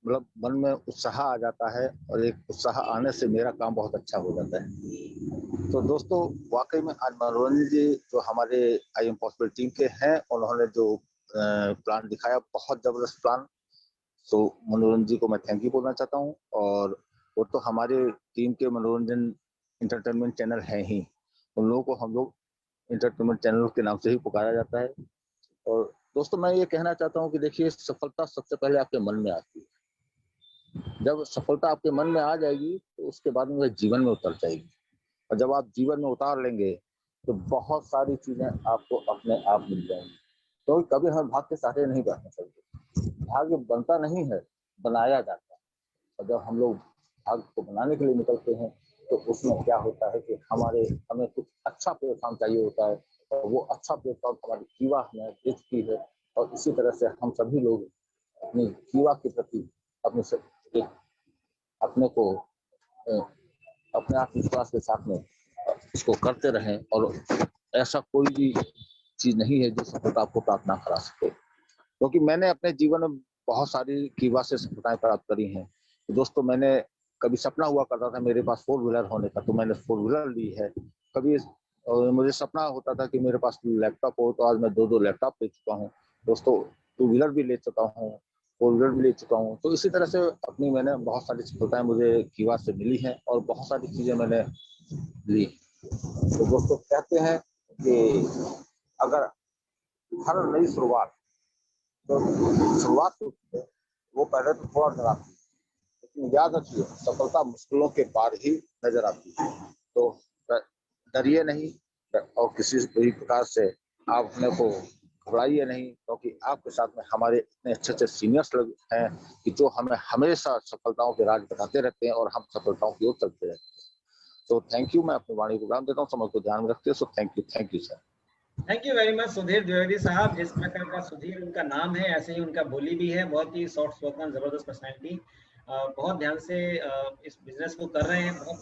मतलब मन में उत्साह आ जाता है, और एक उत्साह आने से मेरा काम बहुत अच्छा हो जाता है। तो दोस्तों वाकई में आज मनोरंजन जी जो हमारे IM पॉसिबल टीम के हैं, उन्होंने जो प्लान दिखाया, बहुत जबरदस्त प्लान, तो मनोरंजन जी को मैं थैंक यू बोलना चाहता हूँ। और वो तो हमारे टीम के मनोरंजन इंटरटेनमेंट चैनल है ही, उन लोगों को हम लोग इंटरटेनमेंट चैनल के नाम से ही पुकारा जाता है। और दोस्तों मैं ये कहना चाहता हूँ कि देखिए, सफलता सबसे पहले आपके मन में आती है। जब सफलता आपके मन में आ जाएगी तो उसके बाद में वह जीवन में उतर जाएगी, और जब आप जीवन में उतार लेंगे तो बहुत सारी चीजें आपको अपने आप मिल जाएंगी। तो कभी हम भाग्य के सहारे नहीं बैठना चाहिए, भाग्य बनता नहीं है, बनाया जाता है। और जब हम लोग भाग्य को बनाने के लिए निकलते हैं तो उसमें क्या होता है कि हमें कुछ अच्छा प्लेटफॉर्म चाहिए होता है, और वो अच्छा प्लेटफॉर्म हमारी कीवा हमें दे चुकी है। और इसी तरह से हम सभी लोग अपने युवा के प्रति अपने को अपने आत्मविश्वास के साथ में इसको करते रहें, और ऐसा कोई भी चीज नहीं है जो सफलता आपको प्राप्त ना करा सके, क्योंकि मैंने अपने जीवन में बहुत सारी कीवा से सफलताएं प्राप्त करी हैं। दोस्तों, मैंने कभी सपना हुआ करता था मेरे पास 4 व्हीलर होने का, तो मैंने 4 व्हीलर ली है। कभी मुझे सपना होता था कि मेरे पास लैपटॉप हो, तो आज मैं 2 लैपटॉप ले चुका हूँ। दोस्तों, 2 व्हीलर भी ले चुका हूँ, 4 व्हीलर भी ले चुका हूँ। तो इसी तरह से अपनी मैंने बहुत सारी सफलताएं मुझे कीवा से मिली हैं और बहुत सारी चीजें मैंने ली। तो दोस्तों, कहते हैं कि अगर हर नई शुरुआत होती है, वो पहले तो थोड़ा डराती है, लेकिन याद रखिए सफलता मुश्किलों के पार ही नजर आती है। तो डरिए नहीं, और किसी भी प्रकार से आप अपने को घबराइए नहीं, क्योंकि आपके साथ में हमारे इतने अच्छे सीनियर्स लोग हैं कि जो हमें हमेशा सफलताओं के राज बताते रहते हैं और हम सफलताओं की ओर चलते रहते हैं। तो थैंक यू। मैं अपनी वाणी को विराम देता हूँ, समय को ध्यान में रखते हैं। So thank you sir. Thank you very much Sudhir Dwivedi साहब। जिस प्रकार का सुधीर उनका नाम है, ऐसे ही उनका बोली भी है। बहुत ही सॉफ्ट स्पोकन, जबरदस्त पर्सनैलिटी, बहुत ध्यान से इस बिजनेस को कर रहे हैं, बहुत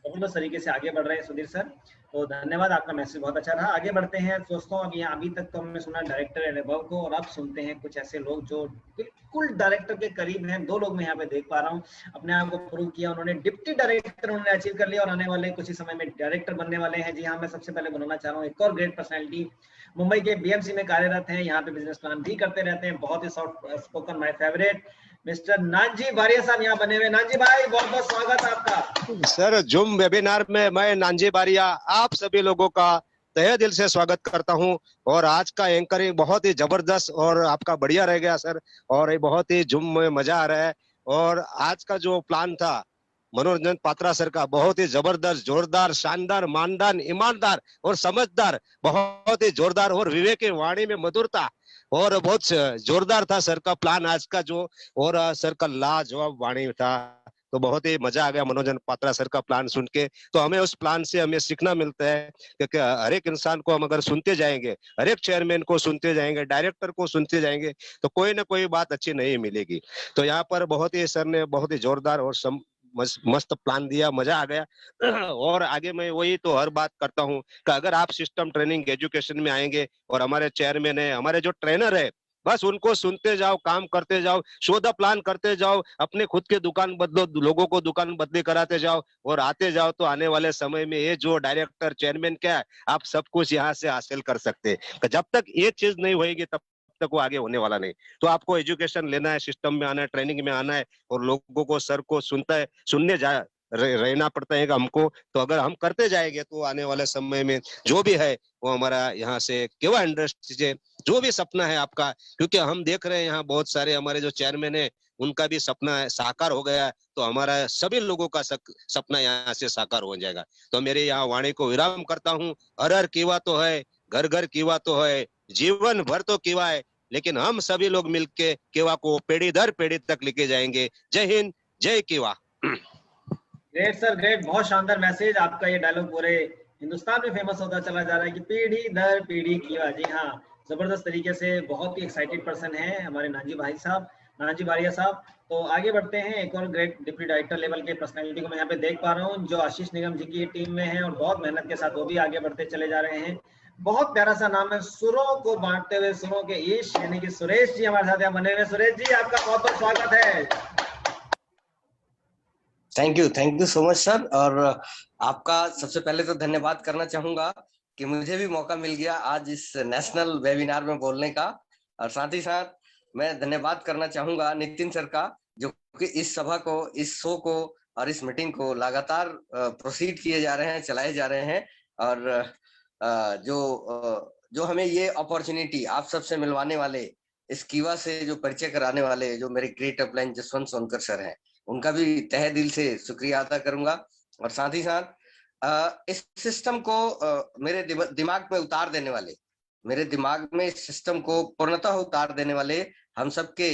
जबरदस्त तरीके से आगे बढ़ रहे हैं सुधीर सर। तो धन्यवाद, आपका मैसेज बहुत अच्छा रहा। आगे बढ़ते हैं दोस्तों। अभी तक तो हमने सुना डायरेक्टर एंड अबव को, और अब सुनते हैं कुछ ऐसे लोग जो बिल्कुल डायरेक्टर के करीब हैं। 2 लोग मैं यहाँ पे देख पा रहा हूँ, अपने आप को प्रूव किया उन्होंने। डिप्टी डायरेक्टर उन्होंने अचीव कर लिया और आने वाले कुछ ही समय में डायरेक्टर बनने वाले हैं। जी हाँ, मैं सबसे पहले बनाना चाह रहा हूँ एक और ग्रेट पर्सनैलिटी। मुंबई के बीएमसी में कार्यरत हैं, यहाँ पे बिजनेस प्लान भी करते रहते हैं। बहुत ही soft spoken, my favourite, mister Nanji Baria साहब यहाँ बने हुए। नानजी भाई, बहुत बहुत स्वागत है आपका। सर, जूम वेबिनार में मैं नानजी बारिया आप सभी लोगों का तहे दिल से स्वागत करता हूं। और आज का एंकरिंग बहुत ही जबरदस्त और आपका बढ़िया रह गया सर, और बहुत ही जूम में मजा आ रहा है। और आज का जो प्लान था मनोरंजन पात्रा सर का, बहुत ही जबरदस्त, जोरदार, शानदार, मानदान, ईमानदार और समझदार, बहुत ही जोरदार, और विवेक की वाणी में मधुरता, और बहुत जोरदार था सर का प्लान आज का जो। और सर का लाजवाब वाणी था, तो बहुत ही मजा आ गया मनोरंजन पात्रा सर का प्लान सुन के। तो हमें उस प्लान से हमें सीखना मिलता है कि हर एक इंसान को हम अगर सुनते जाएंगे, हर एक चेयरमैन को सुनते जाएंगे, डायरेक्टर को सुनते जाएंगे, तो कोई ना कोई बात अच्छी नहीं मिलेगी। तो यहाँ पर बहुत ही सर ने बहुत ही जोरदार और मस्त प्लान दिया, मजा आ गया। और आगे मैं वही तो हर बात करता हूँ कि अगर आप सिस्टम ट्रेनिंग एजुकेशन में आएंगे और हमारे चेयरमैन है, हमारे जो ट्रेनर है, बस उनको सुनते जाओ, काम करते जाओ, शो द प्लान करते जाओ, अपने खुद के दुकान बदलो, लोगों को दुकान बदली कराते जाओ और आते जाओ, तो आने वाले समय में ये जो डायरेक्टर चेयरमैन क्या है, आप सब कुछ यहाँ से हासिल कर सकते हैं। जब तक ये चीज नहीं होगी तब तक वो आगे होने वाला नहीं। तो आपको एजुकेशन लेना है, सिस्टम में आना है, ट्रेनिंग में आना है, और लोगों को, सर को सुनने रहना पड़ता है हमको। तो अगर हम करते जाएंगे तो आने वाले समय में जो भी है वो हमारा यहाँ से केवा इंडस्ट्री से जो भी सपना है आपका, क्योंकि हम देख रहे हैं यहाँ बहुत सारे हमारे जो चेयरमैन है उनका भी सपना साकार हो गया, तो हमारा सभी लोगों का सपना यहाँ से साकार हो जाएगा। तो मेरे यहाँ वाणी को विराम करता हूँ। हर हर कीवा तो है, घर घर कीवा तो है, जीवन भर तो कीवा है, लेकिन हम सभी लोग मिलके कीवा को पीढ़ी दर पीढ़ी तक लेके जाएंगे। जय हिंद, जय कीवा। ग्रेट सर, ग्रेट, बहुत शानदार मैसेज आपका। ये डायलॉग पूरे हिंदुस्तान में फेमस होता चला जा रहा है कि पीढ़ी दर पीढ़ी कीवा। जी हाँ, जबरदस्त तरीके से, बहुत ही एक्साइटेड पर्सन है हमारे नानजी भाई साहब, नानजी बारिया साहब। तो आगे बढ़ते हैं। एक और ग्रेट डिप्टी डायरेक्टर लेवल के पर्सनैलिटी को मैं यहाँ पे देख पा रहा हूँ, जो आशीष निगम जी की टीम में है और बहुत मेहनत के साथ वो भी आगे बढ़ते चले जा रहे हैं। बहुत प्यारा सा नाम है, सुरों को बांटते हुए सुरों के ईश, यानी कि सुरेश जी हमारे साथ यहाँ बने हुए। सुरेश जी, आपका बहुत बहुत स्वागत है। Thank you so much sir. और आपका सबसे पहले तो धन्यवाद करना चाहूंगा कि मुझे भी मौका मिल गया आज इस नेशनल वेबिनार में बोलने का। और साथ ही साथ मैं धन्यवाद करना चाहूंगा नितिन सर का, जो कि इस सभा को, इस शो को और इस मीटिंग को लगातार प्रोसीड किए जा रहे हैं, चलाए जा रहे हैं। और जो हमें ये अपॉर्चुनिटी आप सबसे मिलवाने वाले, इस कीवा से जो परिचय कराने वाले जो मेरे great upline Jaswant Sonkar sir हैं, उनका भी तहे दिल से शुक्रिया अदा करूंगा। और साथ ही साथ इस सिस्टम को मेरे दिमाग में उतार देने वाले, मेरे दिमाग में इस सिस्टम को पूर्णतः उतार देने वाले हम सबके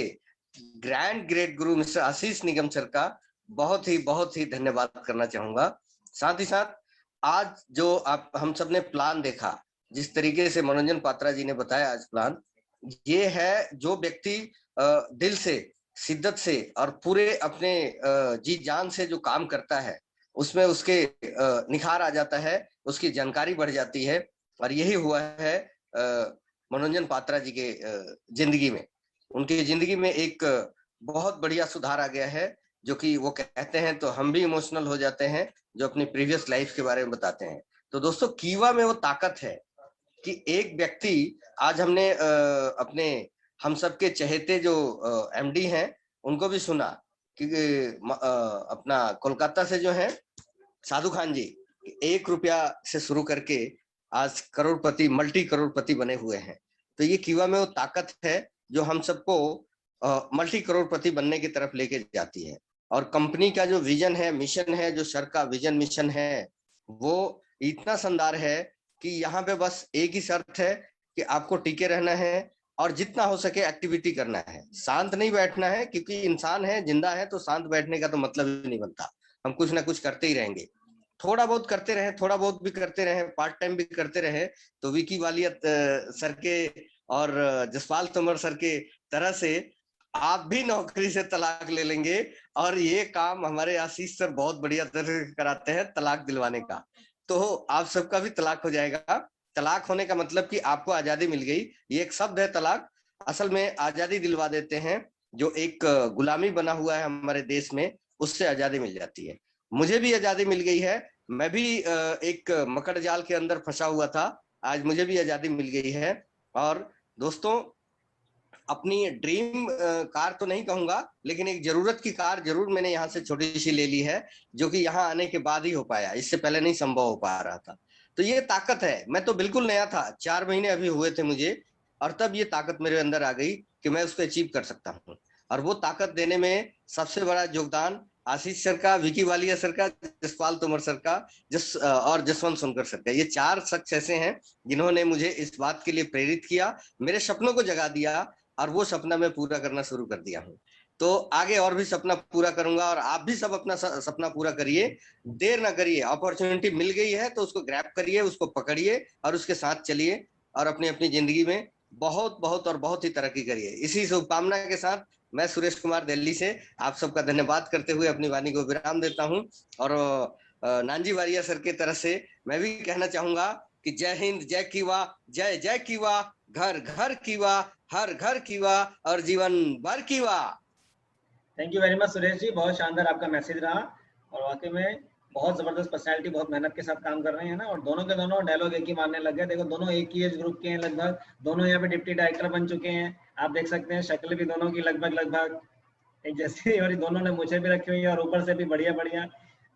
ग्रेट गुरु मिस्टर आशीष निगम सर का बहुत ही धन्यवाद करना चाहूंगा। साथ ही साथ आज जो हम सब ने प्लान देखा, जिस तरीके से मनोरंजन पात्रा जी ने बताया आज प्लान, ये है जो व्यक्ति दिल से, शिद्दत से और पूरे अपने जी जान से जो काम करता है उसमें उसके निखार आ जाता है, उसकी जानकारी बढ़ जाती है। और यही हुआ है मनोरंजन पात्रा जी के जिंदगी में। उनकी जिंदगी में एक बहुत बढ़िया सुधार आ गया है, जो कि वो कहते हैं तो हम भी इमोशनल हो जाते हैं जो अपनी प्रीवियस लाइफ के बारे में बताते हैं। तो दोस्तों, कीवा में वो ताकत है कि एक व्यक्ति, आज हमने अपने हम सबके चहेते जो एमडी हैं उनको भी सुना कि अपना कोलकाता से जो है साधु खान जी 1 रुपया से शुरू करके आज करोड़पति, मल्टी करोड़पति बने हुए हैं। तो ये कीवा में वो ताकत है जो हम सबको मल्टी करोड़पति बनने की तरफ लेके जाती है। और कंपनी का जो विजन है, मिशन है, जो सर का विजन मिशन है, वो इतना शानदार है कि यहाँ पे बस एक ही शर्त है कि आपको टिके रहना है और जितना हो सके एक्टिविटी करना है, शांत नहीं बैठना है, क्योंकि इंसान है, जिंदा है, तो शांत बैठने का तो मतलब ही नहीं बनता। हम कुछ ना कुछ करते ही रहेंगे, थोड़ा बहुत करते रहे, थोड़ा बहुत भी करते रहे, पार्ट टाइम भी करते रहे, तो विकी वालिया सर के और जसपाल तोमर सर के तरह से आप भी नौकरी से तलाक ले लेंगे। और ये काम हमारे आशीष सर बहुत बढ़िया तरह से कराते हैं, तलाक दिलवाने का। तो आप सबका भी तलाक हो जाएगा। तलाक होने का मतलब कि आपको आजादी मिल गई। ये एक शब्द है तलाक, असल में आजादी दिलवा देते हैं। जो एक गुलामी बना हुआ है हमारे देश में, उससे आजादी मिल जाती है। मुझे भी आजादी मिल गई है। मैं भी एक मकड़ जाल के अंदर फंसा हुआ था, आज मुझे भी आजादी मिल गई है। और दोस्तों, अपनी ड्रीम कार तो नहीं कहूंगा, लेकिन एक जरूरत की कार जरूर मैंने यहाँ से छोटी सी ले ली है, जो कि यहाँ आने के बाद ही हो पाया, इससे पहले नहीं संभव हो पा रहा था। तो ये ताकत है। मैं तो बिल्कुल नया था, 4 महीने अभी हुए थे मुझे, और तब ये ताकत मेरे अंदर आ गई कि मैं उसको अचीव कर सकता हूँ। और वो ताकत देने में सबसे बड़ा योगदान आशीष सर का, विकी वालिया सर का, जसपाल तोमर सर का, और जसवंत सोनकर सर का। ये 4 शख्स ऐसे हैं जिन्होंने मुझे इस बात के लिए प्रेरित किया, मेरे सपनों को जगा दिया, और वो सपना मैं पूरा करना शुरू कर दिया हूँ। तो आगे और भी सपना पूरा करूंगा, और आप भी सब अपना सपना पूरा करिए, देर ना करिए। अपॉर्चुनिटी मिल गई है तो उसको ग्रैब करिए, उसको पकड़िए और उसके साथ चलिए, और अपनी अपनी जिंदगी में बहुत बहुत और बहुत ही तरक्की करिए। इसी शुभकामना के साथ मैं सुरेश कुमार दिल्ली से आप सबका धन्यवाद करते हुए अपनी वाणी को विराम देता हूँ। और नानजी वारिया सर के तरफ से मैं भी कहना चाहूंगा कि जय हिंद, जय कीवा, जय जय कीवा, घर घर कीवा, हर घर कीवा, और जीवन भर Kiwa. Thank you very much Suresh ji, बहुत शानदार आपका मैसेज रहा। और वाकई में बहुत जबरदस्त पर्सनैलिटी, बहुत मेहनत के साथ काम कर रहे हैं ना। और दोनों के दोनों डायलॉग एक ही मारने लग गए। देखो, दोनों एक ही एज ग्रुप के हैं लगभग, दोनों यहाँ पे डिप्टी डायरेक्टर बन चुके हैं। आप देख सकते हैं शक्ल भी दोनों की लगभग एक जैसी, और दोनों ने मुझे भी रखी हुई है, और ऊपर से भी बढ़िया बढ़िया,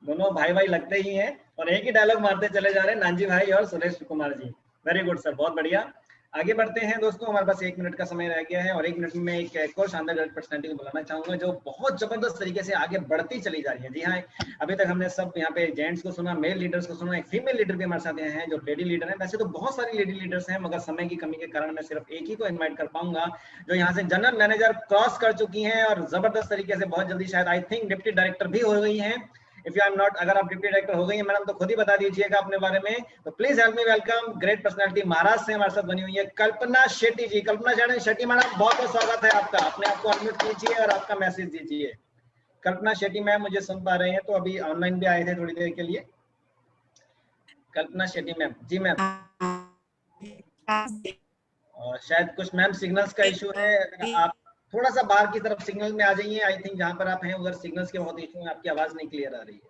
दोनों भाई भाई लगते ही हैं, और एक ही डायलॉग मारते चले जा रहे हैं, नानजी भाई और Suresh Kumar ji. Very good sir, बहुत बढ़िया। आगे बढ़ते हैं दोस्तों, हमारे पास 1 मिनट का समय रह गया है, और 1 मिनट में एक और शानदार पर्सनैलिटी को बुलाना चाहूंगा जो बहुत जबरदस्त तरीके से आगे बढ़ती चली जा रही है। जी हाँ, अभी तक हमने सब यहाँ पे जेंट्स को सुना, मेल लीडर्स को सुना, एक फीमेल लीडर भी हमारे साथ हैं जो लेडी लीडर है। वैसे तो बहुत सारी लेडी लीडर्स हैं, मगर समय की कमी के कारण मैं सिर्फ एक ही को इन्वाइट कर पाऊंगा, जो यहाँ से जनरल मैनेजर क्रॉस कर चुकी है, और जबरदस्त तरीके से बहुत जल्दी शायद आई थिंक डिप्टी डायरेक्टर भी हो गई है। इफ यू आर नॉट, अगर आप डिप्टी डायरेक्टर हो गई है मैडम, तो खुद ही बता दीजिएगा अपने बारे में। तो please help me welcome, great personality Maharashtra से हमारे साथ बनी हुई है कल्पना शेट्टी जी। कल्पना शेट्टी मैडम, बहुत बहुत स्वागत है आपका। अपने आप को अनम्यूट कीजिए और आपका मैसेज दीजिए। कल्पना शेट्टी मैम मुझे सुन पा रहे हैं, तो अभी ऑनलाइन भी आए थे थोड़ी देर के लिए। कल्पना शेट्टी मैम, जी मैम। और शायद कुछ मैम सिग्नल्स का इशू है, अगर आप थोड़ा सा बाहर की तरफ सिग्नल में आ जाइए। आई थिंक जहां पर आप हैं उधर सिग्नल्स के बहुत इशू है, आपकी आवाज नहीं क्लियर आ रही है।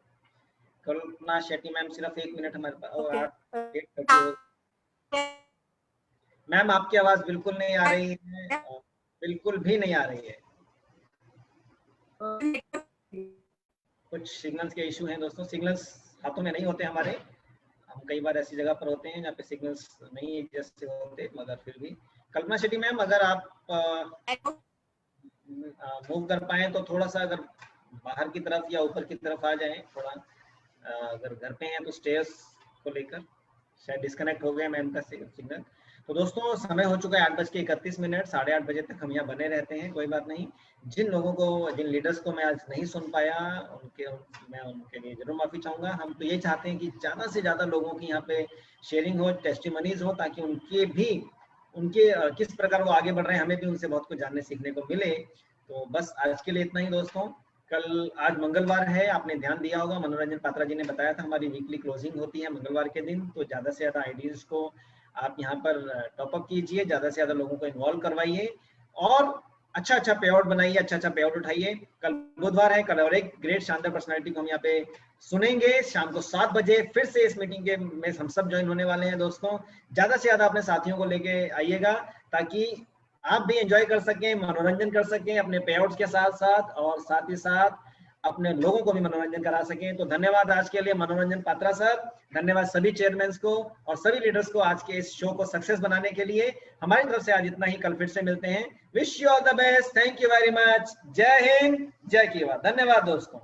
कल्पना शेट्टी मैम, सिर्फ 1 मिनट हमारे पास। मैम आपकी आवाज बिल्कुल नहीं आ रही है, बिल्कुल भी नहीं आ रही है। कुछ सिग्नल्स के इशू हैं दोस्तों, सिग्नल्स हाथों में नहीं होते हमारे। हम कई बार ऐसी जगह पर होते हैं जहाँ पे सिग्नल्स नहीं जैसे होते, मगर फिर भी। कल्पना शेट्टी मैम, अगर आप मूव कर पाए तो थोड़ा सा, अगर बाहर की तरफ या ऊपर की तरफ आ जाएं थोड़ा। अगर घर पे हैं तो स्टेयर्स को लेकर शायद डिस्कनेक्ट हो गया मैम का सिग्नल। तो दोस्तों, समय हो चुका है 8:31, 8:30 बजे तक हम यहाँ बने रहते हैं, कोई बात नहीं। जिन लोगों को, जिन लीडर्स को मैं आज नहीं सुन पाया, मैं उनके लिए जरूर माफी चाहूंगा। हम तो ये चाहते हैं कि ज्यादा से ज्यादा लोगों की यहाँ पे शेयरिंग हो, टेस्टिमनीज हो, ताकि उनके भी उनके किस प्रकार वो आगे बढ़ रहे हैं, हमें भी उनसे बहुत कुछ जानने सीखने को मिले। तो बस आज के लिए इतना ही दोस्तों। कल आज मंगलवार है, आपने ध्यान दिया होगा, मनोरंजन पात्रा जी ने बताया था हमारी वीकली क्लोजिंग होती है मंगलवार के दिन। तो ज्यादा से ज्यादा आइडियाज को आप यहाँ पर टॉपअप कीजिए, ज्यादा से ज्यादा लोगों को इन्वॉल्व करवाइए और अच्छा पे आउट बनाइए, अच्छा पे आउट उठाइए। कल बुधवार है, कल और एक ग्रेट शानदार पर्सनालिटी को हम यहाँ पे सुनेंगे शाम को 7 बजे। फिर से इस मीटिंग के में हम सब ज्वाइन होने वाले हैं दोस्तों। ज्यादा से ज्यादा अपने साथियों को लेके आइएगा ताकि आप भी एंजॉय कर सकें, मनोरंजन कर सकें अपने पे आउट्स के साथ साथ, और साथ ही साथ अपने लोगों को भी मनोरंजन करा सकें। तो धन्यवाद आज के लिए मनोरंजन पात्रा सर, धन्यवाद सभी चेयरमैन को और सभी लीडर्स को आज के इस शो को सक्सेस बनाने के लिए। हमारी तरफ से आज इतना ही, कल फिर से मिलते हैं। Wish you all the best, thank you very much, जय हिंद, जय कीवा। धन्यवाद दोस्तों।